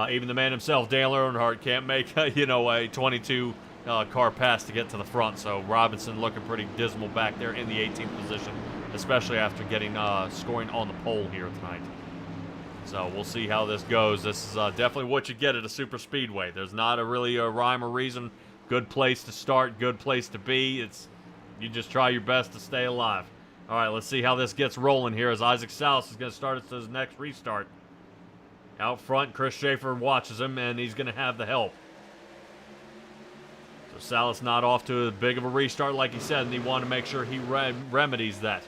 [SPEAKER 1] even the man himself, Dale Earnhardt, can't make a 22 car pass to get to the front. So Robinson looking pretty dismal back there in the 18th position, especially after getting scoring on the pole here tonight. So we'll see how this goes. This is definitely what you get at a super speedway. There's not really a rhyme or reason. Good place to start, good place to be. You just try your best to stay alive. All right, let's see how this gets rolling here as Isaac Salas is going to start his next restart. Out front, Chris Schaefer watches him, and he's going to have the help. So Salas not off to as big of a restart like he said, and he wanted to make sure he remedies that.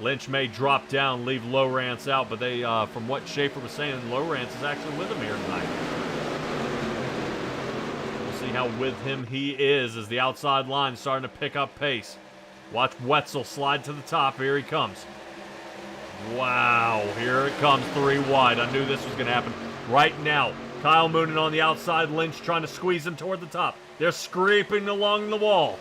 [SPEAKER 1] Lynch may drop down, leave Lowrance out, but they, from what Schaefer was saying, Lowrance is actually with him here tonight. We'll see how with him he is as the outside line starting to pick up pace. Watch Wetzel slide to the top. Here he comes. Wow, here it comes 3 wide. I knew this was going to happen. Right now, Kyle Moonen on the outside. Lynch trying to squeeze him toward the top. They're scraping along the wall.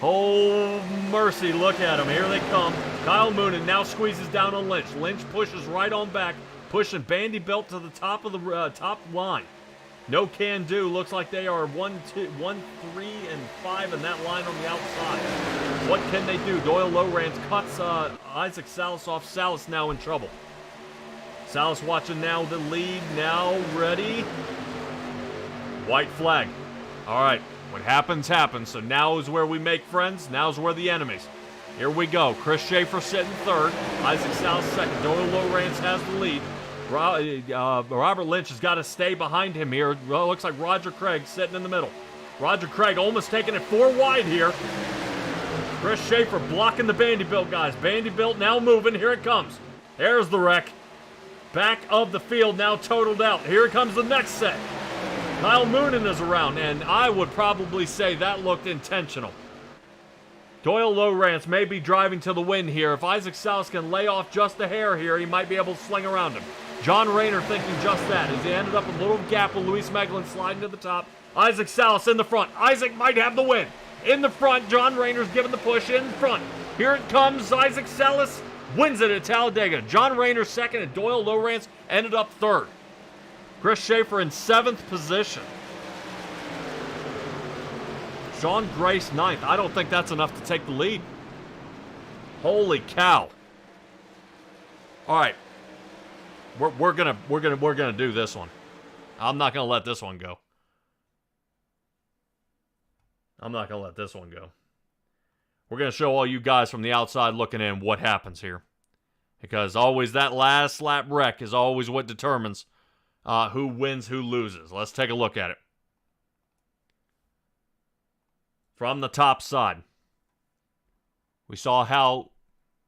[SPEAKER 1] Oh, mercy, look at them. Here they come. Kyle Moonen now squeezes down on Lynch. Lynch pushes right on back, pushing Bandy Belt to the top of the top line. No can do. Looks like they are 1, 2, 1, 3, and 5 in that line on the outside. What can they do? Doyle Lowrance cuts Isaac Salas off. Salas now in trouble. Salas watching now the lead. Now ready. White flag. All right. What happens, happens. So now is where we make friends. Now is where the enemies. Here we go. Chris Schaefer sitting third. Isaac Salas second. Doyle Lowrance has the lead. Robert Lynch has got to stay behind him here. Well, it looks like Roger Craig sitting in the middle. Roger Craig almost taking it 4 wide here. Chris Schaefer blocking the Bandy Belt guys. Bandy Belt now moving. Here it comes. There's the wreck. Back of the field now totaled out. Here comes the next set. Kyle Moonen is around, and I would probably say that looked intentional. Doyle Lowrance may be driving to the win here. If Isaac Salas can lay off just a hair here, he might be able to sling around him. John Rayner thinking just that as he ended up a little gap with Luis Meglin sliding to the top. Isaac Salas in the front. Isaac might have the win. In the front, John Rayner's giving the push in front. Here it comes. Isaac Salas wins it at Talladega. John Rayner second, and Doyle Lowrance ended up third. Chris Schaefer in 7th position. Sean Grace 9th. I don't think that's enough to take the lead. Holy cow. All right. We're gonna do this one. I'm not gonna let this one go. I'm not gonna let this one go. We're gonna show all you guys from the outside looking in what happens here, because always that last lap wreck is always what determines who wins, who loses. Let's take a look at it from the top side. We saw how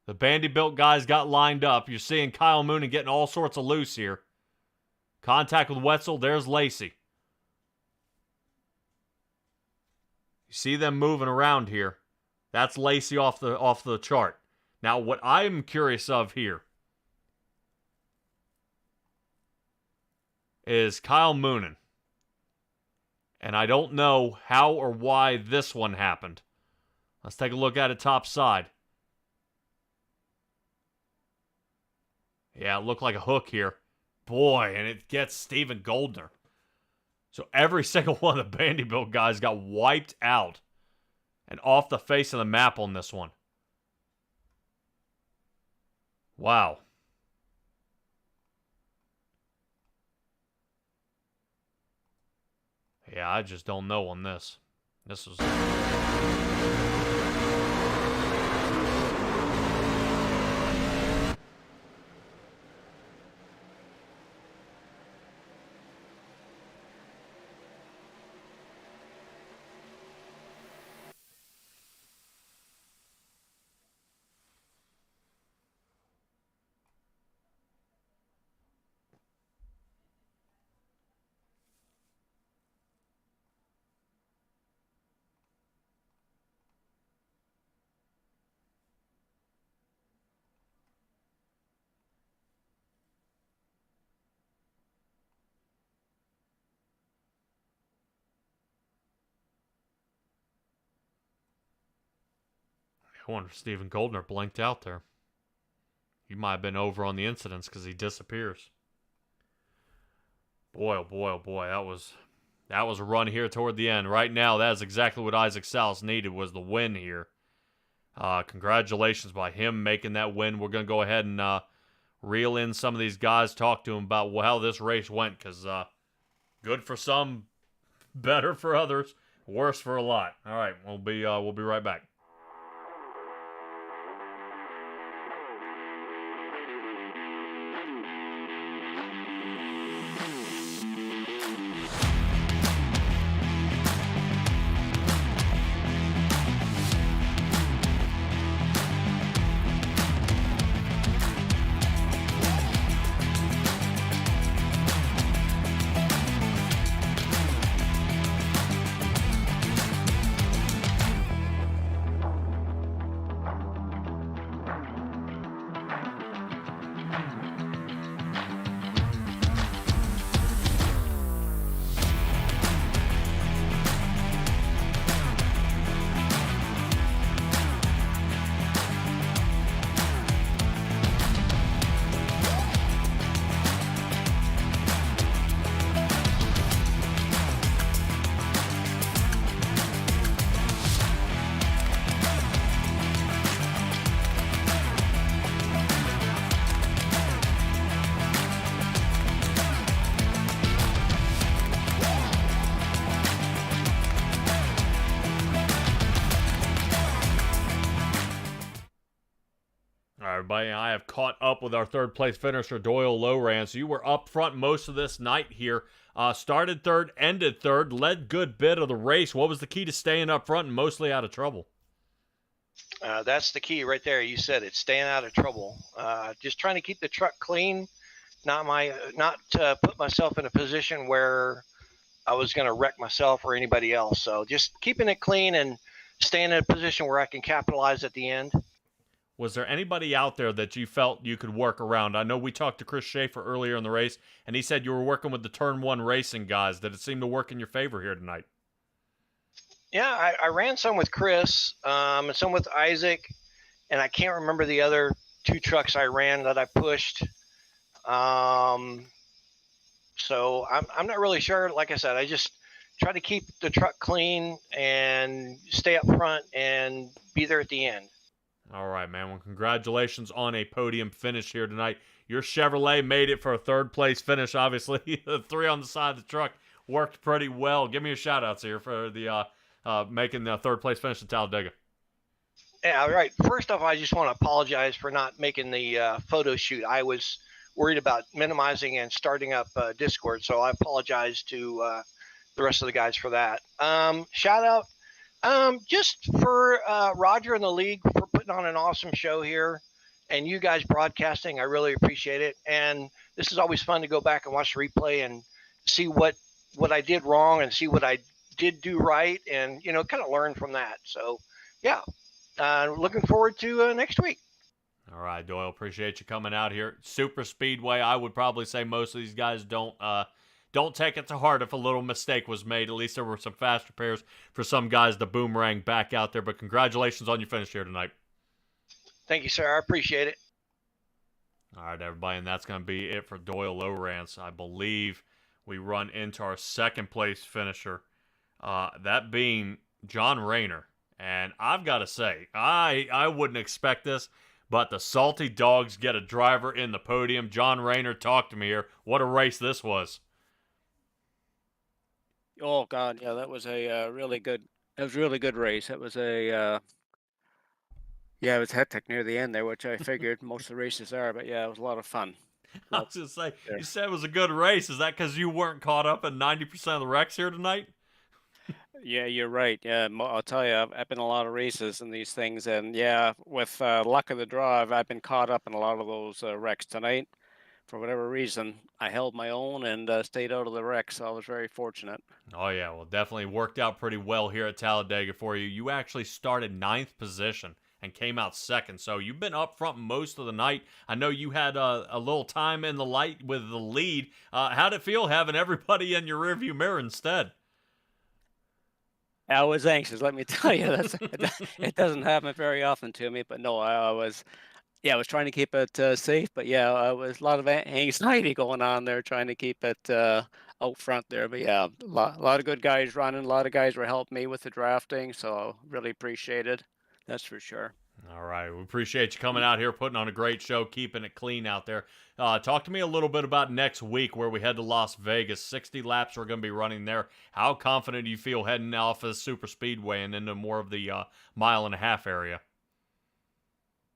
[SPEAKER 1] the Vanderbilt guys got lined up. You're seeing Kyle Moonen getting all sorts of loose here. Contact with Wetzel. There's Lacey. You see them moving around here. That's Lacey off the chart. Now, what I'm curious of here is Kyle Moonen. And I don't know how or why this one happened. Let's take a look at it top side. Yeah, it looked like a hook here. Boy, and it gets Steven Goldner. So every single one of the Vanderbilt guys got wiped out and off the face of the map on this one. Wow. Yeah, I just don't know on this. This was... I wonder if Steven Goldner blinked out there. He might have been over on the incidents because he disappears. Boy, oh boy, oh boy. That was a run here toward the end. Right now, that is exactly what Isaac Salas needed, was the win here. Congratulations by him making that win. We're going to go ahead and reel in some of these guys, talk to them about how this race went, because good for some, better for others, worse for a lot. All right, we'll be right back. Everybody, I have caught up with our third place finisher, Doyle Lowrance. You were up front most of this night here. Started third, ended third, led good bit of the race. What was the key to staying up front and mostly out of trouble?
[SPEAKER 12] That's the key right there. You said it, staying out of trouble. Just trying to keep the truck clean, not to put myself in a position where I was going to wreck myself or anybody else. So just keeping it clean and staying in a position where I can capitalize at the end.
[SPEAKER 1] Was there anybody out there that you felt you could work around? I know we talked to Chris Schaefer earlier in the race, and he said you were working with the Turn 1 racing guys. Did it seem to work in your favor here tonight?
[SPEAKER 12] Yeah, I ran some with Chris and some with Isaac, and I can't remember the other 2 trucks I ran that I pushed. So I'm not really sure. Like I said, I just try to keep the truck clean and stay up front and be there at the end.
[SPEAKER 1] All right, man. Well, congratulations on a podium finish here tonight. Your Chevrolet made it for a third-place finish, obviously. The 3 on the side of the truck worked pretty well. Give me a shout-outs here for the making the third-place finish at Talladega.
[SPEAKER 12] Yeah, all right. First off, I just want to apologize for not making the photo shoot. I was worried about minimizing and starting up Discord, so I apologize to the rest of the guys for that. Shout-out just for Roger and the league for putting on an awesome show here, and you guys broadcasting. I really appreciate it. And this is always fun to go back and watch the replay and see what I did wrong and see what I did do right, and kind of learn from that. So yeah, looking forward to next week.
[SPEAKER 1] All right, Doyle, appreciate you coming out here. Super Speedway, I would probably say most of these guys don't take it to heart if a little mistake was made. At least there were some fast repairs for some guys to boomerang back out there. But congratulations on your finish here tonight.
[SPEAKER 12] Thank you, sir. I appreciate it.
[SPEAKER 1] All right, everybody, and that's going to be it for Doyle Lowrance. I believe we run into our second-place finisher, that being John Rayner. And I've got to say, I wouldn't expect this, but the Salty Dogs get a driver in the podium. John Rayner, talk to me here. What a race this was.
[SPEAKER 13] Oh God, yeah, that was a really good. It was a really good race. It was a yeah, it was hectic near the end there, which I figured most of the races are. But yeah, it was a lot of fun.
[SPEAKER 1] I was just say, you said it was a good race. Is that because you weren't caught up in 90% of the wrecks here tonight?
[SPEAKER 13] Yeah, you're right. Yeah, I'll tell you, I've been in a lot of races and these things, and yeah, with luck of the draw, I've been caught up in a lot of those wrecks tonight. For whatever reason, I held my own and stayed out of the wrecks, so I was very fortunate.
[SPEAKER 1] Oh, yeah, well, definitely worked out pretty well here at Talladega for you. You actually started 9th position and came out second, so you've been up front most of the night. I know you had a little time in the light with the lead. How'd it feel having everybody in your rearview mirror instead?
[SPEAKER 13] I was anxious, let me tell you. It doesn't happen very often to me, but no, I was trying to keep it safe, but yeah, I was a lot of anxiety going on there, trying to keep it out front there. But yeah, a lot of good guys running, a lot of guys were helping me with the drafting, so really appreciate it. That's for sure.
[SPEAKER 1] All right, we appreciate you coming out here, putting on a great show, keeping it clean out there. Talk to me a little bit about next week where we head to Las Vegas. 60 laps we're going to be running there. How confident do you feel heading off of Super Speedway and into more of the mile-and-a-half area?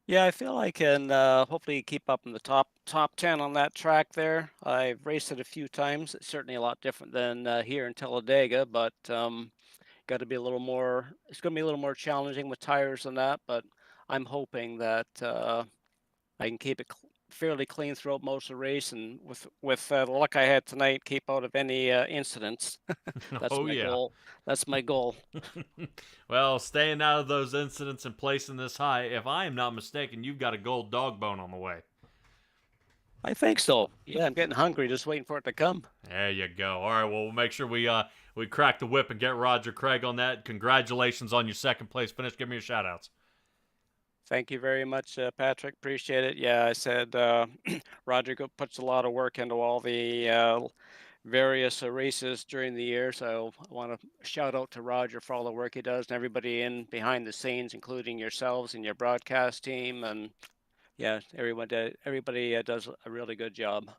[SPEAKER 13] Yeah, I feel I can hopefully keep up in the top 10 on that track there. I've raced it a few times. It's certainly a lot different than here in Talladega, but got to be a little more. It's going to be a little more challenging with tires and that. But I'm hoping that I can keep it fairly clean throughout most of the race, and with the luck I had tonight, keep out of any incidents. That's my goal. That's my goal.
[SPEAKER 1] Well, staying out of those incidents and placing this high, if I am not mistaken, you've got a gold dog bone on the way.
[SPEAKER 13] I think so. Yeah, I'm getting hungry, just waiting for it to come.
[SPEAKER 1] There you go. All right, well, we'll make sure we crack the whip and get Roger Craig on that. Congratulations on your second place finish. Give me your shout-outs.
[SPEAKER 13] Thank you very much, Patrick. Appreciate it. Yeah, I said Roger puts a lot of work into all the various races during the year. So I want to shout out to Roger for all the work he does and everybody in behind the scenes, including yourselves and your broadcast team. And yeah, everybody does a really good job.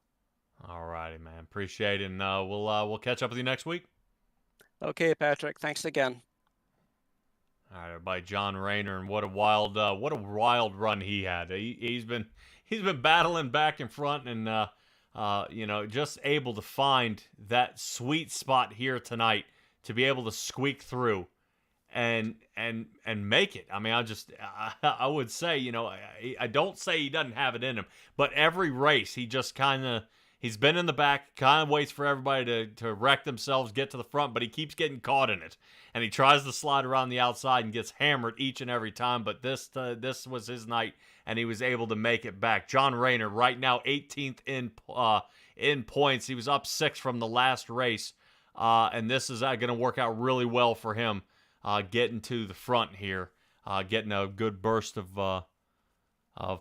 [SPEAKER 1] All righty, man. Appreciate it. And we'll catch up with you next week.
[SPEAKER 13] Okay, Patrick. Thanks again.
[SPEAKER 1] All right, everybody. John Rayner, and what a wild run he had. He's been battling back in front, and just able to find that sweet spot here tonight to be able to squeak through and make it. I mean, I would say, you know, I don't say he doesn't have it in him, but every race he just he's been in the back, kind of waits for everybody to wreck themselves, get to the front, but he keeps getting caught in it, and he tries to slide around the outside and gets hammered each and every time. But this was his night, and he was able to make it back. John Rayner right now 18th in points. He was up 6 from the last race, and this is going to work out really well for him. Getting to the front here, getting a good burst of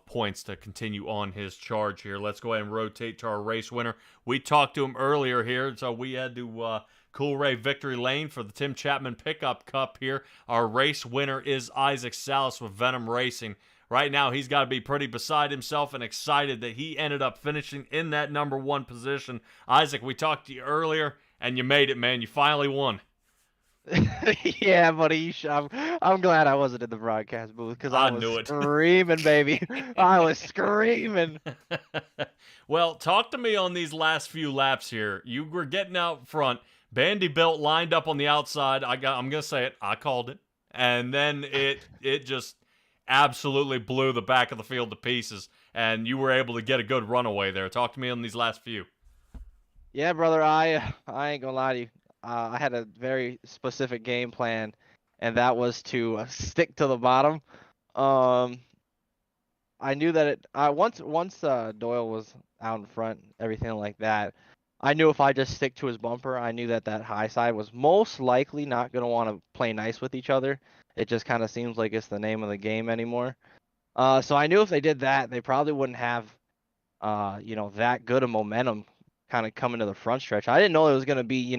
[SPEAKER 1] points to continue on his charge here. Let's go ahead and rotate to our race winner. We talked to him earlier here, so we had to Cool Ray Victory Lane for the Tim Chapman Pickup Cup here. Our race winner is Isaac Salas with Venom Racing. Right now, he's got to be pretty beside himself and excited that he ended up finishing in that number 1 position. Isaac, we talked to you earlier, and you made it, man. You finally won.
[SPEAKER 11] Yeah, buddy. I'm glad I wasn't in the broadcast booth because I was screaming, baby. I was screaming.
[SPEAKER 1] Well, talk to me on these last few laps here. You were getting out front. Vanderbilt lined up on the outside. I'm gonna say it. I called it, and then it just absolutely blew the back of the field to pieces, and you were able to get a good runaway there. Talk to me on these last few.
[SPEAKER 11] Yeah, brother. I ain't gonna lie to you. I had a very specific game plan, and that was to stick to the bottom. I knew that once Doyle was out in front, everything like that, I knew if I just stick to his bumper, I knew that high side was most likely not going to want to play nice with each other. It just kind of seems like it's the name of the game anymore. So I knew if they did that, they probably wouldn't have, that good of momentum kind of coming to the front stretch. I didn't know it was going to be,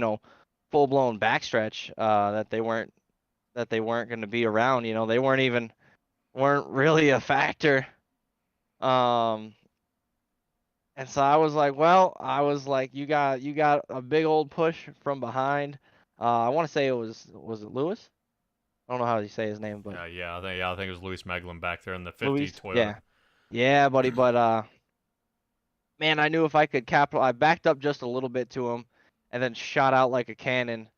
[SPEAKER 11] full-blown backstretch that they weren't going to be around. They weren't really a factor. And so I was like, you got a big old push from behind. I want to say was it Lewis? I don't know how you say his name, but
[SPEAKER 1] I think it was Louis Meglin back there in the 50
[SPEAKER 11] Louis?
[SPEAKER 1] Toyota.
[SPEAKER 11] Yeah, buddy. But man, I knew if I could I backed up just a little bit to him, and then shot out like a cannon.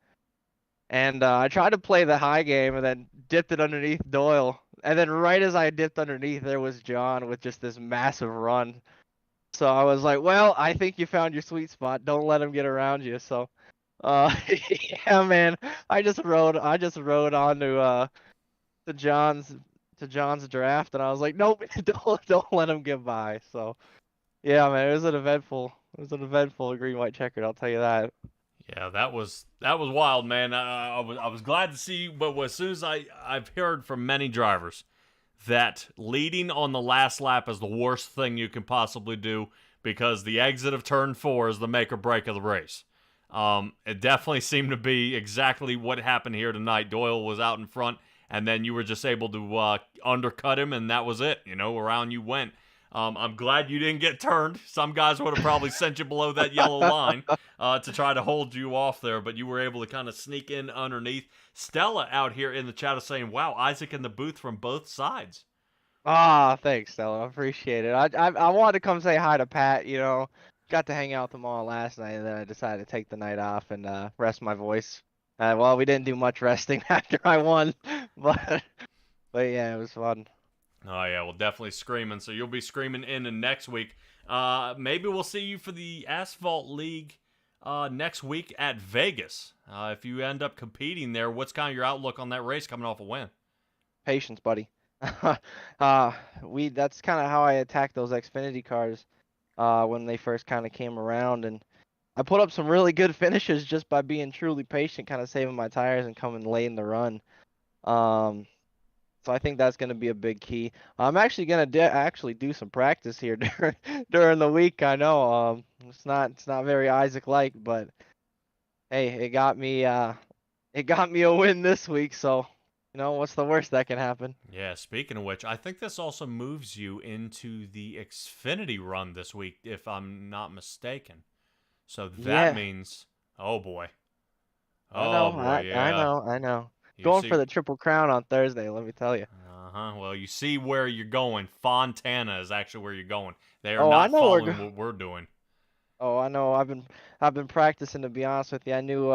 [SPEAKER 11] And I tried to play the high game and then dipped it underneath Doyle. And then right as I dipped underneath, there was John with just this massive run. So I was like, well, I think you found your sweet spot. Don't let him get around you. So, yeah, man, I just rode onto to John's draft, and I was like, nope, don't let him get by. So, yeah, man, it was an eventful green white checkered. I'll tell you that.
[SPEAKER 1] Yeah, that was wild, man. I was glad to see, but as soon as I've heard from many drivers that leading on the last lap is the worst thing you can possibly do because the exit of turn 4 is the make or break of the race. It definitely seemed to be exactly what happened here tonight. Doyle was out in front, and then you were just able to undercut him, and that was it. Around you went. I'm glad you didn't get turned. Some guys would have probably sent you below that yellow line to try to hold you off there, but you were able to kind of sneak in underneath. Stella out here in the chat is saying, wow, Isaac in the booth from both sides.
[SPEAKER 11] Thanks, Stella. I appreciate it. I wanted to come say hi to Pat, Got to hang out with them all last night, and then I decided to take the night off and rest my voice. We didn't do much resting after I won, but yeah, it was fun.
[SPEAKER 1] Oh, yeah, well, definitely screaming. So you'll be screaming in the next week. Maybe we'll see you for the Asphalt League next week at Vegas. If you end up competing there, what's kind of your outlook on that race coming off a win?
[SPEAKER 11] Patience, buddy. That's kind of how I attacked those Xfinity cars when they first kind of came around. And I put up some really good finishes just by being truly patient, kind of saving my tires and coming late in the run. So I think that's going to be a big key. I'm actually going to actually do some practice here during the week. I know it's not very Isaac-like, but hey, it got me a win this week. So what's the worst that can happen?
[SPEAKER 1] Yeah. Speaking of which, I think this also moves you into the Xfinity run this week, if I'm not mistaken. So that means, oh boy.
[SPEAKER 11] Oh boy, yeah. I know. Going for the Triple Crown on Thursday, let me tell you.
[SPEAKER 1] Well, you see where you're going. Fontana is actually where you're going. They are not following what we're doing.
[SPEAKER 11] Oh, I know. I've been practicing, to be honest with you. I knew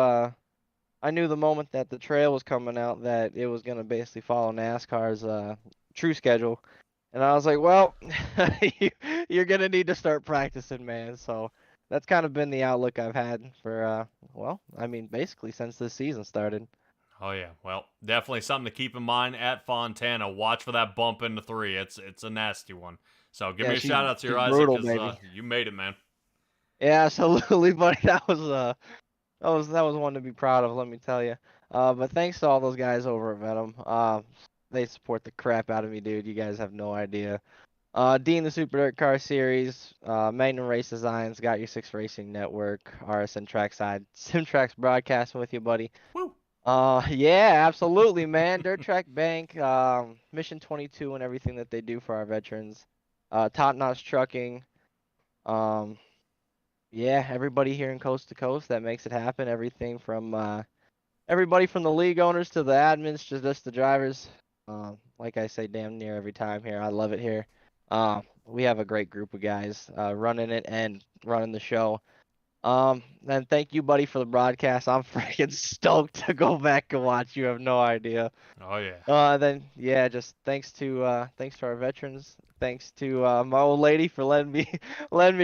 [SPEAKER 11] I knew the moment that the trail was coming out that it was gonna basically follow NASCAR's true schedule, and I was like, well, you're gonna need to start practicing, man. So that's kind of been the outlook I've had for well, I mean, basically since this season started.
[SPEAKER 1] Oh yeah, well, definitely something to keep in mind at Fontana. Watch for that bump into 3. It's a nasty one. So give
[SPEAKER 11] Yeah,
[SPEAKER 1] me a shout out to your
[SPEAKER 11] she's
[SPEAKER 1] Isaac,
[SPEAKER 11] brutal,
[SPEAKER 1] because
[SPEAKER 11] baby.
[SPEAKER 1] you made it, man.
[SPEAKER 11] Yeah, absolutely, buddy. That was one to be proud of, let me tell you. But thanks to all those guys over at Venom. They support the crap out of me, dude. You guys have no idea. Dean, the Super Dirt Car Series, Magnum Race Designs, Got Your Six Racing Network, RSN Trackside, Simtrax Broadcasting with you, buddy.
[SPEAKER 1] Woo!
[SPEAKER 11] Yeah, absolutely, man. Dirt Track Bank, Mission 22, and everything that they do for our veterans. Top Notch Trucking. Yeah, everybody here in Coast to Coast that makes it happen. Everything from everybody from the league owners to the admins to just the drivers. Like I say, damn near every time here. I love it here. We have a great group of guys running it and running the show. And thank you, buddy, for the broadcast. I'm freaking stoked to go back and watch. You have no idea.
[SPEAKER 1] Oh yeah.
[SPEAKER 11] Then yeah, just thanks to our veterans. Thanks to my old lady for letting me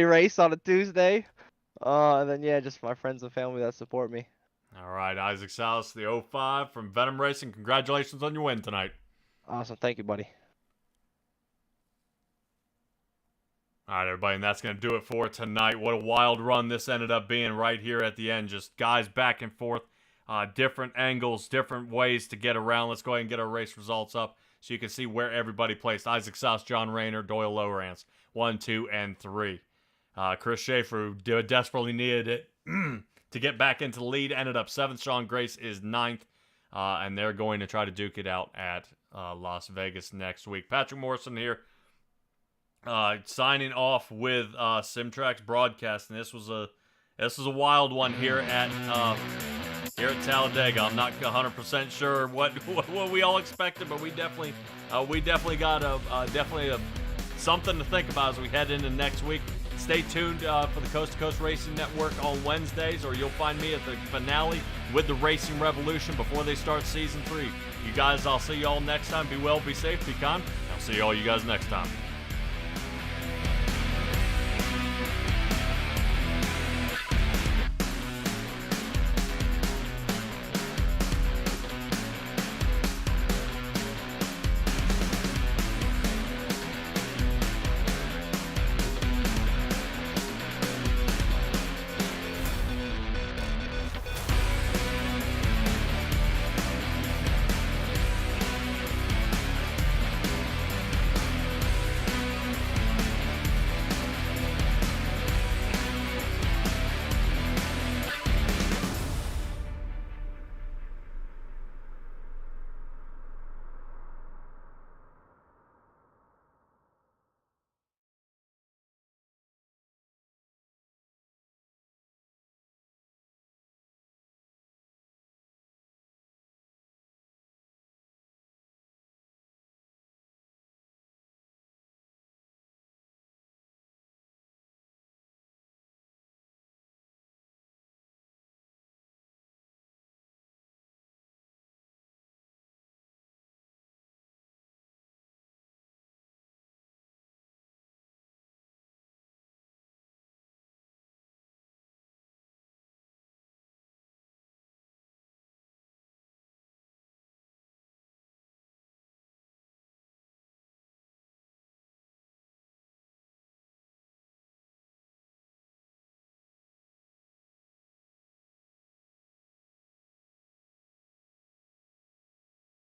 [SPEAKER 11] race on a Tuesday. And then yeah, just my friends and family that support me.
[SPEAKER 1] All right, Isaac Salas, the 05 from Venom Racing. Congratulations on your win tonight.
[SPEAKER 11] Awesome, thank you, buddy.
[SPEAKER 1] All right, everybody, and that's going to do it for tonight. What a wild run this ended up being right here at the end. Just guys back and forth, different angles, different ways to get around. Let's go ahead and get our race results up so you can see where everybody placed. Isaac Salas, John Rayner, Doyle Lowrance, 1, 2, and 3. Chris Schaefer, who desperately needed it to get back into the lead, ended up 7th. Sean Grace is 9th, and they're going to try to duke it out at Las Vegas next week. Patrick Morrison here. Signing off with Simtrax Broadcasting. This was a wild one here at Talladega. I'm not 100% sure what we all expected, but we definitely got something to think about as we head into next week. Stay tuned for the Coast to Coast Racing Network on Wednesdays, or you'll find me at the finale with the Racing Revolution before they start Season 3. You guys, I'll see you all next time. Be well, be safe, be kind. I'll see all you guys next time.